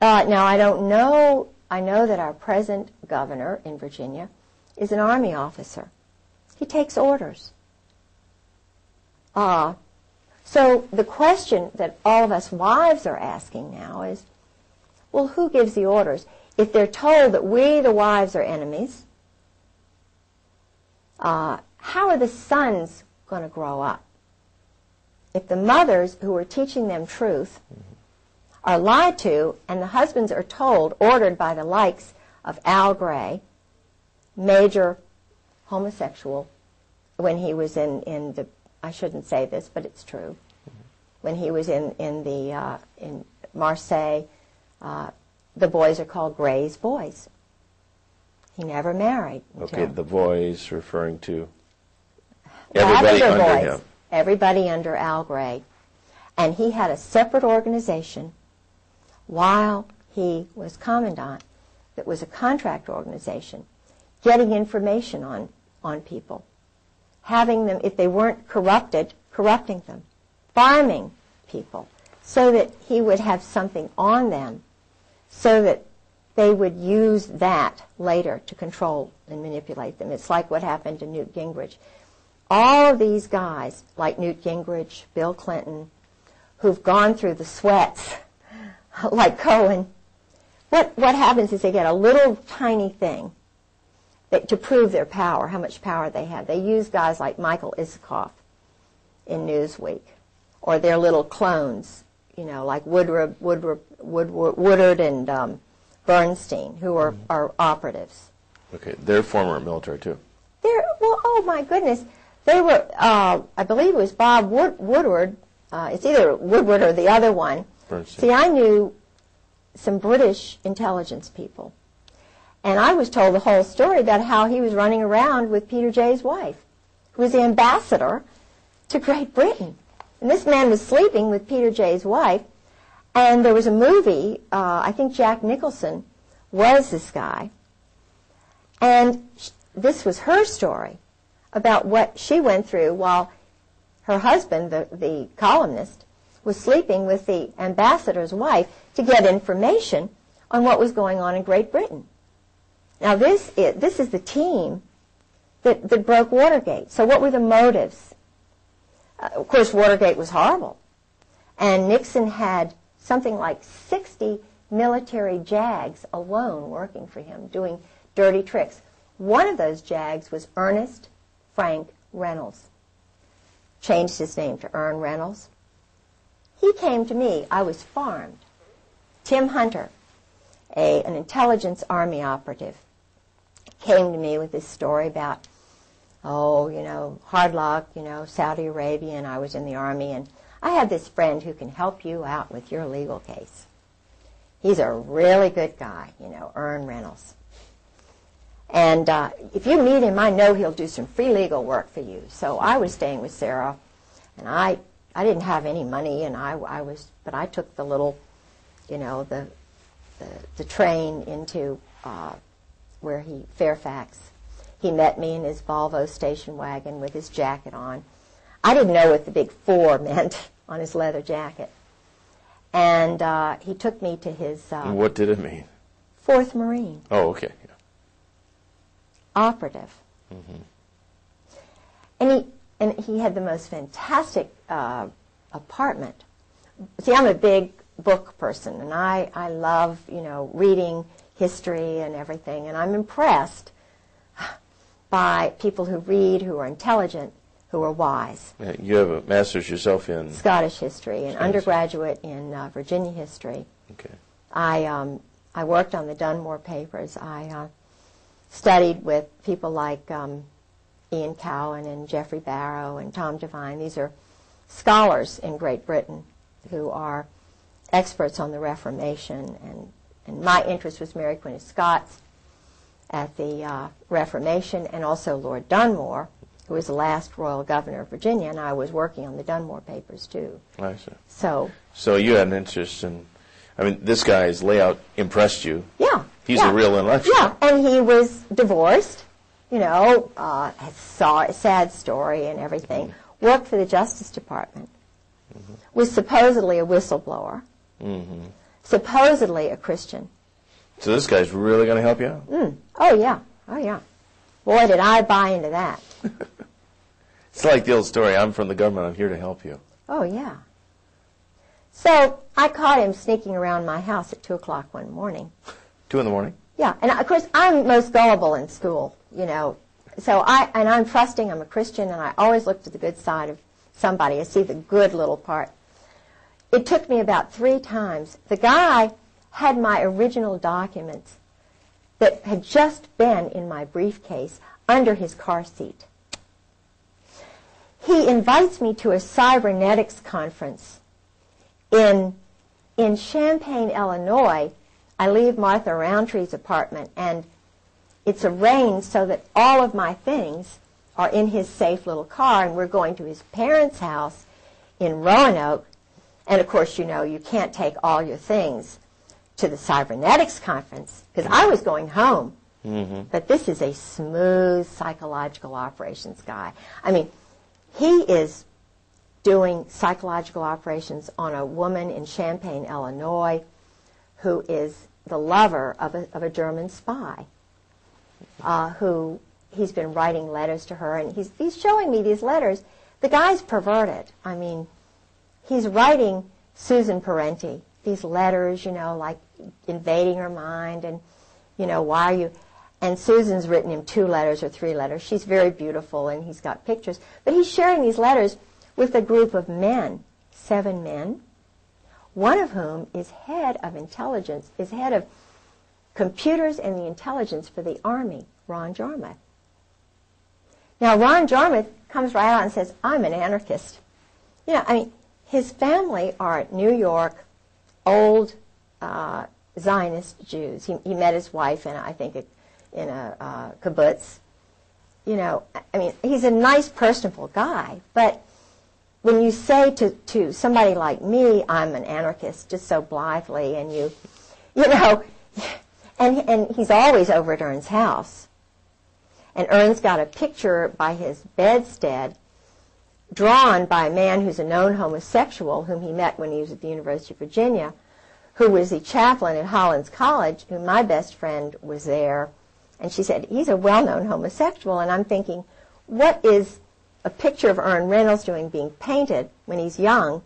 Now, I don't know, I know that our present governor in Virginia is an Army officer. He takes orders. So the question that all of us wives are asking now is, well, who gives the orders? If they're told that we, the wives, are enemies, how are the sons going to grow up? If the mothers who are teaching them truth are lied to, and the husbands are told, ordered by the likes of Al Gray, major homosexual, when he was in the, I shouldn't say this, but it's true, when he was in Marseille, the boys are called Gray's boys. He never married. Okay, the boys referring to everybody under boys, him. Everybody under Al Gray. And he had a separate organization while he was commandant that was a contract organization, getting information on people, having them, if they weren't corrupted, corrupting them, farming people, so that he would have something on them, so that they would use that later to control and manipulate them. It's like what happened to Newt Gingrich. All of these guys, like Newt Gingrich, Bill Clinton, who've gone through the sweats, like Cohen, what happens is they get a little tiny thing to prove their power, how much power they have. They use guys like Michael Isikoff in Newsweek, or their little clones, like Woodard and Bernstein, who are operatives. Okay, they're former military too. Oh my goodness, they were. I believe it was Bob Woodward. It's either Woodward or the other one. Bernstein. See, I knew some British intelligence people, and I was told the whole story about how he was running around with Peter Jay's wife, who was the ambassador to Great Britain. And this man was sleeping with Peter Jay's wife, And there was a movie, I think Jack Nicholson was this guy, and this was her story about what she went through while her husband, the columnist, was sleeping with the ambassador's wife to get information on what was going on in Great Britain. Now this is the team that broke Watergate. So what were the motives? Of course, Watergate was horrible. And Nixon had something like 60 military JAGs alone working for him, doing dirty tricks. One of those JAGs was Ernest Frank Reynolds. Changed his name to Ern Reynolds. He came to me. I was farmed. Tim Hunter, an intelligence army operative, came to me with this story about, hard luck, Saudi Arabia, and I was in the army, and I have this friend who can help you out with your legal case. He's a really good guy, Ern Reynolds. And if you meet him, I know he'll do some free legal work for you. So I was staying with Sarah, and I didn't have any money, and but I took the little, the train into Fairfax. He met me in his Volvo station wagon with his jacket on. I didn't know what the big 4 meant on his leather jacket. And he took me to his... what did it mean? 4th Marine. Oh, okay. Yeah. Operative. Mm-hmm. And he had the most fantastic apartment. See, I'm a big book person, and I love, reading history and everything, and I'm impressed by people who read, who are intelligent, who are wise. Yeah, you have a master's yourself in Scottish history, and undergraduate in Virginia history. Okay. I worked on the Dunmore papers. I studied with people like Ian Cowan and Geoffrey Barrow and Tom Devine. These are scholars in Great Britain who are experts on the Reformation, and my interest was Mary Queen of Scots at the Reformation, and also Lord Dunmore, who was the last royal governor of Virginia, and I was working on the Dunmore papers too. I see. So you had an interest in, this guy's layout impressed you. Yeah. He's a real intellectual. Yeah, and he was divorced, saw a sad story and everything, worked for the Justice Department, was supposedly a whistleblower, supposedly a Christian. So this guy's really going to help you out? Oh, yeah. Boy, did I buy into that. It's like the old story, I'm from the government, I'm here to help you. Oh, yeah. So I caught him sneaking around my house at 2 o'clock one morning. 2 in the morning? Yeah, and of course I'm most gullible in school, So I'm trusting, I'm a Christian, and I always look to the good side of somebody. I see the good little part. It took me about 3 times. The guy had my original documents that had just been in my briefcase under his car seat. He invites me to a cybernetics conference in Champaign, Illinois. I leave Martha Roundtree's apartment, and it's arranged so that all of my things are in his safe little car, and we're going to his parents' house in Roanoke. And, of course, you can't take all your things to the cybernetics conference, because I was going home. But this is a smooth psychological operations guy. He is doing psychological operations on a woman in Champaign, Illinois, who is the lover of a German spy, who he's been writing letters to her, and he's showing me these letters. The guy's perverted. He's writing Susan Parenti these letters, like invading her mind, and, why are you... And Susan's written him 2 letters or 3 letters. She's very beautiful, and he's got pictures. But he's sharing these letters with a group of men, 7 men, one of whom is head of intelligence, is head of computers and the intelligence for the Army, Ron Jarmuth. Now, Ron Jarmuth comes right out and says, I'm an anarchist. His family are New York, old Zionist Jews. He met his wife in a kibbutz. He's a nice, personable guy, but when you say to somebody like me, I'm an anarchist, just so blithely, and you know, and he's always over at Ern's house. And Ern's got a picture by his bedstead drawn by a man who's a known homosexual whom he met when he was at the University of Virginia, who was the chaplain at Hollins College, who my best friend was there. And she said, he's a well-known homosexual. And I'm thinking, what is a picture of Ern Reynolds doing being painted when he's young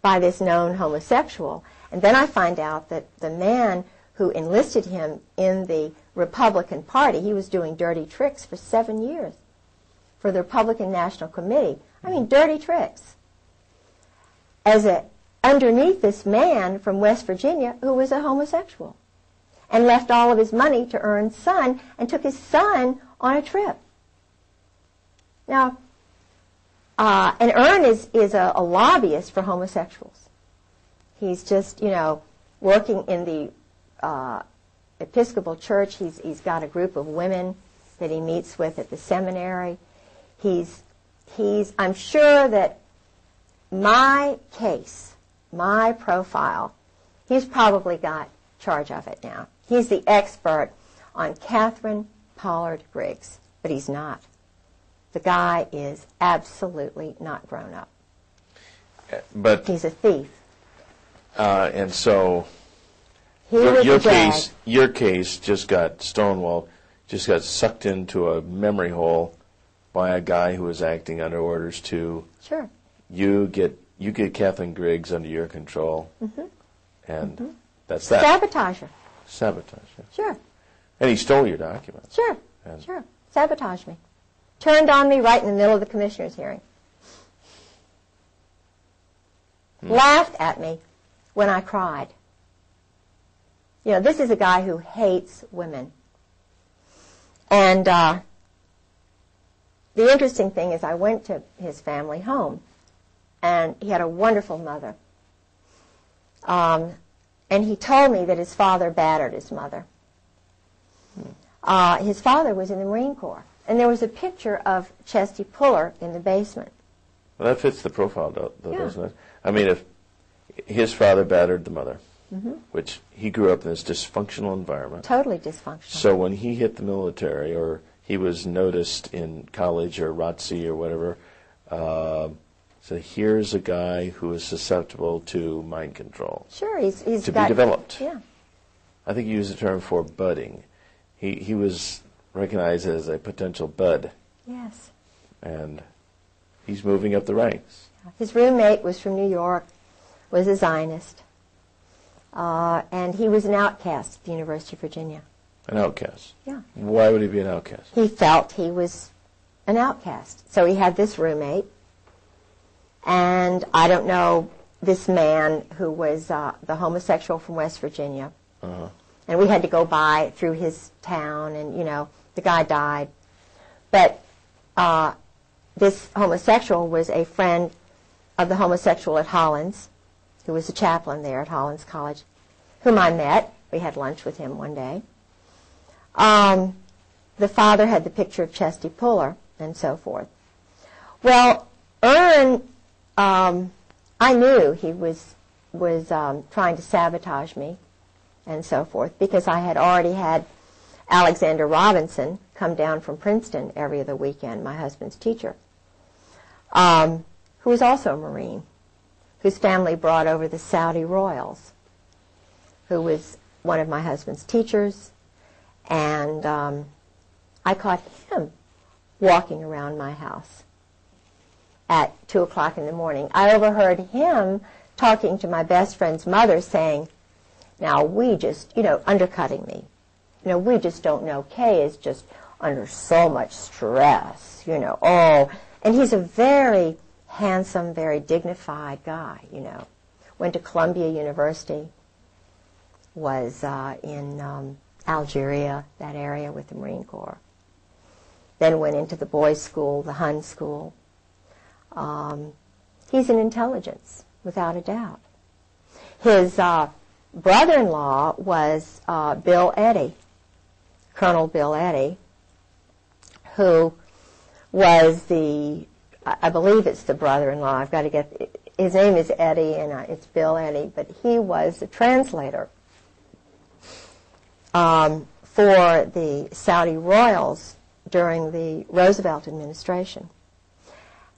by this known homosexual? And then I find out that the man who enlisted him in the Republican Party, he was doing dirty tricks for 7 years for the Republican National Committee. I mean, dirty tricks. Underneath this man from West Virginia who was a homosexual and left all of his money to Ern's son and took his son on a trip. Now, and Ern is a lobbyist for homosexuals. He's just, working in the Episcopal Church. He's got a group of women that he meets with at the seminary. I'm sure that my case, my profile, he's probably got charge of it now. He's the expert on Catherine Pollard Griggs, but he's not. The guy is absolutely not grown up. But he's a thief. And so your case just got stonewalled, just got sucked into a memory hole by a guy who was acting under orders to. Sure. You get Catherine Griggs under your control, and that's that. Sabotage her. Sabotage. Yeah. Sure. And he stole your documents. Sure. Sure. Sabotage me. Turned on me right in the middle of the commissioner's hearing. Laughed at me when I cried. This is a guy who hates women. And the interesting thing is I went to his family home, and he had a wonderful mother. And he told me that his father battered his mother. His father was in the Marine Corps. And there was a picture of Chesty Puller in the basement. Well, that fits the profile, though, doesn't it? I mean, if his father battered the mother, which he grew up in this dysfunctional environment. Totally dysfunctional. So when he hit the military, or he was noticed in college or ROTC or whatever, so here's a guy who is susceptible to mind control. Sure, he's to be developed. Yeah. I think you used the term for budding. He was recognized as a potential bud. Yes. And he's moving up the ranks. His roommate was from New York, was a Zionist, and he was an outcast at the University of Virginia. An outcast? Yeah. Why would he be an outcast? He felt he was an outcast. So he had this roommate, and I don't know, this man who was the homosexual from West Virginia. And we had to go by through his town, and, the guy died. But this homosexual was a friend of the homosexual at Hollins, who was a chaplain there at Hollins College, whom I met. We had lunch with him one day. The father had the picture of Chesty Puller, and so forth. Well, Ern, I knew he was trying to sabotage me, and so forth, because I had already had Alexander Robinson come down from Princeton every other weekend, my husband's teacher, who was also a Marine, whose family brought over the Saudi royals, who was one of my husband's teachers, and I caught him walking around my house at 2 o'clock in the morning. I overheard him talking to my best friend's mother saying, now we just, undercutting me. We just don't know. Kay is just under so much stress, and he's a very handsome, very dignified guy, Went to Columbia University, was in Algeria, that area with the Marine Corps. Then went into the boys' school, the Hun school. He's an intelligence, without a doubt. His brother-in-law was Bill Eddy, Colonel Bill Eddy, who was the I believe it's the brother-in-law. I've got to get, his name is Eddie, and it's Bill Eddie, but he was the translator for the Saudi royals during the Roosevelt administration.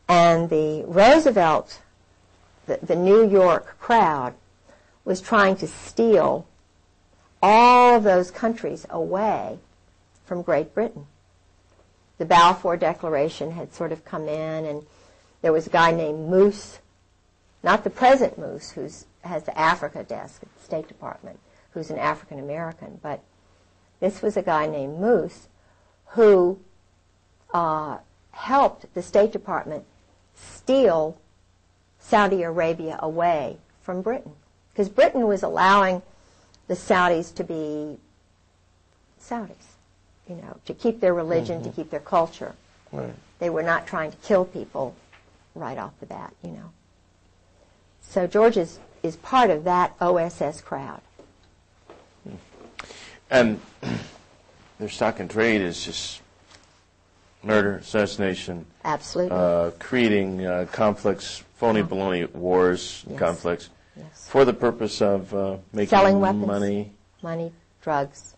And the Roosevelt, the New York crowd, was trying to steal all of those countries away from Great Britain. The Balfour Declaration had sort of come in, and there was a guy named Moose, not the present Moose, who has the Africa desk at the State Department, who's an African American, but this was a guy named Moose who helped the State Department steal Saudi Arabia away from Britain, because Britain was allowing the Saudis to be Saudis, you know, to keep their religion, to keep their culture. Right. They were not trying to kill people right off the bat, you know. So George is part of that OSS crowd. And their stock and trade is just murder, assassination. Absolutely. Creating conflicts, phony baloney wars, Yes. conflicts, Yes. for the purpose of making Selling weapons. money, Drugs,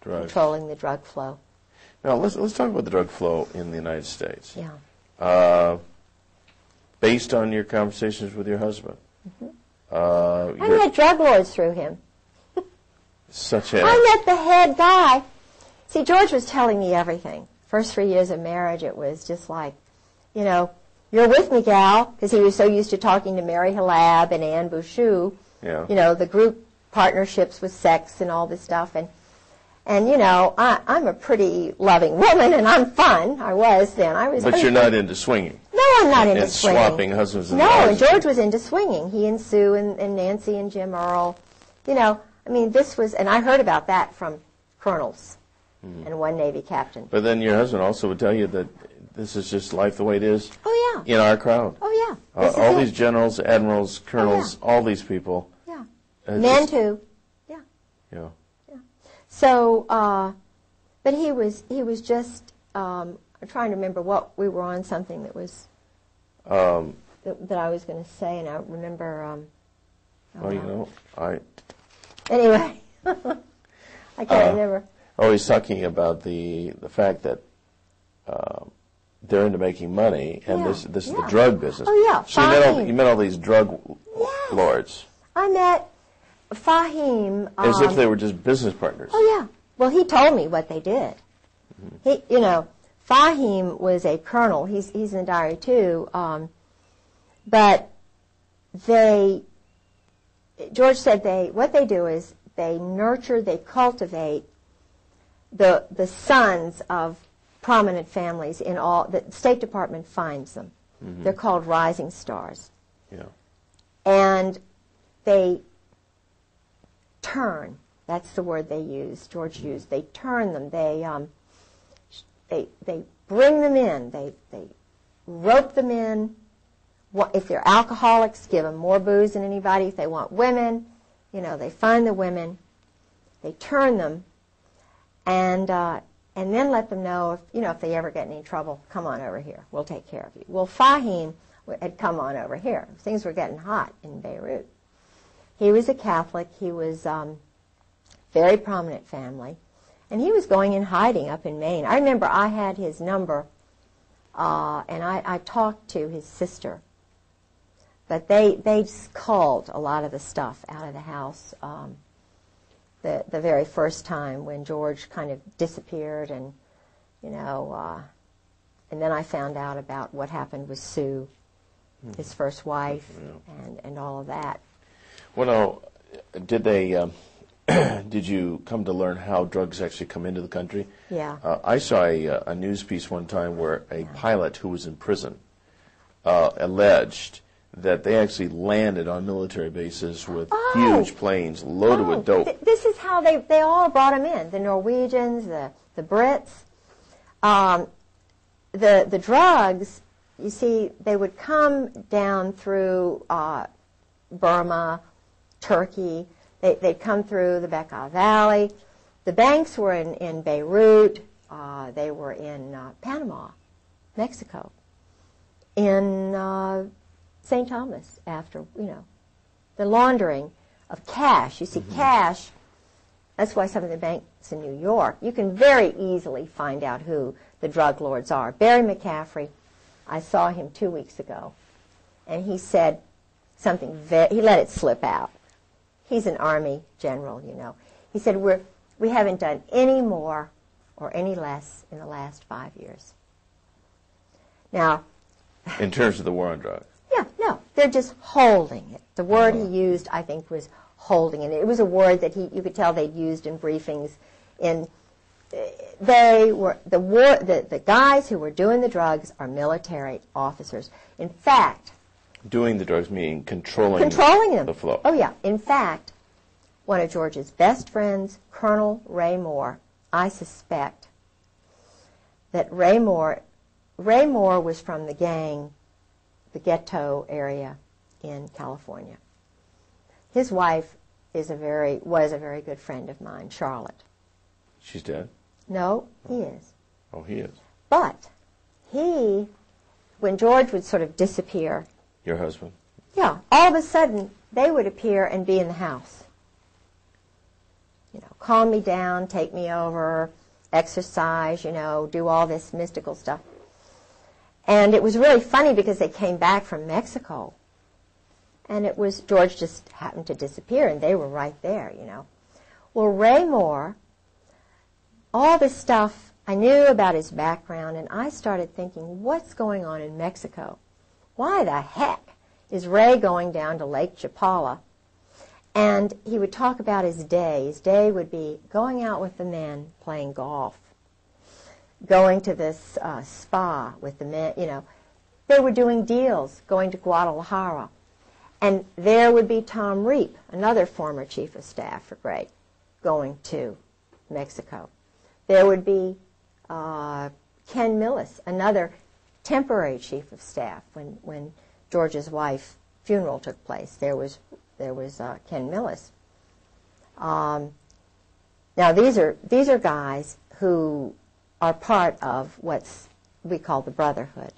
drugs. controlling the drug flow. Now let's talk about the drug flow in the United States. Yeah. Based on your conversations with your husband. I met drug lords through him. Such a I met the head guy. See, George was telling me everything. First 3 years of marriage, it was just like, you know, you're with me, gal, because he was so used to talking to Mary Halab and Anne Bouchou. Yeah. You know, the group partnerships with sex and all this stuff. And you know, I'm a pretty loving woman, and I'm fun. I was then. But you're not into swinging. No, I'm not into and swinging. swapping husbands and No, wives. and George was into swinging. He and Sue and Nancy and Jim Earl. You know, I mean, this was, and I heard about that from colonels and one Navy captain. But then your husband also would tell you that this is just life the way it is. Oh, yeah. In our crowd. Oh, yeah. This is All it. these generals, admirals, colonels, all these people. Yeah. It's Men, just- too. Yeah. Yeah. So, but he was just, I'm trying to remember what we were on, something that was, that I was going to say, and I remember, Well, you know, anyway, I can't remember. always talking about the fact that they're into making money, and Yeah, this is the yeah. drug business. Oh, yeah, So Fahim. you met all these drug Yes. lords I met Fahim. as if they were just business partners. Oh, yeah. Well, he told me what they did. He, you know, Fahim was a colonel. He's in the diary, too. But George said what they do is they nurture, they cultivate the sons of prominent families in all, the State Department finds them. They're called rising stars. Yeah. And they turn. That's the word they use. George used. They turn them. They bring them in. They rope them in. If they're alcoholics, give them more booze than anybody. If they want women, you know, they find the women. They turn them, and then let them know if they ever get in any trouble, come on over here. We'll take care of you. Well, Fahim had come on over here. Things were getting hot in Beirut. He was a Catholic. He was very prominent family, and he was going in hiding up in Maine. I remember I had his number, and I talked to his sister, but they just culled a lot of the stuff out of the house the very first time when George kind of disappeared, and and then I found out about what happened with Sue, his first wife, and all of that. Well, now, did they? Did you come to learn how drugs actually come into the country? Yeah. I saw a news piece one time where a pilot who was in prison alleged that they actually landed on military bases with huge planes loaded with dope. This is how they all brought them in. The Norwegians, the Brits. The drugs, you see, they would come down through Burma, Turkey. They'd come through the Bekaa Valley. The banks were in Beirut. They were in Panama, Mexico. in St. Thomas after, the laundering of cash. You see, cash, that's why some of the banks in New York, you can very easily find out who the drug lords are. Barry McCaffrey, I saw him 2 weeks ago, and he said something, he let it slip out. He's an Army general, He said, we haven't done any more or any less in the last 5 years. Now, in terms of the war on drugs? Yeah, no, they're just holding it. The word he used, I think, was holding it. It was a word that you could tell they'd used in briefings. They were the guys who were doing the drugs are military officers. In fact, doing the drugs meaning controlling them. The flow. Oh yeah. In fact, one of George's best friends, Colonel Ray Moore, I suspect that Ray Moore was from the gang, the ghetto area in California. His wife was a very good friend of mine, Charlotte. She's dead? No, he is. Oh, he is. But when George would sort of disappear. Your husband? Yeah, all of a sudden they would appear and be in the house. Calm me down, take me over, exercise, do all this mystical stuff. And it was really funny because they came back from Mexico. And George just happened to disappear, and they were right there, Well, Ray Moore, all this stuff, I knew about his background, and I started thinking, what's going on in Mexico? Why the heck is Ray going down to Lake Chapala? And he would talk about his day. His day would be going out with the men, playing golf, going to this spa with the men, They were doing deals, going to Guadalajara. And there would be Tom Reap, another former chief of staff for Gray, going to Mexico. There would be Ken Millis, another temporary chief of staff when George's wife's funeral took place. There was Ken Millis. Now these are guys who are part of what we call the Brotherhood,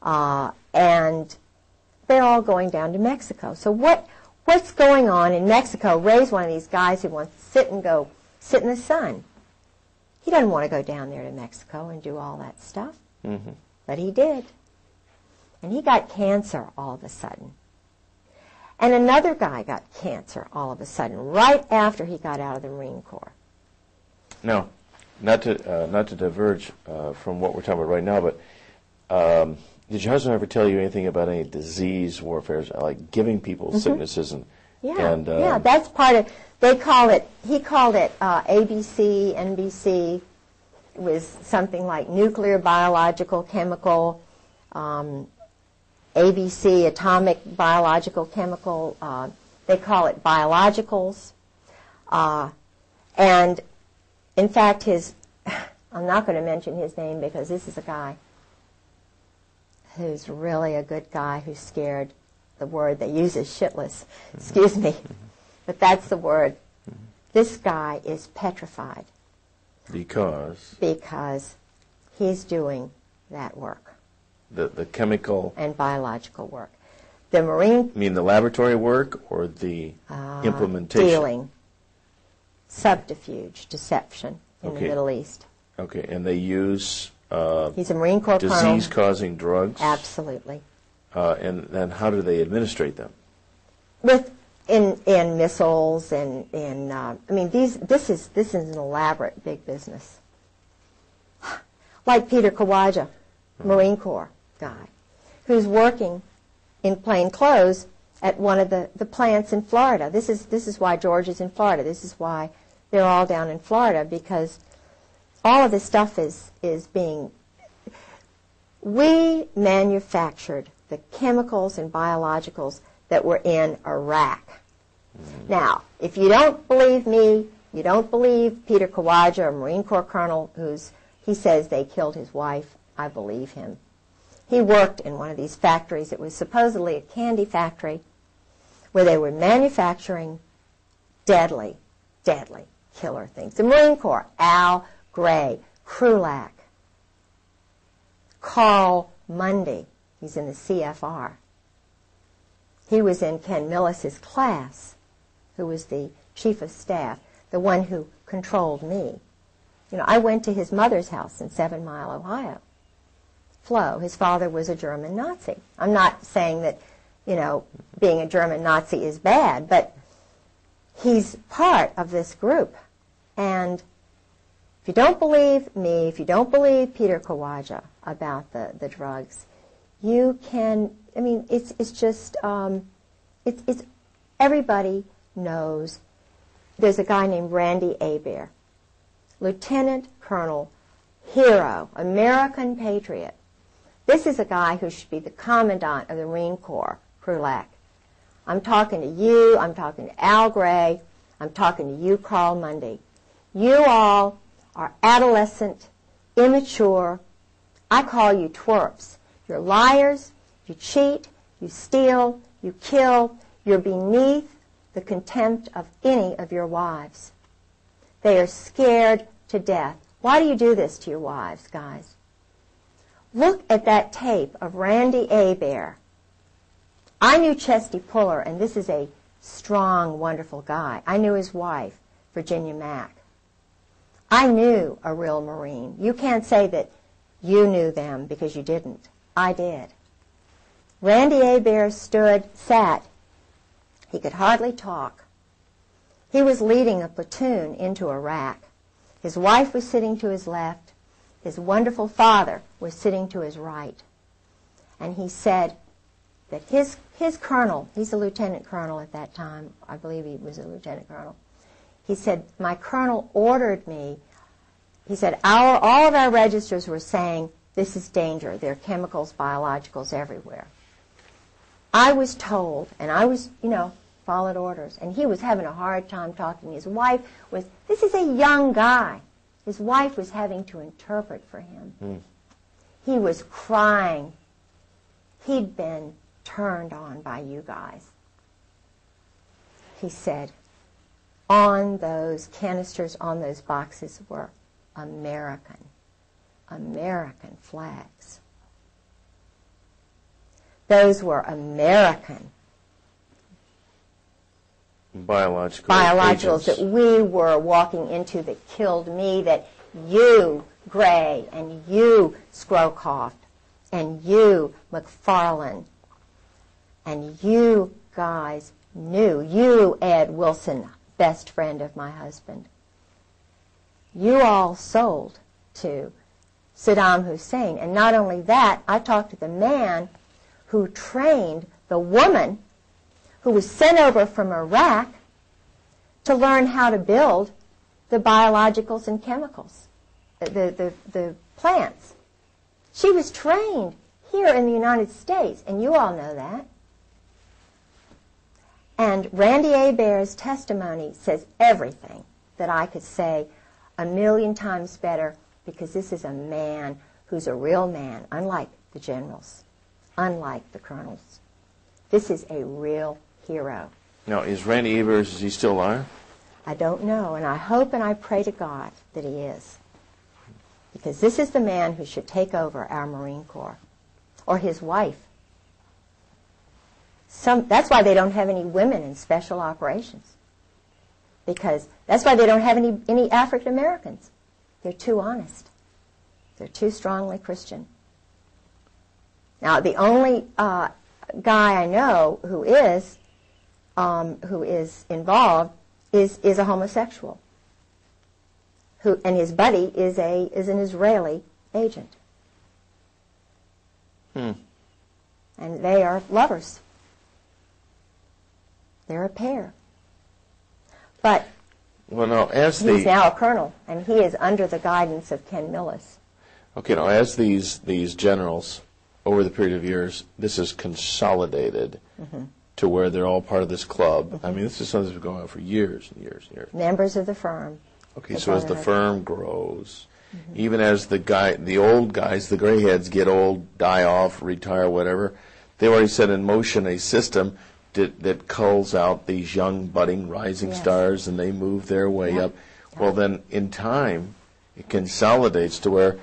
and they're all going down to Mexico. So what's going on in Mexico? Ray's one of these guys who wants to sit in the sun. He doesn't want to go down there to Mexico and do all that stuff, but he did, and he got cancer all of a sudden. And another guy got cancer all of a sudden, right after he got out of the Marine Corps. Now, not to diverge from what we're talking about right now, but did your husband ever tell you anything about any disease warfare, like giving people sicknesses Yeah, that's part of. He called it ABC, NBC. It was something like nuclear, biological, chemical. ABC, atomic, biological, chemical, they call it biologicals. And in fact, I'm not going to mention his name because this is a guy who's really a good guy who's scared. The word they use is shitless. Excuse me. But that's the word. This guy is petrified. Because he's doing that work. The chemical and biological work. The Marine... You mean the laboratory work or the implementation? Dealing. Subterfuge, deception in the Middle East. Okay, and they use... he's a Marine Corps colonel. Disease-causing drugs? Absolutely. And how do they administrate them? In missiles and this is an elaborate big business. Like Peter Kawaja, Marine Corps guy, who's working in plain clothes at one of the plants in Florida. This is why George is in Florida. This is why they're all down in Florida, because all of this stuff is being... We manufactured the chemicals and biologicals that were in Iraq. Now, if you don't believe me, you don't believe Peter Kawaja, a Marine Corps colonel, he says they killed his wife, I believe him. He worked in one of these factories. It was supposedly a candy factory where they were manufacturing deadly killer things. The Marine Corps, Al Gray, Krulak, Carl Monday. He's in the CFR. He was in Ken Millis's class, who was the chief of staff, the one who controlled me. You know, I went to his mother's house in 7 Mile, Ohio. Flo, his father was a German Nazi. I'm not saying that, you know, being a German Nazi is bad, but he's part of this group. And if you don't believe me, if you don't believe Peter Kawaja about the drugs, you can, I mean, it's just, it's everybody knows. There's a guy named Randy Hebert, Lieutenant Colonel, hero, American patriot. This is a guy who should be the Commandant of the Marine Corps, Krulak. I'm talking to you, I'm talking to Al Gray, I'm talking to you, Carl Mundy. You all are adolescent, immature. I call you twerps. You're liars, you cheat, you steal, you kill. You're beneath the contempt of any of your wives. They are scared to death. Why do you do this to your wives, guys? Look at that tape of Randy Hebert. I knew Chesty Puller, and this is a strong, wonderful guy. I knew his wife, Virginia Mack. I knew a real Marine. You can't say that you knew them because you didn't. I did. Randy Hebert sat. He could hardly talk. He was leading a platoon into Iraq. His wife was sitting to his left. His wonderful father was sitting to his right. And he said that his colonel, he's a lieutenant colonel at that time, I believe he was a lieutenant colonel, he said, my colonel ordered me, he said, all of our registers were saying, this is danger. There are chemicals, biologicals everywhere. I was told, and I was, followed orders, and he was having a hard time talking. His wife was, this is a young guy. His wife was having to interpret for him. He was crying. He'd been turned on by you guys. He said, on those canisters, on those boxes were American flags. Those were American biologicals that we were walking into that killed me, that you, Gray, and you, Strawcutter, and you, McFarlane, and you guys knew. You, Ed Wilson, best friend of my husband. You all sold to Saddam Hussein. And not only that, I talked to the man who trained the woman who was sent over from Iraq to learn how to build the biologicals and chemicals, the plants. She was trained here in the United States, and you all know that. And Randy Hebert's testimony says everything that I could say 1,000,000 times better, because this is a man who's a real man, unlike the generals, unlike the colonels. This is a real hero. Now, is Randy Hebert, is he still alive? I don't know, and I hope and I pray to God that he is. Because this is the man who should take over our Marine Corps, or his wife. That's why they don't have any women in special operations. Because that's why they don't have any African Americans. They're too honest. They're too strongly Christian. Now, the only guy I know who is involved is a homosexual. And his buddy is an Israeli agent. And they are lovers. They're a pair. But he's now a colonel, and he is under the guidance of Ken Millis. Okay, now as these generals, over the period of years, this is consolidated to where they're all part of this club. I mean, this is something that's been going on for years and years and years. Members of the firm. Okay, so as the firm grows, even as the old guys, the gray heads get old, die off, retire, whatever, they've already set in motion a system that culls out these young, budding, rising stars, and they move their way up. Well, then, in time, it consolidates to where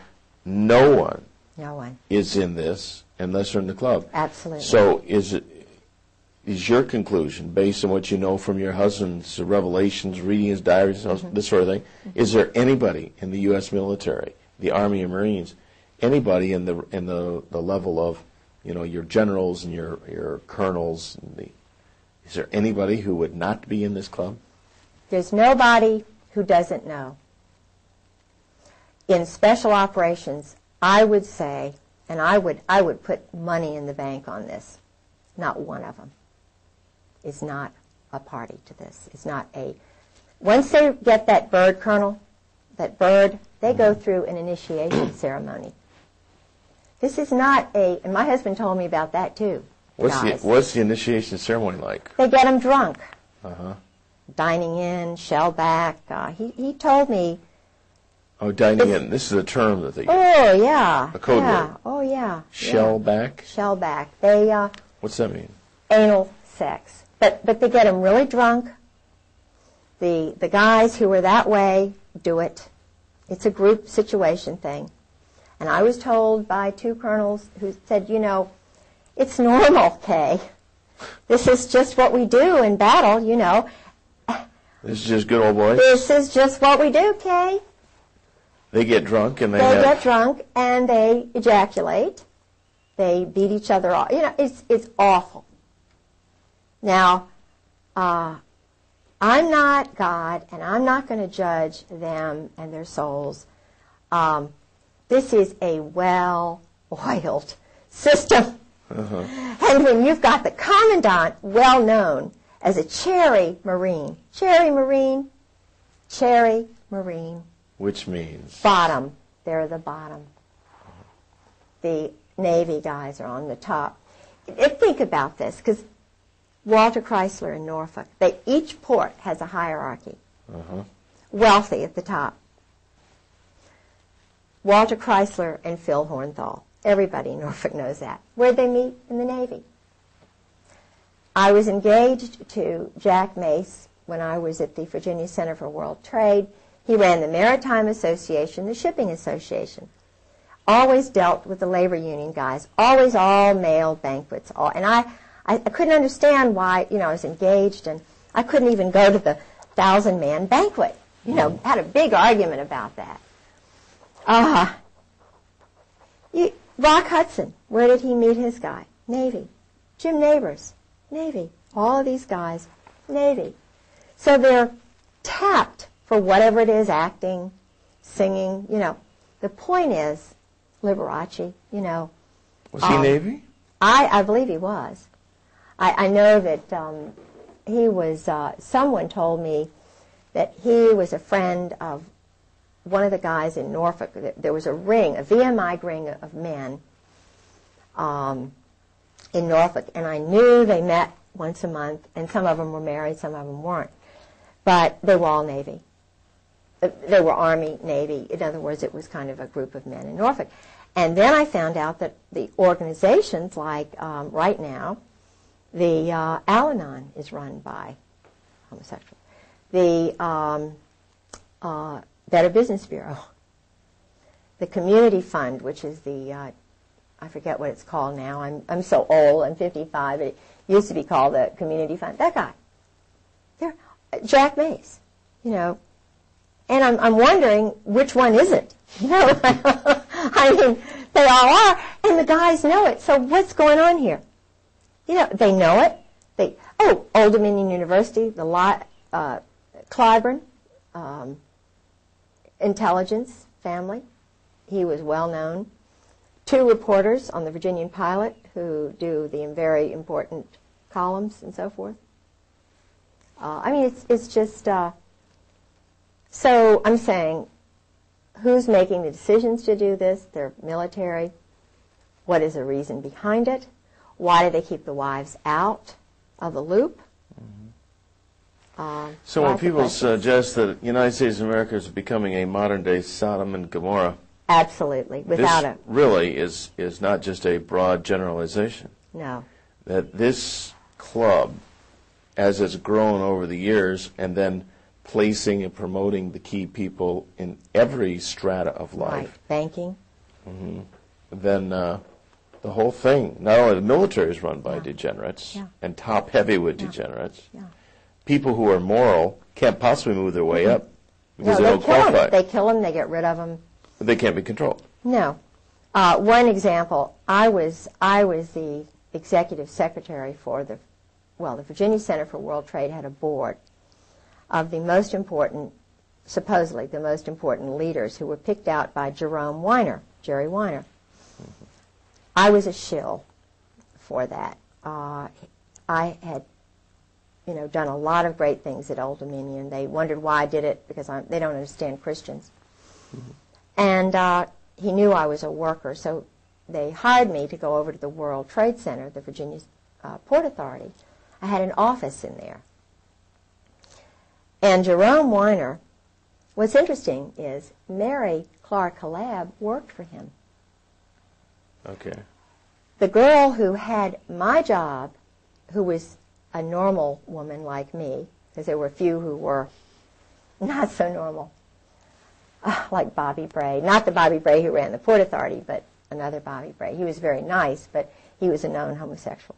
no one No one. is in this unless they're in the club. Absolutely. So is your conclusion, based on what you know from your husband's revelations, reading his diaries, this sort of thing, is there anybody in the U.S. military, the Army and Marines, anybody in the level of, your generals and your colonels, is there anybody who would not be in this club? There's nobody who doesn't know. In special operations, I would say, and I would put money in the bank on this, not one of them is not a party to this. It's not once they get that bird, Colonel, that bird, they go through an initiation ceremony. This is not and my husband told me about that too. What's the initiation ceremony like? They get them drunk. Uh-huh. Dining in, shell back. He told me. Oh, dining in. This is a term that they use. Oh, yeah. A code yeah. word. Oh, yeah. Shell back? Shell back. They, what's that mean? Anal sex. But they get them really drunk. The guys who are that way do it. It's a group situation thing. And I was told by two colonels who said, it's normal, Kay. This is just what we do in battle, This is just good old boys? This is just what we do, Kay. They get drunk and they get drunk and they ejaculate. They beat each other off. It's awful. Now, I'm not God, and I'm not going to judge them and their souls. This is a well-oiled system. Uh-huh. And when you've got the Commandant well-known as a cherry Marine, which means? Bottom. They're the bottom. The Navy guys are on the top. Think about this, because Walter Chrysler in Norfolk, each port has a hierarchy. Uh-huh. Wealthy at the top. Walter Chrysler and Phil Hornthal. Everybody in Norfolk knows that. Where'd they meet? In the Navy. I was engaged to Jack Mace when I was at the Virginia Center for World Trade. He ran the Maritime Association, the Shipping Association. Always dealt with the labor union guys. Always all male banquets. And I couldn't understand why, I was engaged and I couldn't even go to the 1,000-man banquet. Had a big argument about that. Rock Hudson, where did he meet his guy? Navy. Jim Neighbors, Navy. All of these guys, Navy. So they're tapped for whatever it is, acting, singing, The point is, Liberace, Was he Navy? I believe he was. I know that he was, someone told me that he was a friend of one of the guys in Norfolk. There was a ring, a VMI ring of men in Norfolk, and I knew they met once a month, and some of them were married, some of them weren't. But they were all Navy. They were Army, Navy. In other words, it was kind of a group of men in Norfolk. And then I found out that the organizations, like right now, the Al-Anon is run by homosexuals. The Better Business Bureau. The Community Fund, which is the, I forget what it's called now. I'm so old. I'm 55. It used to be called the Community Fund. That guy. Jack Mace, And I'm wondering which one is it? I mean, they all are, and the guys know it. So what's going on here? They know it. Old Dominion University, the Clyburn, intelligence family. He was well known. 2 reporters on the Virginian Pilot who do the very important columns and so forth. It's just, so I'm saying, who's making the decisions to do this? They're military. What is the reason behind it? Why do they keep the wives out of the loop? So when people suggest that the United States of America is becoming a modern-day Sodom and Gomorrah, absolutely, without this really is not just a broad generalization. No. That this club, as it's grown over the years, and then placing and promoting the key people in every strata of life. Right. Banking. Mm-hmm. then the whole thing, not only the military is run by degenerates and top heavyweight degenerates, people who are moral can't possibly move their way up because they don't qualify. They kill them, they get rid of them. But they can't be controlled. No. One example, I was the executive secretary for the Virginia Center for World Trade had a board of the most important, supposedly the most important leaders who were picked out by Jerry Weiner. I was a shill for that. I had, done a lot of great things at Old Dominion. They wondered why I did it because they don't understand Christians. And he knew I was a worker, so they hired me to go over to the World Trade Center, the Virginia Port Authority. I had an office in there. And Jerome Weiner, what's interesting is Mary Clark Collab worked for him. Okay. The girl who had my job, who was a normal woman like me, because there were a few who were not so normal, like Bobby Bray. Not the Bobby Bray who ran the Port Authority, but another Bobby Bray. He was very nice, but he was a known homosexual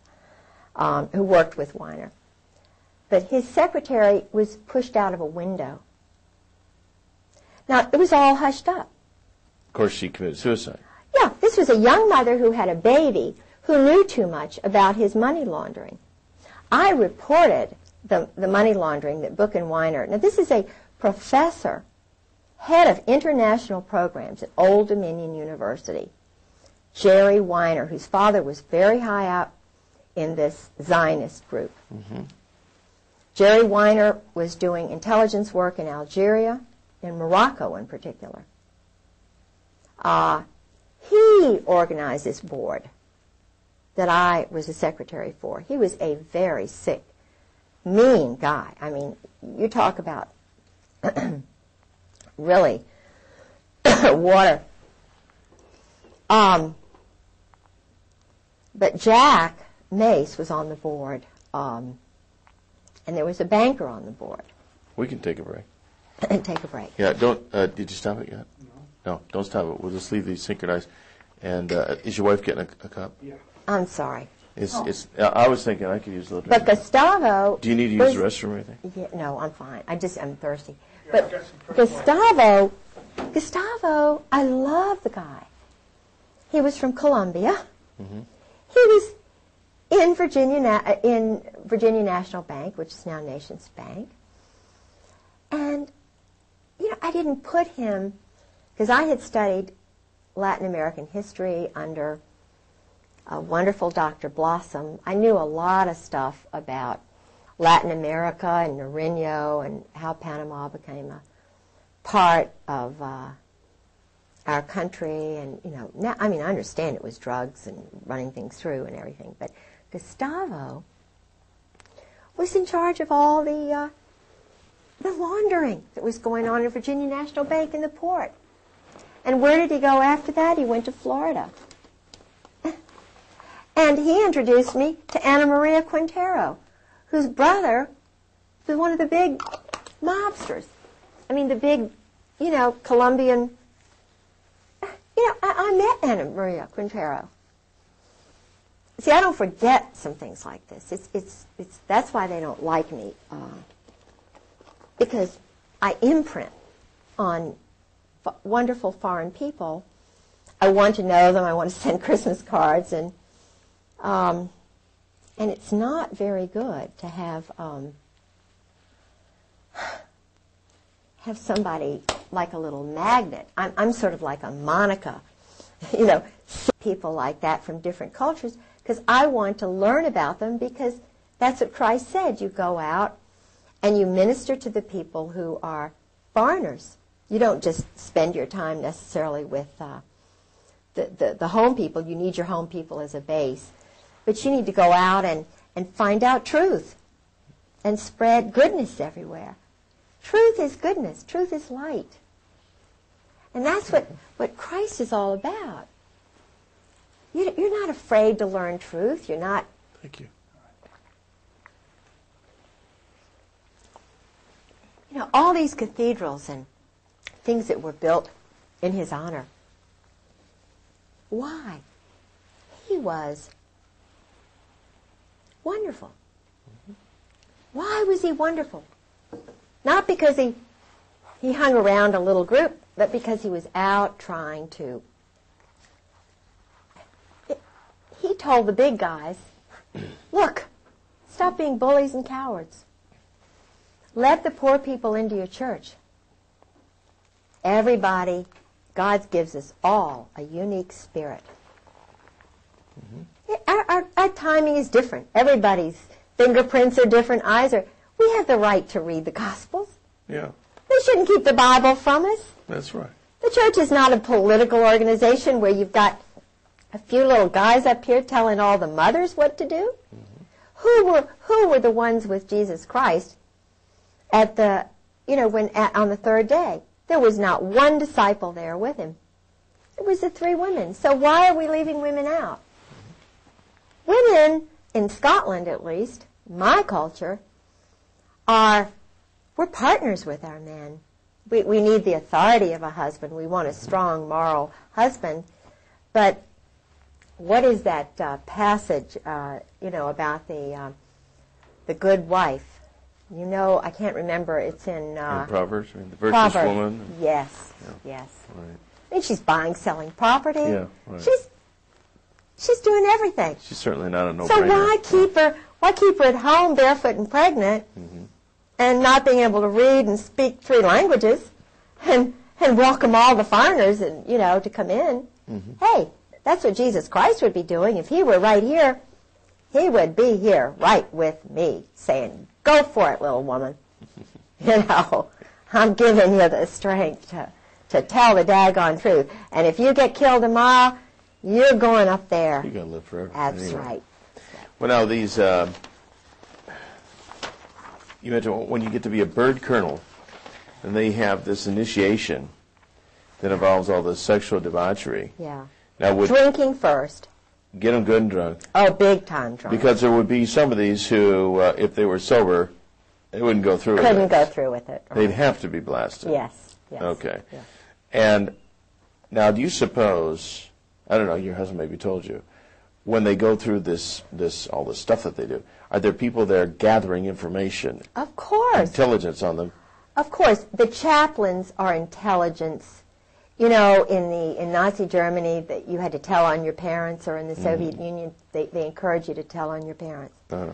who worked with Weiner. But his secretary was pushed out of a window. Now, it was all hushed up. Of course, she committed suicide. Yeah, this was a young mother who had a baby who knew too much about his money laundering. I reported the money laundering that Book and Weiner. Now, this is a professor, head of international programs at Old Dominion University, Jerry Weiner, whose father was very high up in this Zionist group. Jerry Weiner was doing intelligence work in Algeria, in Morocco in particular. He organized this board that I was the secretary for. He was a very sick, mean guy. I mean, you talk about really water. But Jack Mace was on the board, and there was a banker on the board. We can take a break. And take a break. Yeah, don't, did you stop it yet? No, don't stop it. We'll just leave these synchronized. And is your wife getting a cup? Yeah. I'm sorry. I was thinking I could use a little drink. But Gustavo... Do you need to use the restroom or anything? Yeah, no, I'm fine. I'm thirsty. But Gustavo, I love the guy. He was from Columbia. He was in Virginia National Bank, which is now Nations Bank. And, I didn't put him, because I had studied Latin American history under a wonderful Dr. Blossom. I knew a lot of stuff about Latin America and Nariño and how Panama became a part of our country. And, now, I understand it was drugs and running things through and everything, but Gustavo was in charge of all the laundering that was going on in Virginia National Bank in the port. And where did he go after that? He went to Florida. And he introduced me to Ana Maria Quintero, whose brother was one of the big mobsters. The big, Colombian. I met Ana Maria Quintero. See, I don't forget some things like this. It's that's why they don't like me, because I imprint on wonderful foreign people. I want to know them. I want to send Christmas cards, and it's not very good to have somebody like a little magnet. I'm sort of like a Monica, people like that from different cultures, because I want to learn about them, because that's what Christ said. You go out and you minister to the people who are foreigners. You don't just spend your time necessarily with the home people. You need your home people as a base. But you need to go out and find out truth and spread goodness everywhere. Truth is goodness. Truth is light. And that's what Christ is all about. You're not afraid to learn truth. You're not... Thank you. All these cathedrals and things that were built in his honor. Why? He was wonderful. Why was he wonderful? Not because he hung around a little group, but because he was out trying to. He told the big guys, look, stop being bullies and cowards. Let the poor people into your church. Everybody, God gives us all a unique spirit. Our timing is different. Everybody's fingerprints are different, eyes are. We have the right to read the Gospels. Yeah. They shouldn't keep the Bible from us. That's right. The church is not a political organization where you've got a few little guys up here telling all the mothers what to do. Who were the ones with Jesus Christ at the, on the third day? There was not one disciple there with him. It was the three women. So why are we leaving women out? Women, in Scotland at least, my culture, we're partners with our men. We need the authority of a husband. We want a strong moral husband. But what is that passage, about the good wife? I can't remember. It's in Proverbs, the virtuous woman. Yes, Yeah. yes. Right. I mean, she's buying, selling property. Yeah, right. She's doing everything. She's certainly not a no-brainer. So why keep her at home barefoot and pregnant and not being able to read and speak three languages and welcome all the foreigners and to come in? Hey, that's what Jesus Christ would be doing. If he were right here, he would be here right with me saying, go for it, little woman. I'm giving you the strength to tell the daggone truth. And if you get killed tomorrow, you're going up there. You're going to live forever. That's anyway. right. Well, now these, you mentioned when you get to be a bird colonel, and they have this initiation that involves all this sexual debauchery. Yeah. Now, Drinking first. Get them good and drunk. Oh, big time drunk. Because there would be some of these who, if they were sober, they wouldn't go through with it. Couldn't go through with it. Right. They'd have to be blasted. Yes. Okay. Yes. And now, do you suppose, I don't know, your husband maybe told you, when they go through all this stuff that they do, are there people there gathering information? Of course. Intelligence on them? Of course. The chaplains are intelligence. In Nazi Germany, that you had to tell on your parents, or in the Soviet Union, they encourage you to tell on your parents. Uh-huh.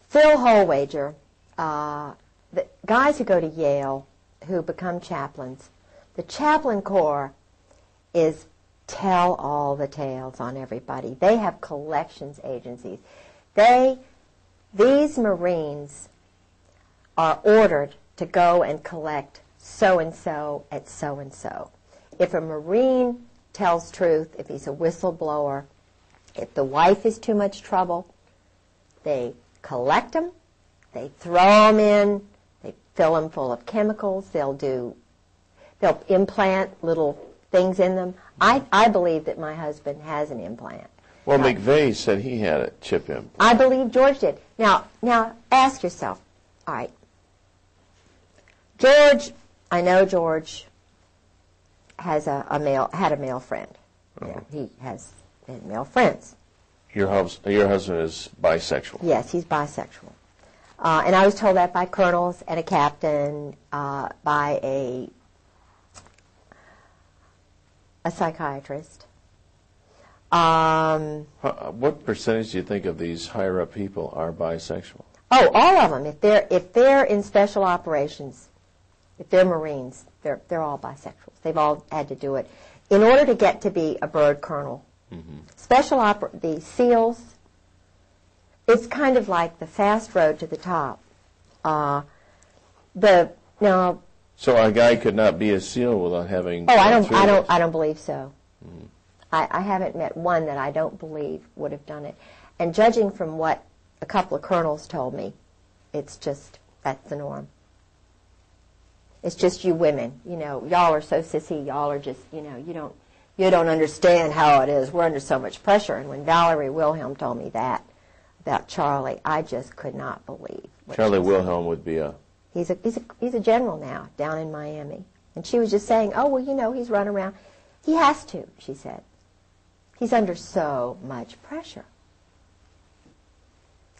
Phil Holwager, the guys who go to Yale, who become chaplains, the chaplain corps is tell all the tales on everybody. They have collections agencies. These Marines are ordered to go and collect so-and-so at so-and-so. If a Marine tells truth, if he's a whistleblower, if the wife is too much trouble, they collect them, they throw them in, they fill them full of chemicals, they'll implant little things in them. I believe that my husband has an implant. Well, McVeigh said he had a chip implant. I believe George did. Now ask yourself, all right, I know George had a male friend. Yeah, he had male friends. Your husband is bisexual. Yes, he's bisexual. And I was told that by colonels and a captain, by a psychiatrist. What percentage do you think of these higher-up people are bisexual? Oh, all of them. If they're in special operations, if they're Marines, they're all bisexuals. They've all had to do it in order to get to be a bird colonel. The SEALs, it's kind of like the fast road to the top. So a guy could not be a SEAL without having. Oh, I don't believe so. I haven't met one that I don't believe would have done it. And judging from what a couple of colonels told me, it's just that's the norm. It's just you women, y'all are so sissy. Y'all are just, you don't understand how it is. We're under so much pressure. And when Valerie Wilhelm told me that about Charlie, I just could not believe. Charlie Wilhelm would be a. He's a general now down in Miami, and she was just saying, oh well, he's run around. He has to, she said. He's under so much pressure.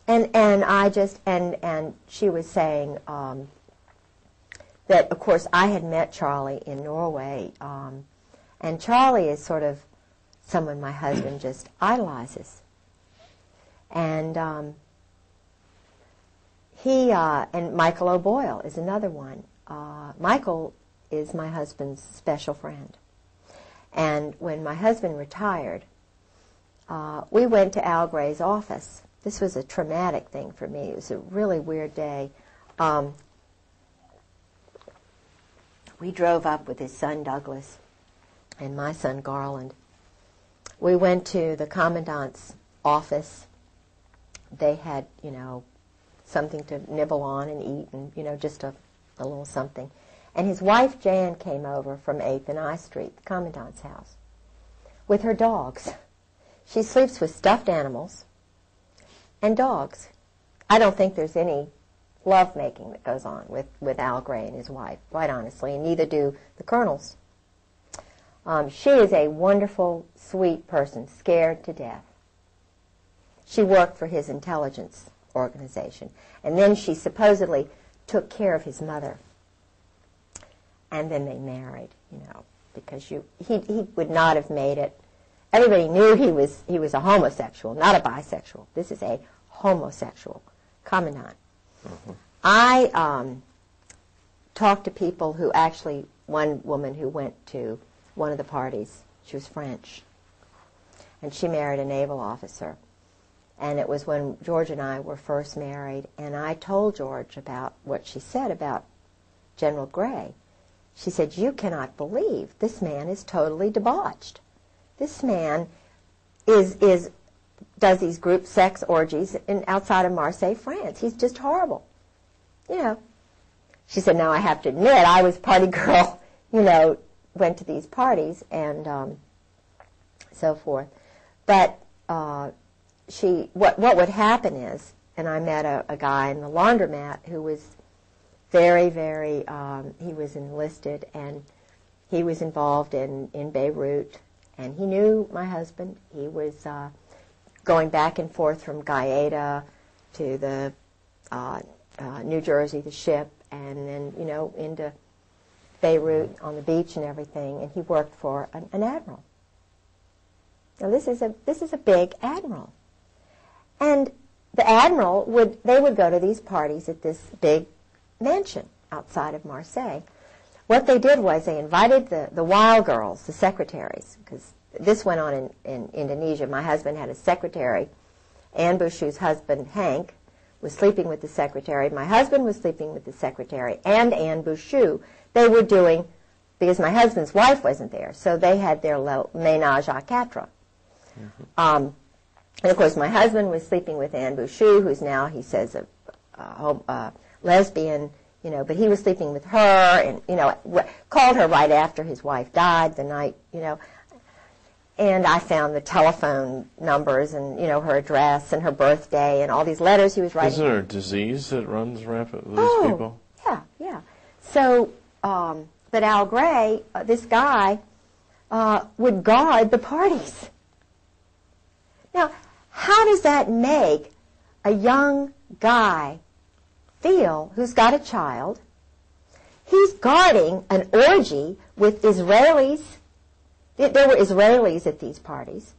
And I just, and she was saying that, of course, I had met Charlie in Norway, and Charlie is sort of someone my husband just idolizes. And and Michael O'Boyle is another one. Michael is my husband's special friend. And when my husband retired, we went to Al Gray's office. This was a traumatic thing for me. It was a really weird day. We drove up with his son Douglas and my son Garland. We went to the commandant's office. They had, something to nibble on and eat and, just a little something. And his wife Jan came over from 8th and I Street, the commandant's house, with her dogs. She sleeps with stuffed animals and dogs. I don't think there's any lovemaking that goes on with Al Gray and his wife, quite honestly, and neither do the colonels. She is a wonderful, sweet person, scared to death. She worked for his intelligence organization, and then she supposedly took care of his mother. And then they married, because he would not have made it. Everybody knew he was a homosexual, not a bisexual. This is a homosexual commandant. Mm-hmm. I talked to people who actually, one woman who went to one of the parties, she was French, and she married a naval officer. And it was when George and I were first married, and I told George about what she said about General Gray. She said, "You cannot believe this man is totally debauched. This man does these group sex orgies outside of Marseille, France. He's just horrible." She said, "Now I have to admit, I was party girl, went to these parties and so forth." But what would happen is, and I met a guy in the laundromat who was very, very, he was enlisted, and he was involved in Beirut, and he knew my husband. He was going back and forth from Gaeta to the New Jersey, the ship, and then, into Beirut on the beach and everything, and he worked for an admiral. Now, this is a big admiral. And the admiral would go to these parties at this big mansion outside of Marseille. What they did was they invited the wild girls, the secretaries, because this went on in Indonesia. My husband had a secretary. Anne Bouchou's husband, Hank, was sleeping with the secretary. My husband was sleeping with the secretary and Anne Bouchou. They were doing, because my husband's wife wasn't there, so they had their ménage à quatre. Mm-hmm. And, of course, my husband was sleeping with Anne Bouchou, who's now, he says, a lesbian, but he was sleeping with her and, called her right after his wife died the night, and I found the telephone numbers and, her address and her birthday and all these letters he was writing. Isn't there a disease that runs rampant with these people? Yeah. So, but Al Gray, this guy, would guard the parties. Now, how does that make a young guy feel who's got a child? He's guarding an orgy with Israelis. There were Israelis at these parties.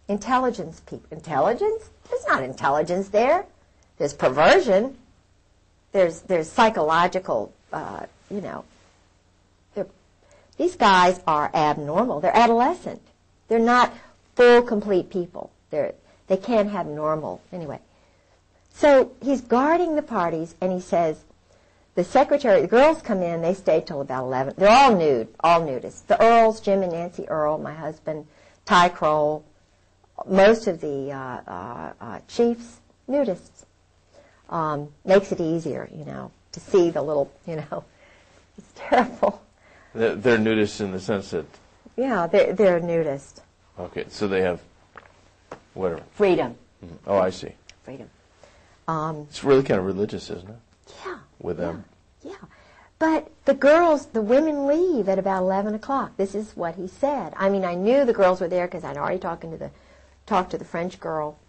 Intelligence people. Intelligence? There's not intelligence there. There's perversion. There's psychological, these guys are abnormal. They're adolescent. They're not full, complete people. They can't have normal. Anyway. So he's guarding the parties, and he says, the girls come in, they stay till about 11. They're all nude, all nudists. The Earls, Jim and Nancy Earl, my husband, Ty Kroll, most of the chiefs, nudists. Makes it easier, to see the little, it's terrible. They're nudists in the sense that... Yeah, they're nudists. Okay, so they have whatever. Freedom. Mm-hmm. Oh, I see. Freedom. It's really kind of religious, isn't it? Yeah. With them. Yeah. But the women leave at about 11 o'clock. This is what he said. I mean, I knew the girls were there because I'd already talked to the French girl.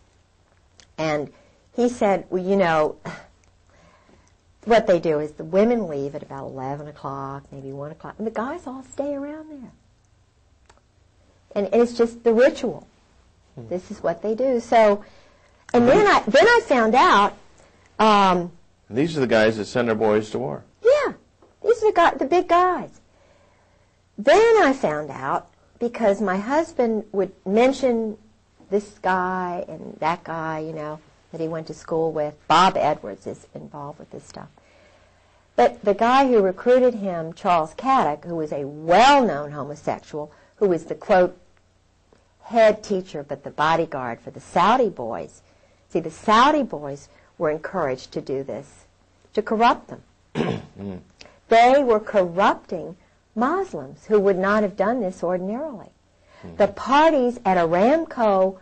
And he said, well, you know, what they do is the women leave at about 11 o'clock, maybe 1 o'clock, and the guys all stay around there. And it's just the ritual. This is what they do. So, and then I found out. These are the guys that send their boys to war. Yeah, these are the big guys. Then I found out, because my husband would mention this guy and that guy, you know, that he went to school with. Bob Edwards is involved with this stuff. But the guy who recruited him, Charles Caddick, who was a well-known homosexual, who was the, quote, head teacher but the bodyguard for the Saudi boys. See, the Saudi boys were encouraged to do this, to corrupt them. They were corrupting Muslims who would not have done this ordinarily. The parties at Aramco,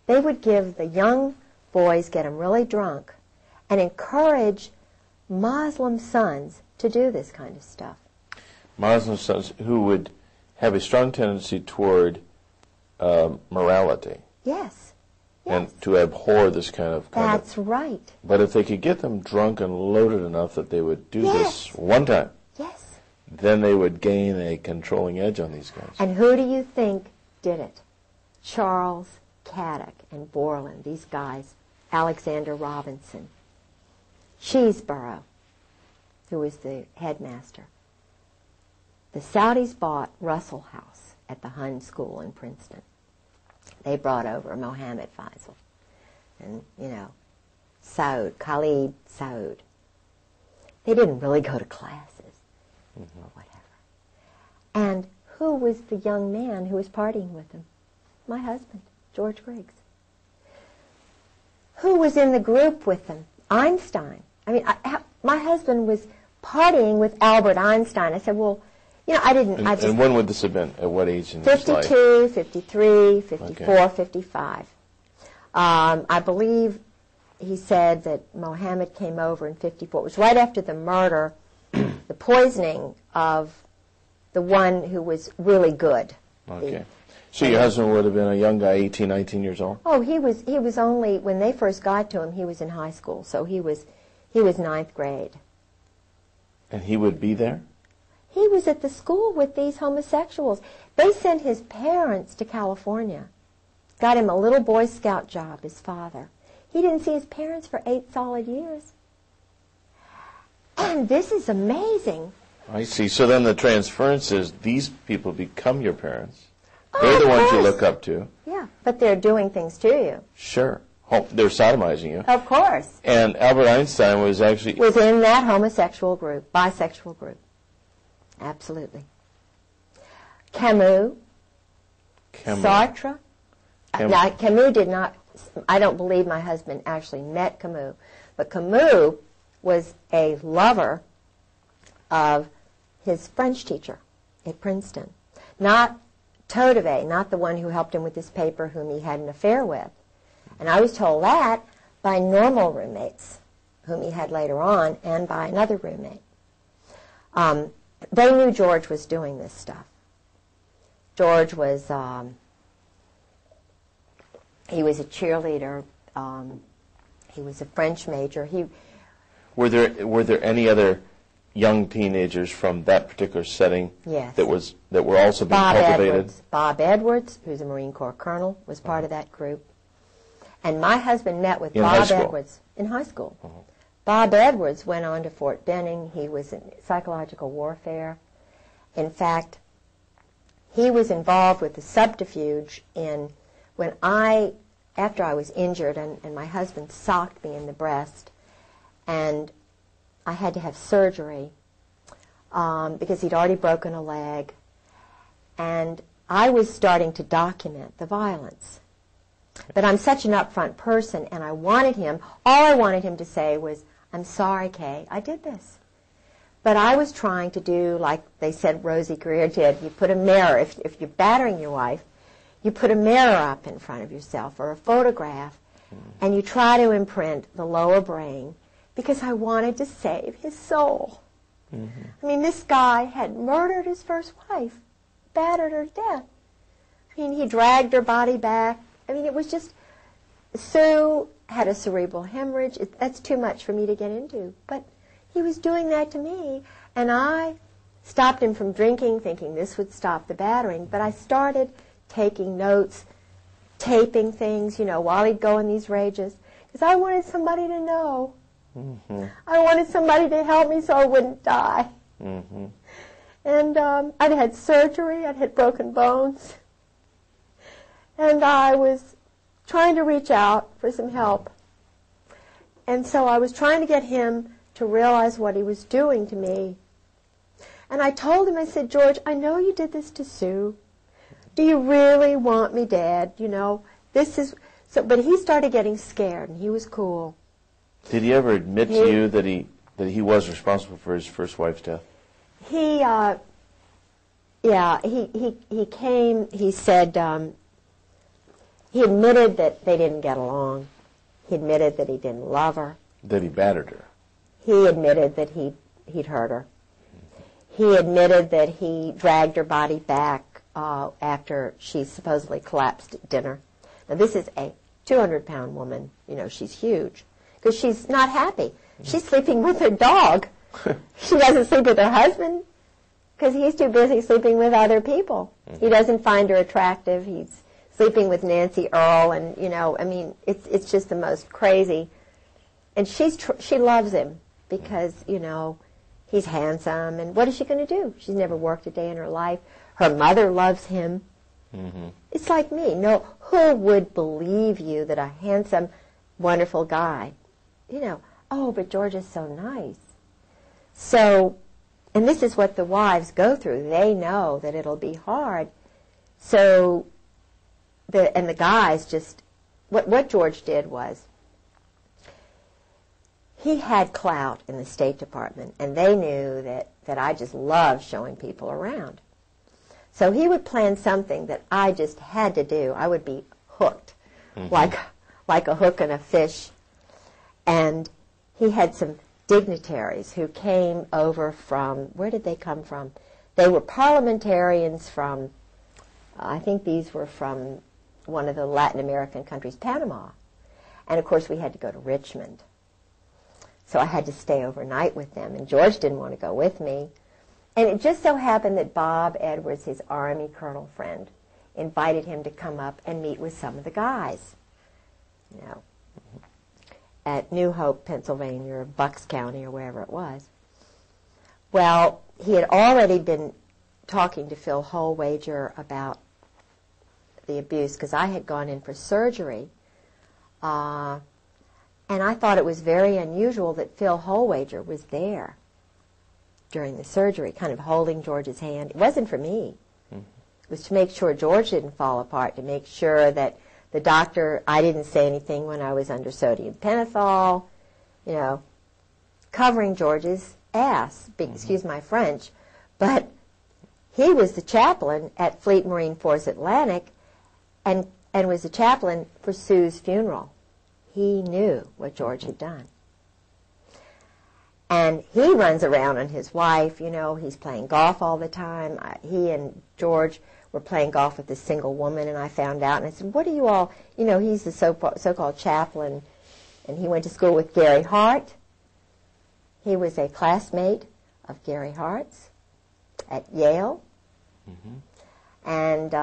they would give the young boys, get them really drunk, and encourage Muslim sons to do this kind of stuff. Muslim sons who would have a strong tendency toward morality. Yes. And to abhor this kind of That's right. But if they could get them drunk and loaded enough that they would do this one time, then they would gain a controlling edge on these guys. And who do you think did it? Charles Caddick and Borland, these guys, Alexander Robinson, Cheeseborough, who was the headmaster. The Saudis bought Russell House at the Hun School in Princeton. They brought over Mohammed Faisal and, you know, Khalid Saud. They didn't really go to classes or whatever. And who was the young man who was partying with them? My husband, George Griggs. Who was in the group with them? Einstein. I mean, my husband was partying with Albert Einstein. I said, well, you know, And when would this have been? At what age in his life? 52, 53, 54, 55. I believe he said that Mohammed came over in 54. It was right after the murder, the poisoning of the one who was really good. Okay. So your husband would have been a young guy, 18, 19 years old? Oh, he was only, when they first got to him, he was in high school. So he was ninth grade. And he would be there? He was at the school with these homosexuals. They sent his parents to California. Got him a little Boy Scout job, his father. He didn't see his parents for 8 solid years. And this is amazing. I see. So then the transference is these people become your parents. They're the ones you look up to. Yeah, but they're doing things to you. Sure. They're sodomizing you. Of course. And Albert Einstein was actually... was in that homosexual group, bisexual group. Absolutely. Camus. Sartre. Now, Camus did not, I don't believe my husband actually met Camus, but Camus was a lover of his French teacher at Princeton. Not Todeve, not the one who helped him with his paper whom he had an affair with. And I was told that by normal roommates, whom he had later on, and by another roommate. They knew George was doing this stuff. George was, he was a cheerleader. He was a French major. Were there any other young teenagers from that particular setting that were also being cultivated? Bob Edwards, who's a Marine Corps colonel, was part of that group. And my husband met with Bob Edwards in high school. Bob Edwards went on to Fort Benning. He was in psychological warfare. In fact, he was involved with the subterfuge after I was injured and my husband socked me in the breast, and I had to have surgery because he'd already broken a leg, and I was starting to document the violence. But I'm such an upfront person, and all I wanted him to say was, I'm sorry, Kay, I did this. But I was trying to do like they said Rosie Greer did. You put a mirror, if you're battering your wife, you put a mirror up in front of yourself or a photograph, and you try to imprint the lower brain, because I wanted to save his soul. I mean, this guy had murdered his first wife, battered her to death. I mean, he dragged her body back. I mean, it was just, Sue had a cerebral hemorrhage. That's too much for me to get into. But he was doing that to me, and I stopped him from drinking, thinking this would stop the battering. But I started taking notes, taping things, while he'd go in these rages, because I wanted somebody to know. I wanted somebody to help me so I wouldn't die. And I'd had surgery. I'd had broken bones. And I was trying to reach out for some help. And so I was trying to get him to realize what he was doing to me. And I told him, I said, George, I know you did this to Sue. Do you really want me dead? This is... So, but he started getting scared, and he was cool. Did he ever admit to you that he was responsible for his first wife's death? He came, he said, he admitted that they didn't get along. He admitted that he didn't love her. That he battered her. He admitted that he'd hurt her. He admitted that he dragged her body back after she supposedly collapsed at dinner. Now, this is a 200-pound woman. She's huge. Because she's not happy. She's sleeping with her dog. She doesn't sleep with her husband because he's too busy sleeping with other people. He doesn't find her attractive. He's sleeping with Nancy Earl, and it's just the most crazy. And she loves him because he's handsome. And what is she going to do? She's never worked a day in her life. Her mother loves him. It's like me. No, who would believe you that a handsome, wonderful guy? Oh, but George is so nice. So, and this is what the wives go through. They know that it'll be hard. So, the guys just, what George did was, he had clout in the State Department, and they knew that I just loved showing people around. So he would plan something that I just had to do. I would be hooked, like a hook in a fish. And he had some dignitaries who came over from, where did they come from? They were parliamentarians from, I think these were from one of the Latin American countries, Panama. And of course we had to go to Richmond. So I had to stay overnight with them, and George didn't want to go with me. And it just so happened that Bob Edwards, his Army colonel friend, invited him to come up and meet with some of the guys. At New Hope, Pennsylvania, or Bucks County, or wherever it was. Well, he had already been talking to Phil Holwager about the abuse, because I had gone in for surgery, and I thought it was very unusual that Phil Holwager was there during the surgery, kind of holding George's hand. It wasn't for me. It was to make sure George didn't fall apart, to make sure that the doctor, I didn't say anything when I was under sodium pentothal, covering George's ass, excuse my French. But he was the chaplain at Fleet Marine Force Atlantic and was the chaplain for Sue's funeral. He knew what George had done. And he runs around on his wife, he's playing golf all the time. He and George were playing golf with this single woman, and I found out, and I said, what are you all, he's the so-called chaplain, and he went to school with Gary Hart. He was a classmate of Gary Hart's at Yale, and,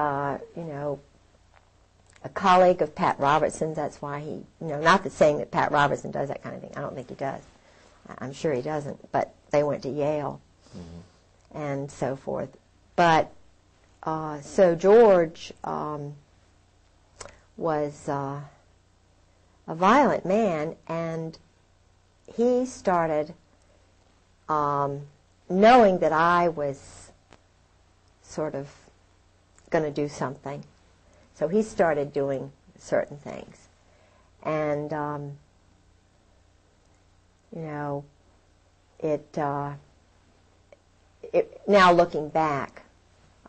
a colleague of Pat Robertson's. That's why he, not that saying that Pat Robertson does that kind of thing. I don't think he does. I'm sure he doesn't, but they went to Yale and so forth. But so George was a violent man, and he started knowing that I was sort of going to do something. So he started doing certain things. And now looking back,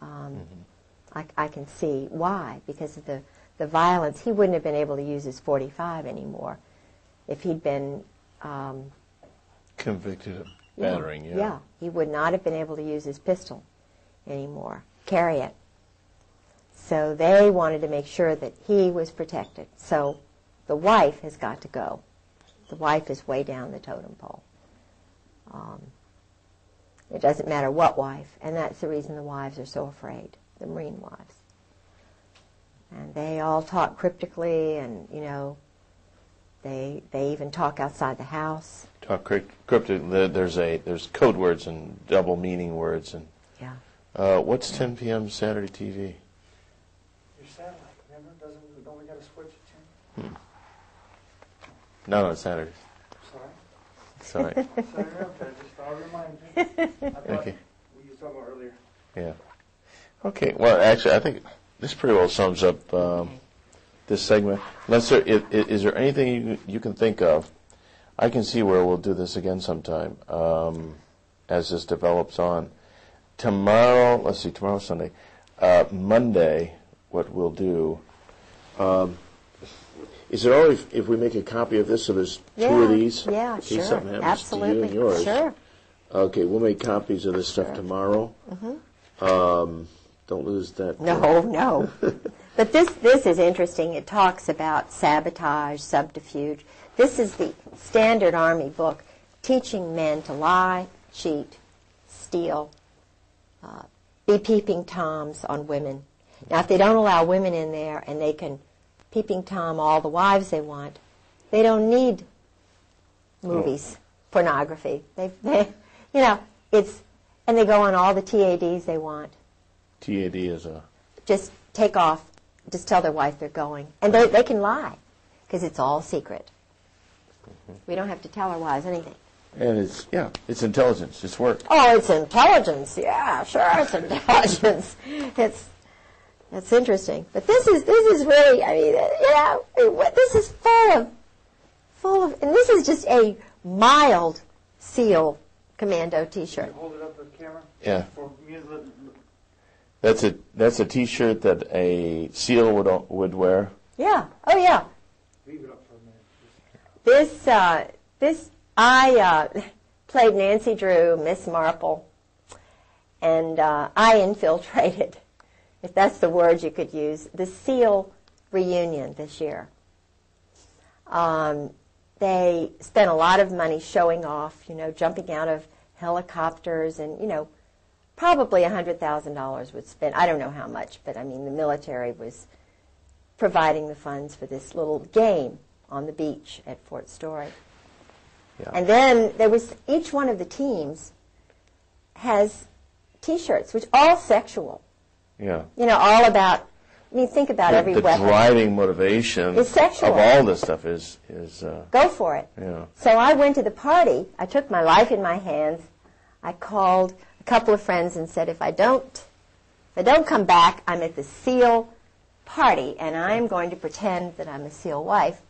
I can see why. Because of the violence, he wouldn't have been able to use his .45 anymore if he'd been convicted. battering, yeah. Yeah, he would not have been able to use his pistol anymore, carry it. So they wanted to make sure that he was protected. So the wife has got to go. The wife is way down the totem pole. It doesn't matter what wife, and that's the reason the wives are so afraid, the Marine wives. And they all talk cryptically, and, you know, they even talk outside the house. Talk cryptic. There's code words and double meaning words. And Yeah. what's 10 p.m. Saturday TV? Your satellite, remember? Don't we got to switch it, Jim? Not on Saturdays. Sorry? Sorry. Sorry, okay, just thought I'd remind you. I thought Okay. we were talking about earlier. Yeah. Okay. Well, actually, I think this pretty well sums up this segment. Unless is there anything you can think of? I can see where we'll do this again sometime as this develops on. Tomorrow, let's see, tomorrow's Sunday. Monday, what we'll do. Is it all right if we make a copy of this so there's two of these? Yeah, in case sure. something happens Absolutely. to you and yours? Sure. Okay, we'll make copies of this stuff tomorrow. Don't lose that. No. But this is interesting. It talks about sabotage, subterfuge. This is the standard Army book teaching men to lie, cheat, steal, be peeping toms on women. Now, if they don't allow women in there and they can peeping tom all the wives they want, they don't need movies, pornography. They you know, and they go on all the TADs they want. TAD is a... Just take off. Just tell their wife they're going. And they can lie, because it's all secret. We don't have to tell our wives anything. And it's intelligence. It's work. Oh, it's intelligence. Yeah, sure, it's intelligence. It's interesting. But this is really, I mean, this is full of, and this is just a mild SEAL commando T-shirt. Can you hold it up to the camera? Yeah. For music. That's a T-shirt that a SEAL would wear. Yeah. Oh, yeah. Leave it up for a minute. I played Nancy Drew, Miss Marple, and I infiltrated, if that's the word you could use, the SEAL reunion this year. They spent a lot of money showing off, jumping out of helicopters and, probably $100,000 was spent. I don't know how much, but I mean the military was providing the funds for this little game on the beach at Fort Story. Yeah. And then there was, each one of the teams has T-shirts, which all sexual. Yeah. All about, think about every the weapon. The driving motivation is sexual. Of all this stuff is go for it. Yeah. So I went to the party. I took my life in my hands. I called a couple of friends and said, if I don't come back, I'm at the SEAL party, and I'm going to pretend that I'm a SEAL wife.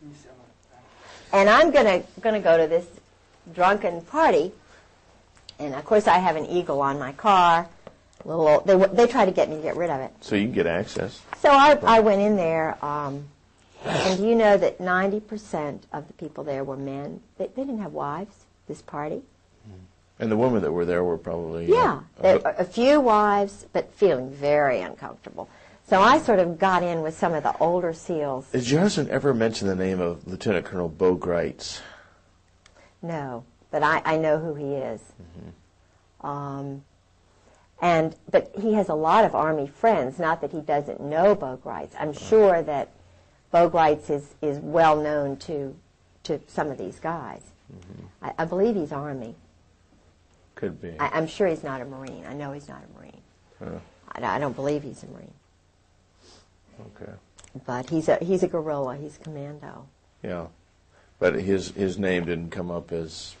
And I'm going to go to this drunken party. And, of course, I have an Eagle on my car. They try to get me to get rid of it. So you can get access. So I went in there, and do you know that 90% of the people there were men? They didn't have wives, this party. And the women that were there were probably... Yeah, a few wives, but feeling very uncomfortable. So I sort of got in with some of the older SEALs. Did your husband ever mention the name of Lieutenant Colonel Bo Greitz? No, but I know who he is. Mm-hmm. But he has a lot of Army friends, not that he doesn't know Bo Greitz. I'm sure that Bo Greitz is well known to some of these guys. Mm-hmm. I believe he's Army. Could be. I'm sure he's not a Marine. I know he's not a Marine. I don't believe he's a Marine. Okay. But he's a guerrilla. He's commando. Yeah. But his name didn't come up as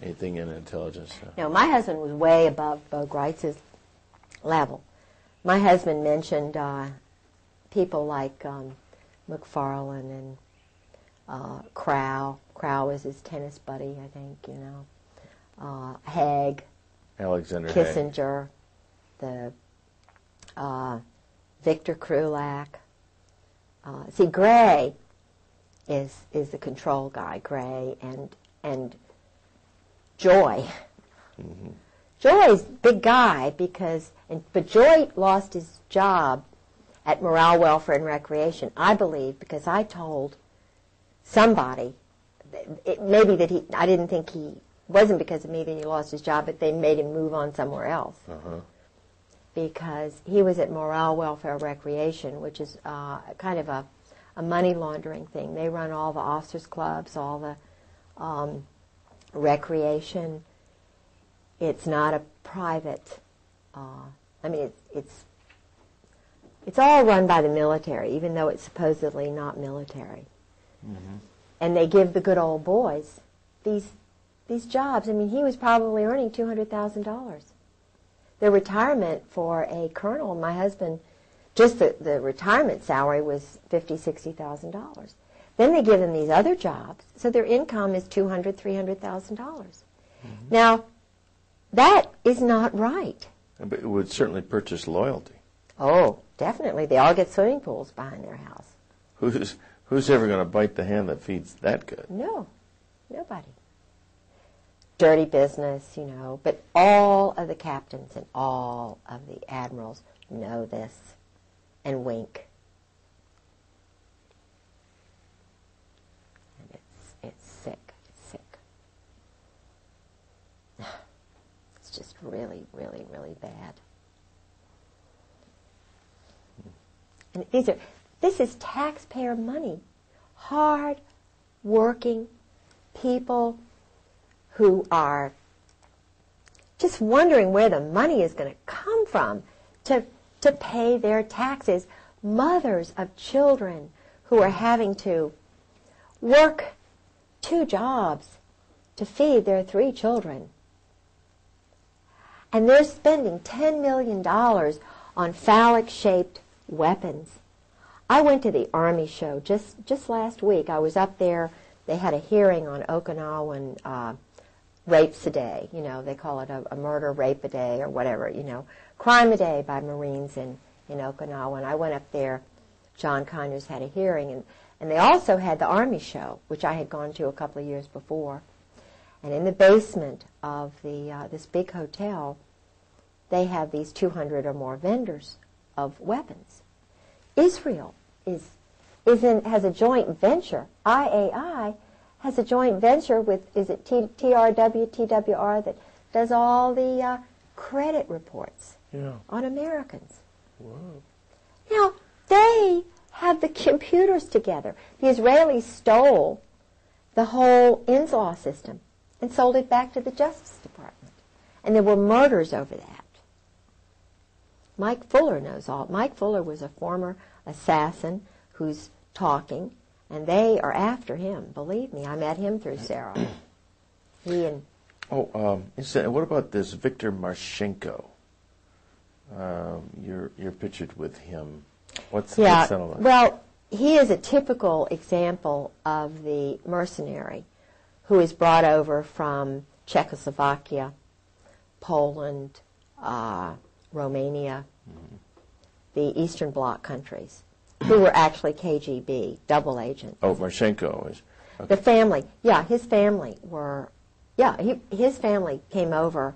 anything in intelligence. No, my husband was way above Bo Greitz's level. My husband mentioned people like McFarlane and Crow. Crow was his tennis buddy, I think, Haig. Alexander Kissinger. The Victor Krulak. See, Gray is the control guy, Gray, and Joy. Mm-hmm. Joy's a big guy but Joy lost his job at Morale, Welfare, and Recreation, I believe, because I told somebody, I didn't think wasn't because of me that he lost his job, but they made him move on somewhere else. Uh-huh. Because he was at Morale, Welfare, Recreation, which is kind of a money laundering thing. They run all the officers' clubs, all the recreation. It's not a private. It's all run by the military, even though it's supposedly not military. Mm-hmm. And they give the good old boys these jobs. I mean, he was probably earning $200,000. The retirement for a colonel, my husband, just the retirement salary was $50,000, $60,000. Then they give them these other jobs, so their income is $200,000, $300,000. Mm-hmm. Now, that is not right. But it would certainly purchase loyalty. Oh, definitely. They all get swimming pools behind their house. Who's ever going to bite the hand that feeds that good? No, nobody. Dirty business, but all of the captains and all of the admirals know this and wink. And it's sick. It's sick. It's just really, really, really bad. And this is taxpayer money. Hard working people who are just wondering where the money is going to come from to pay their taxes. Mothers of children who are having to work 2 jobs to feed their 3 children. And they're spending $10 million on phallic-shaped weapons. I went to the Army show just last week. I was up there. They had a hearing on Okinawan rapes a day. They call it a murder rape a day or whatever, crime a day by Marines in Okinawa. And I went up there. John Conyers had a hearing. And they also had the Army show, which I had gone to a couple of years before. And in the basement of this big hotel, they have these 200 or more vendors of weapons. Israel has a joint venture. IAI has a joint venture with, is it TWR, that does all the credit reports on Americans. Wow. Now, they have the computers together. The Israelis stole the whole INSLAW system and sold it back to the Justice Department. And there were murders over that. Mike Fuller knows all. Mike Fuller was a former assassin who's talking, and they are after him. Believe me, I met him through Sarah. He and what about this Victor Marchenko? You're pictured with him. What's that all about? Well, he is a typical example of the mercenary who is brought over from Czechoslovakia, Poland, Romania, the Eastern Bloc countries, who were actually KGB, double agents. Oh, Marchenko is. Okay. The family, his family were, his family came over.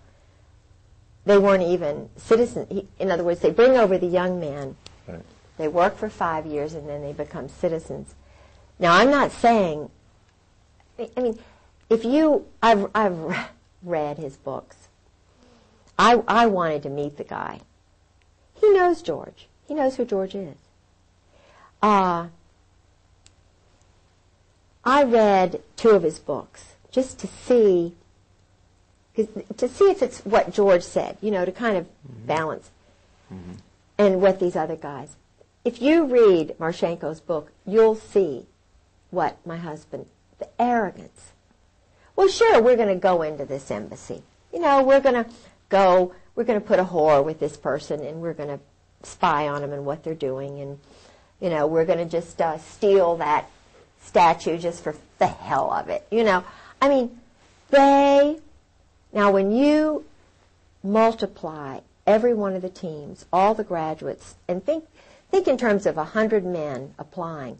They weren't even citizens. In other words, they bring over the young men. Right. They work for 5 years and then they become citizens. Now, I'm not saying, I've read his books. I wanted to meet the guy. He knows George. He knows who George is. I read 2 of his books just to see if it's what George said, to kind of balance, and what these other guys. If you read Marchenko's book, you'll see what my husband, the arrogance. Well, sure, we're going to go into this embassy. We're going to put a whore with this person, and we're going to spy on them and what they're doing, and, we're going to just steal that statue just for the hell of it. Now when you multiply every one of the teams, all the graduates, and think in terms of 100 men applying,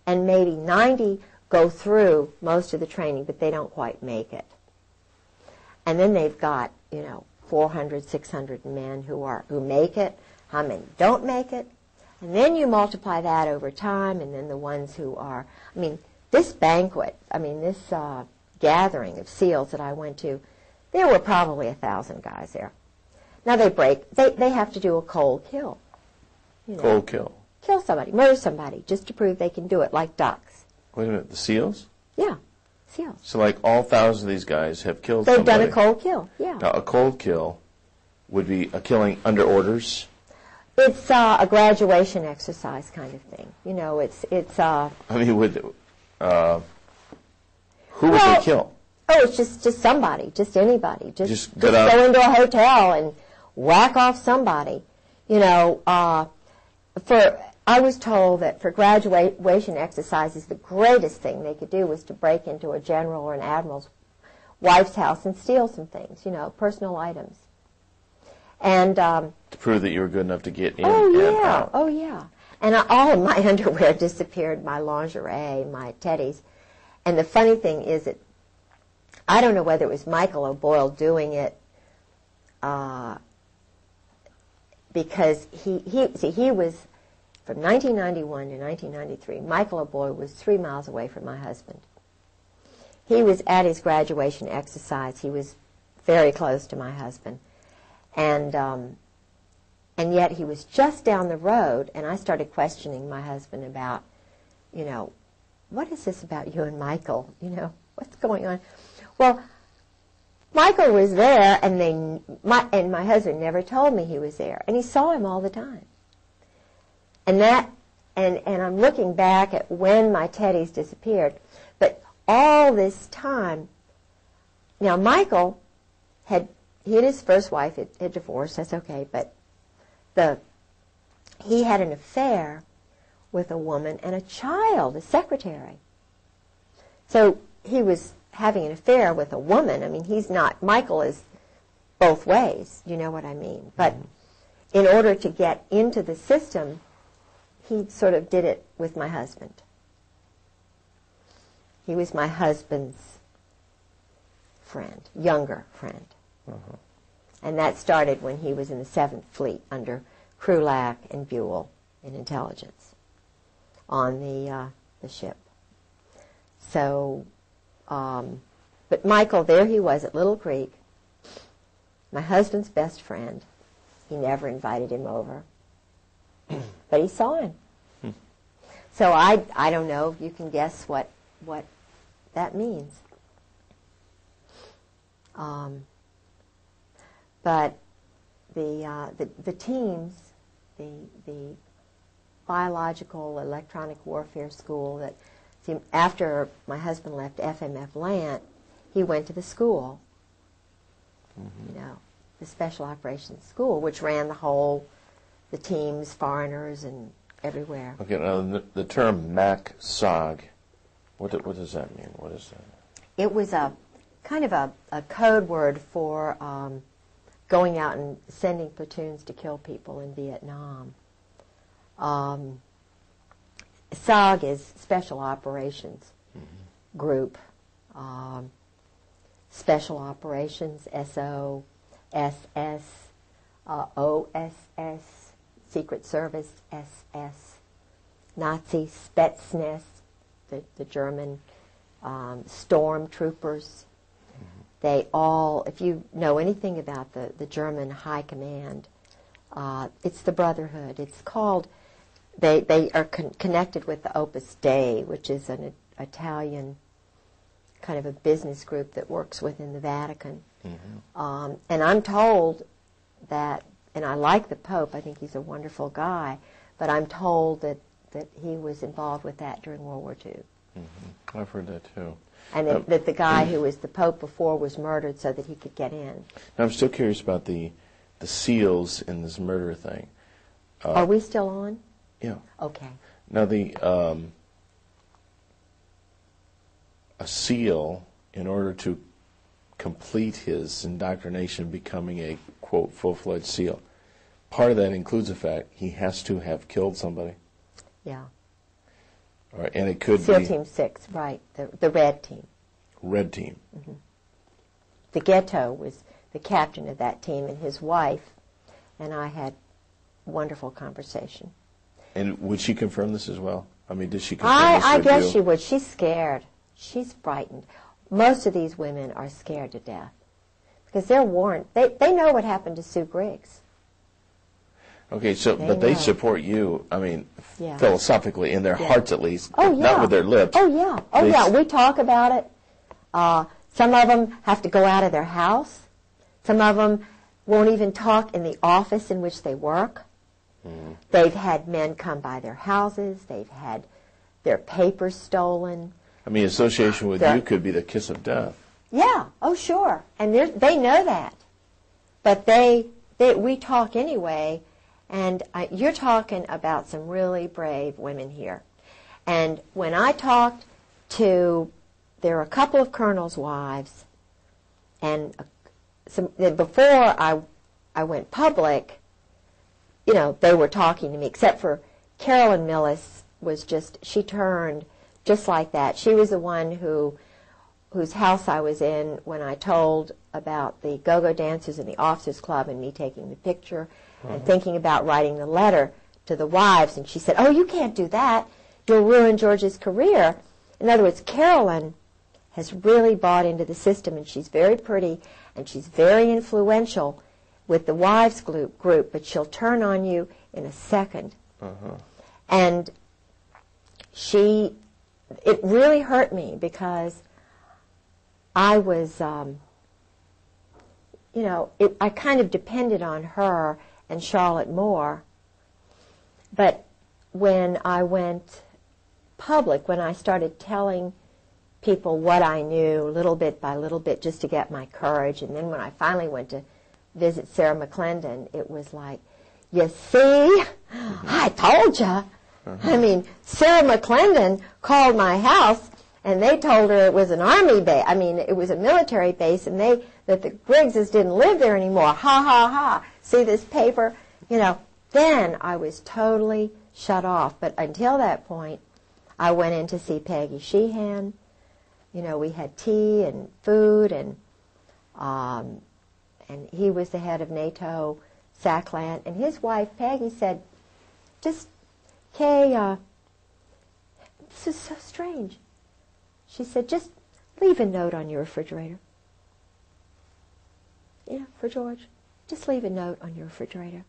and maybe 90 go through most of the training, but they don't quite make it. And then they've got, 400, 600 men who make it. How many don't make it? And then you multiply that over time, and then the ones who are, this banquet, this gathering of SEALs that I went to, there were probably 1,000 guys there. Now they have to do a cold kill. Cold kill? Kill somebody, murder somebody, just to prove they can do it, like ducks. Wait a minute, the SEALs? Yeah, SEALs. So like all 1,000 of these guys have killed They've somebody? done a cold kill, yeah. Now, a cold kill would be a killing under orders? It's a graduation exercise kind of thing. Who would they kill? Oh, it's just somebody, just anybody. Just go into a hotel and whack off somebody. I was told that for graduation exercises, the greatest thing they could do was to break into a general or an admiral's wife's house and steal some things, personal items. And to prove that you were good enough to get in and out. Oh, yeah. And all of my underwear disappeared, my lingerie, my teddies. And the funny thing is that I don't know whether it was Michael O'Boyle doing it because he was, from 1991 to 1993, Michael O'Boyle was 3 miles away from my husband. He was at his graduation exercise. He was very close to my husband. And yet he was just down the road, and I started questioning my husband about, what is this about you and Michael? What's going on? Well, Michael was there, and my husband never told me he was there, and he saw him all the time. And I'm looking back at when my teddies disappeared, but all this time, now Michael he and his first wife had divorced, that's okay, but he had an affair with a woman and a child, a secretary. So he was having an affair with a woman. Michael is both ways, you know what I mean? But in order to get into the system, he sort of did it with my husband. He was my husband's friend, younger friend. Uh-huh. And that started when he was in the 7th Fleet under Krulak and Buell in intelligence on the ship. So, but Michael, there he was at Little Creek, my husband's best friend. He never invited him over, but he saw him. So I don't know. You can guess what that means. But the teams, the biological electronic warfare school that after my husband left FMF Lant, he went to the school, the Special Operations School, which ran the teams, foreigners, and everywhere. Okay, now the term MAC-SOG, what does that mean? What is that? It was a kind of a code word for going out and sending platoons to kill people in Vietnam. SOG is Special Operations Group. Special Operations, SO, SS, OSS, Secret Service, SS, Nazi, Spetsnaz, the German stormtroopers. They all, if you know anything about the German High Command, it's the Brotherhood. It's called, they are connected with the Opus Dei, which is an Italian kind of a business group that works within the Vatican. And I'm told that, and I like the Pope, I think he's a wonderful guy, but I'm told that he was involved with that during World War II. I've heard that too. And that the guy who was the Pope before was murdered so that he could get in. Now, I'm still curious about the SEALs in this murder thing. Are we still on? Yeah. Okay. Now, a SEAL, in order to complete his indoctrination, becoming a, quote, full-fledged SEAL, part of that includes the fact he has to have killed somebody. Yeah. All right, and it could SEAL be... Team 6, right, the red team. Red team. the ghetto was the captain of that team, and his wife and I had wonderful conversation. And would she confirm this as well? I mean, did she confirm this I with guess you? she would. She's scared. She's frightened. Most of these women are scared to death because they're warned. They know what happened to Sue Griggs. Okay, so They but they know. support you. I mean, Yeah. philosophically, in their Yeah. hearts at least, Oh, yeah. not with their lips. Oh, yeah. Oh, They yeah. s- We talk about it. Some of them have to go out of their house. Some of them won't even talk in the office in which they work. They've had men come by their houses. They've had their papers stolen. I mean, association with They're- you could be the kiss of death. Yeah. Oh, sure. And they know that. But we talk anyway. And you're talking about some really brave women here. And when I talked to, there were a couple of colonels' wives, and before I went public, you know, they were talking to me, except for Carolyn Millis she turned just like that. She was the one whose house I was in when I told about the go-go dancers in the officers club and me taking the picture and thinking about writing the letter to the wives. And she said, "Oh, you can't do that. You'll ruin George's career." In other words, Carolyn has really bought into the system, and she's very pretty, and she's very influential with the wives group, but she'll turn on you in a second. And it really hurt me because I was, I kind of depended on her and Charlotte Moore. But when I went public, when I started telling people what I knew little bit by little bit just to get my courage, and then when I finally went to visit Sarah McClendon, it was like, "You see, I told you." I mean, Sarah McClendon called my house, and they told her it was an army base. I mean, it was a military base, and that the Griggses didn't live there anymore. Ha, ha, ha. See this paper? You know, then I was totally shut off. But until that point, I went in to see Peggy Sheehan. You know, we had tea and food, and he was the head of NATO SACLAN, and his wife Peggy said, "Just, Kay, this is so strange." She said, "Just leave a note on your refrigerator. You know, for George, just leave a note on your refrigerator."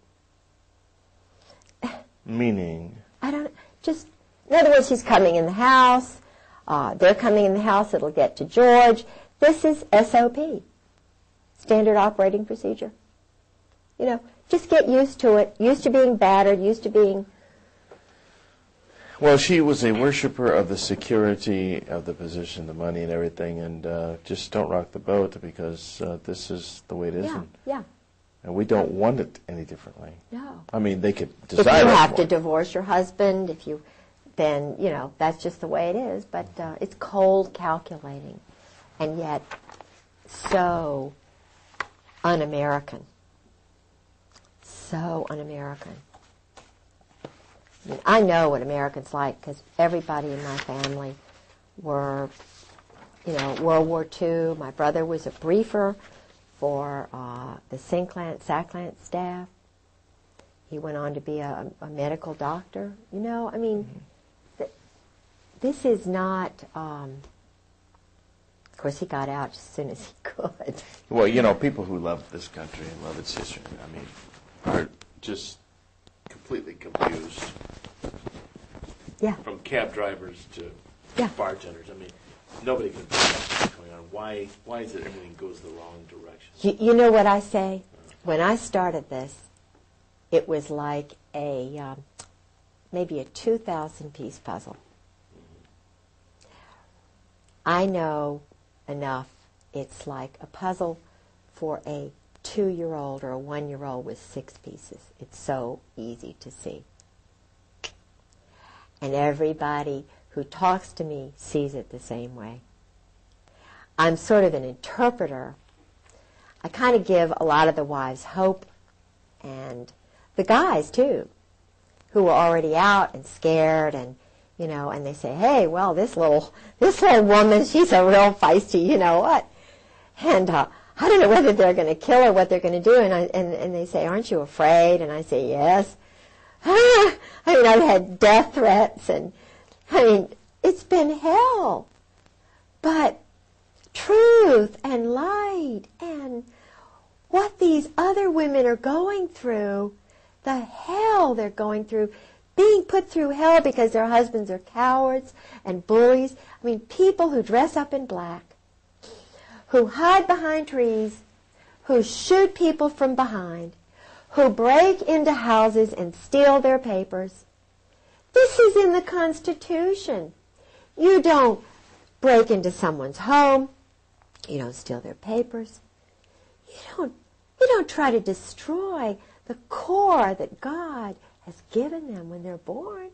Meaning? In other words, he's coming in the house. They're coming in the house. It'll get to George. This is SOP, standard operating procedure. You know, just get used to it, used to being battered, used to being... Well, she was a worshiper of the security of the position, the money and everything, and just don't rock the boat because this is the way it is. Yeah. And we don't want it any differently. No. I mean, they could If decide. you have to divorce your husband, then, you know, that's just the way it is. But it's cold calculating, and yet so un-American. So un-American. I mean, I know what Americans like because everybody in my family were, you know, World War II. My brother was a briefer for the SACLAN staff. He went on to be a medical doctor. You know, I mean, this is not... of course, he got out as soon as he could. Well, you know, people who love this country and love its history, I mean, are just completely confused. Yeah. From cab drivers to Yeah. bartenders. I mean, nobody can figure out what's going on. Why is it everything goes the wrong direction? You know what I say? When I started this, it was like maybe a 2,000-piece puzzle. I know enough. It's like a puzzle for a 2-year-old or a 1-year-old with 6 pieces. It's so easy to see. And everybody who talks to me sees it the same way. I'm sort of an interpreter. I kind of give a lot of the wives hope, and the guys too, who are already out and scared, and you know, and they say, "Hey, well, this little woman, she's a real feisty, you know what?" And I don't know whether they're going to kill or what they're going to do. And they say, aren't you afraid? And I say, yes. I mean, I've had death threats, and I mean, it's been hell. But truth and light and what these other women are going through, the hell they're going through, being put through hell because their husbands are cowards and bullies. I mean, people who dress up in black, who hide behind trees, who shoot people from behind, who break into houses and steal their papers. This is in the Constitution. You don't break into someone's home. You don't steal their papers. You don't try to destroy the core that God has given them when they're born.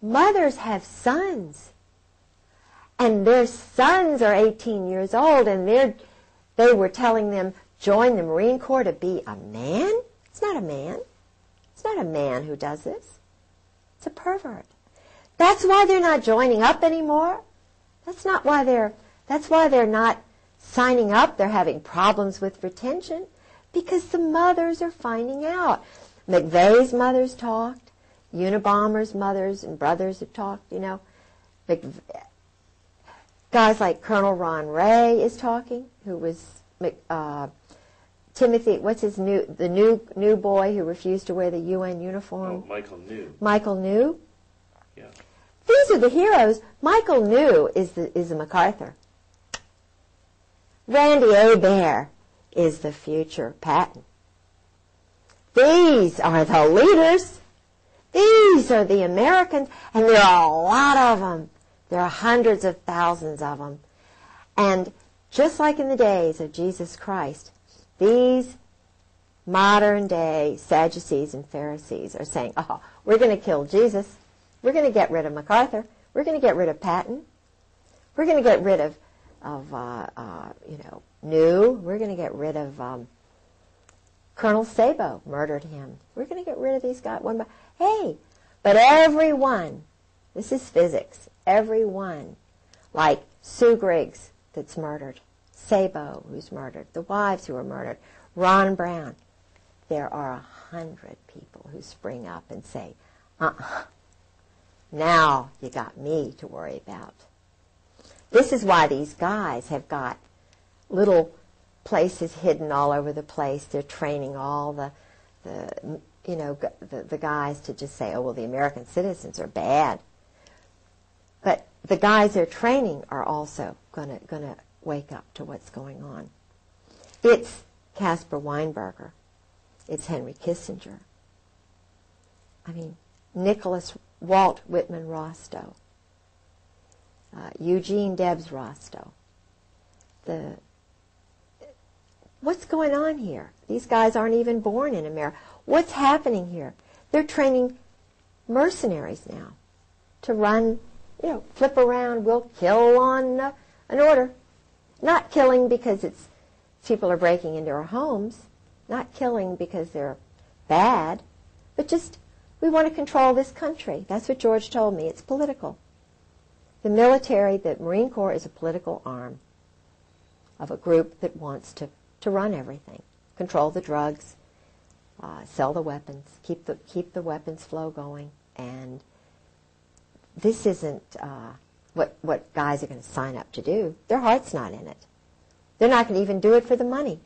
Mothers have sons, and their sons are 18 years old, and they were telling them, join the Marine Corps to be a man? It's not a man. It's not a man who does this. It's a pervert. That's why they're not joining up anymore. That's why they're not signing up. They're having problems with retention because the mothers are finding out. McVeigh's mothers talked. Unabomber's mothers and brothers have talked, you know. Guys like Colonel Ron Ray is talking, who was Timothy, the new boy who refused to wear the UN uniform? Oh, Michael New. Michael New? Yeah. These are the heroes. Michael New is a MacArthur. Randy Hebert is the future Patton. These are the leaders. These are the Americans, and there are a lot of them. There are hundreds of thousands of them. And just like in the days of Jesus Christ, these modern-day Sadducees and Pharisees are saying, oh, we're going to kill Jesus. We're going to get rid of MacArthur. We're going to get rid of Patton. We're going to get rid of New. We're going to get rid of Colonel Sabo, murdered him. We're going to get rid of these guys one by hey, but everyone, this is physics, everyone, like Sue Griggs that's murdered, Sabo who's murdered, the wives who are murdered, Ron Brown, there are 100 people who spring up and say, now you got me to worry about. This is why these guys have got little places hidden all over the place. They're training all the guys to just say, oh, well, the American citizens are bad. But the guys they're training are also going to wake up to what's going on. It's Caspar Weinberger. It's Henry Kissinger. I mean, Walt Whitman Rostow. Eugene Debs Rostow. What's going on here? These guys aren't even born in America. What's happening here? They're training mercenaries now to run, flip around. We'll kill on an order. Not killing because people are breaking into our homes. Not killing because they're bad. But just, we want to control this country. That's what George told me. It's political. The military, the Marine Corps is a political arm of a group that wants to run everything, control the drugs, sell the weapons, keep the weapons flow going. And this isn't what guys are going to sign up to do. Their heart's not in it. They're not going to even do it for the money.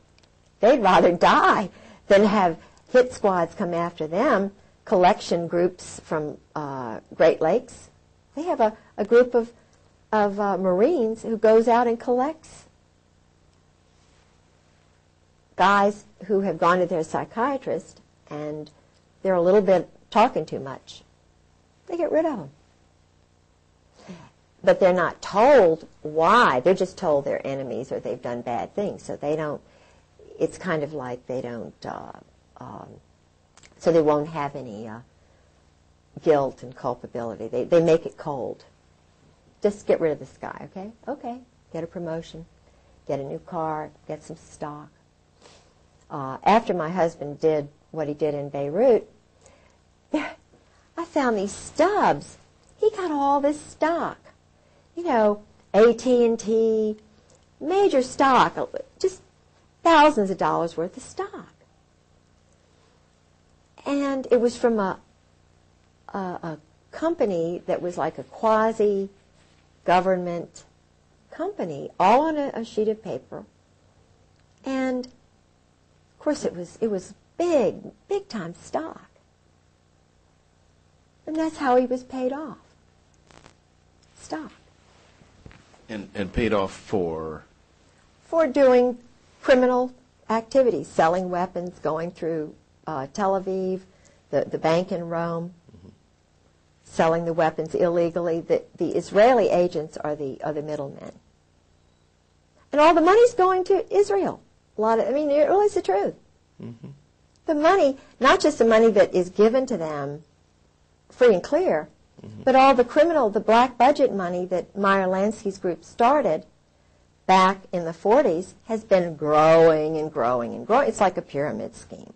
They'd rather die than have hit squads come after them, collection groups from Great Lakes. They have a group of Marines who goes out and collects guys who have gone to their psychiatrist and they're a little bit talking too much. They get rid of them. But they're not told why. They're just told they're enemies or they've done bad things. So they don't, it's kind of like they don't, so they won't have any guilt and culpability. They make it cold. Just get rid of this guy, okay? Okay. Get a promotion. Get a new car. Get some stock. After my husband did what he did in Beirut, I found these stubs. He got all this stock. AT&T, major stock, just thousands of dollars worth of stock. And it was from a company that was like a quasi-government company, all on a sheet of paper. And, of course, it was big time stock. And that's how he was paid off. Stock. And paid off for? For doing criminal activities, selling weapons, going through Tel Aviv, the bank in Rome, selling the weapons illegally. The Israeli agents are the middlemen. And all the money's going to Israel. It really is the truth. Mm-hmm. The money, not just the money that is given to them free and clear, but all the black budget money that Meyer Lansky's group started back in the 40s has been growing and growing and growing. It's like a pyramid scheme.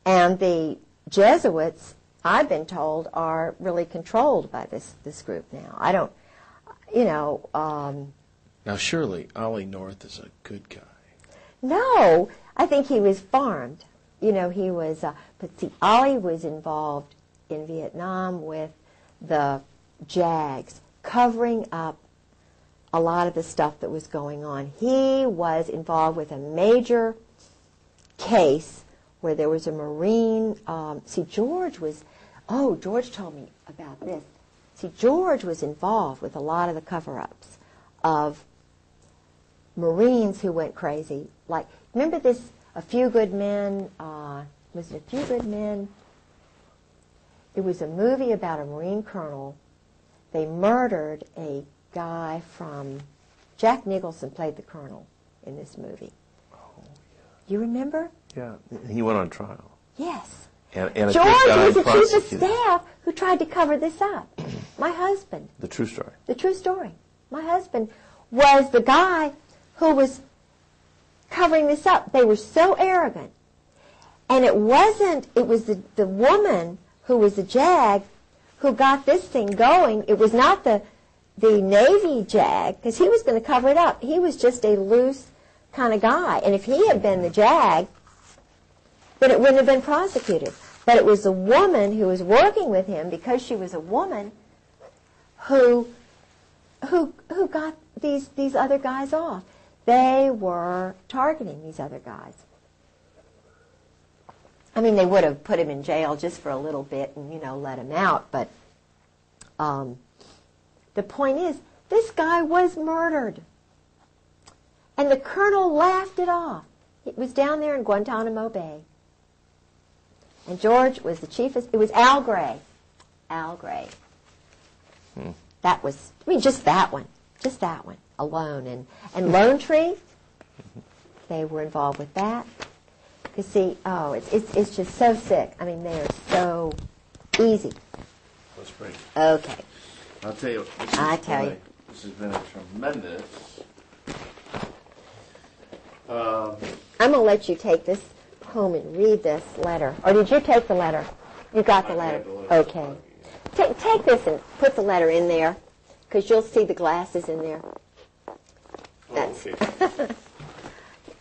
And the Jesuits, I've been told, are really controlled by this group now. I don't, Now, surely Ollie North is a good guy. No, I think he was farmed. He was, but see, Ollie was involved in Vietnam with the JAGs, covering up a lot of the stuff that was going on. He was involved with a major case where there was a Marine. George told me about this. See, George was involved with a lot of the cover-ups of Marines who went crazy. Like, remember this, A Few Good Men, was it A Few Good Men? It was a movie about a Marine colonel. They murdered a guy from, Jack Nicholson played the colonel in this movie. Oh, yeah. You remember? Yeah, he went on trial. Yes. And a George good guy was the chief of prosecuted. staff who tried to cover this up. My husband. The true story. The true story. My husband was the guy who was covering this up. They were so arrogant. And it was the woman who was the JAG who got this thing going. It was not the Navy JAG, because he was going to cover it up. He was just a loose kind of guy. And if he had been the JAG, then it wouldn't have been prosecuted. But it was the woman who was working with him, because she was a woman, who got these other guys off. They were targeting these other guys. I mean, they would have put him in jail just for a little bit and, let him out. But the point is, this guy was murdered. And the colonel laughed it off. It was down there in Guantanamo Bay. And George was the chief of... It was Al Gray. Al Gray. That was... just that one. Just that one alone. And Lone Tree, they were involved with that. Because, see, it's just so sick. I mean, they are so easy. Let's break. Okay. I'll tell you. This has been a tremendous... I'm going to let you take this home and read this letter. Or did you take the letter? You got the letter. Okay. Take this and put the letter in there, because you'll see the glasses in there. That's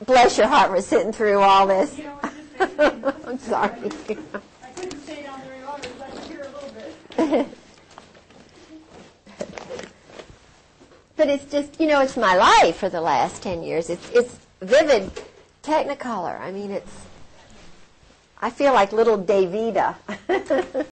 bless your heart for sitting through all this. I'm sorry. I couldn't stay down very long. I was here a little bit. But it's just, it's my life for the last 10 years. It's vivid Technicolor. I mean, I feel like little Davida.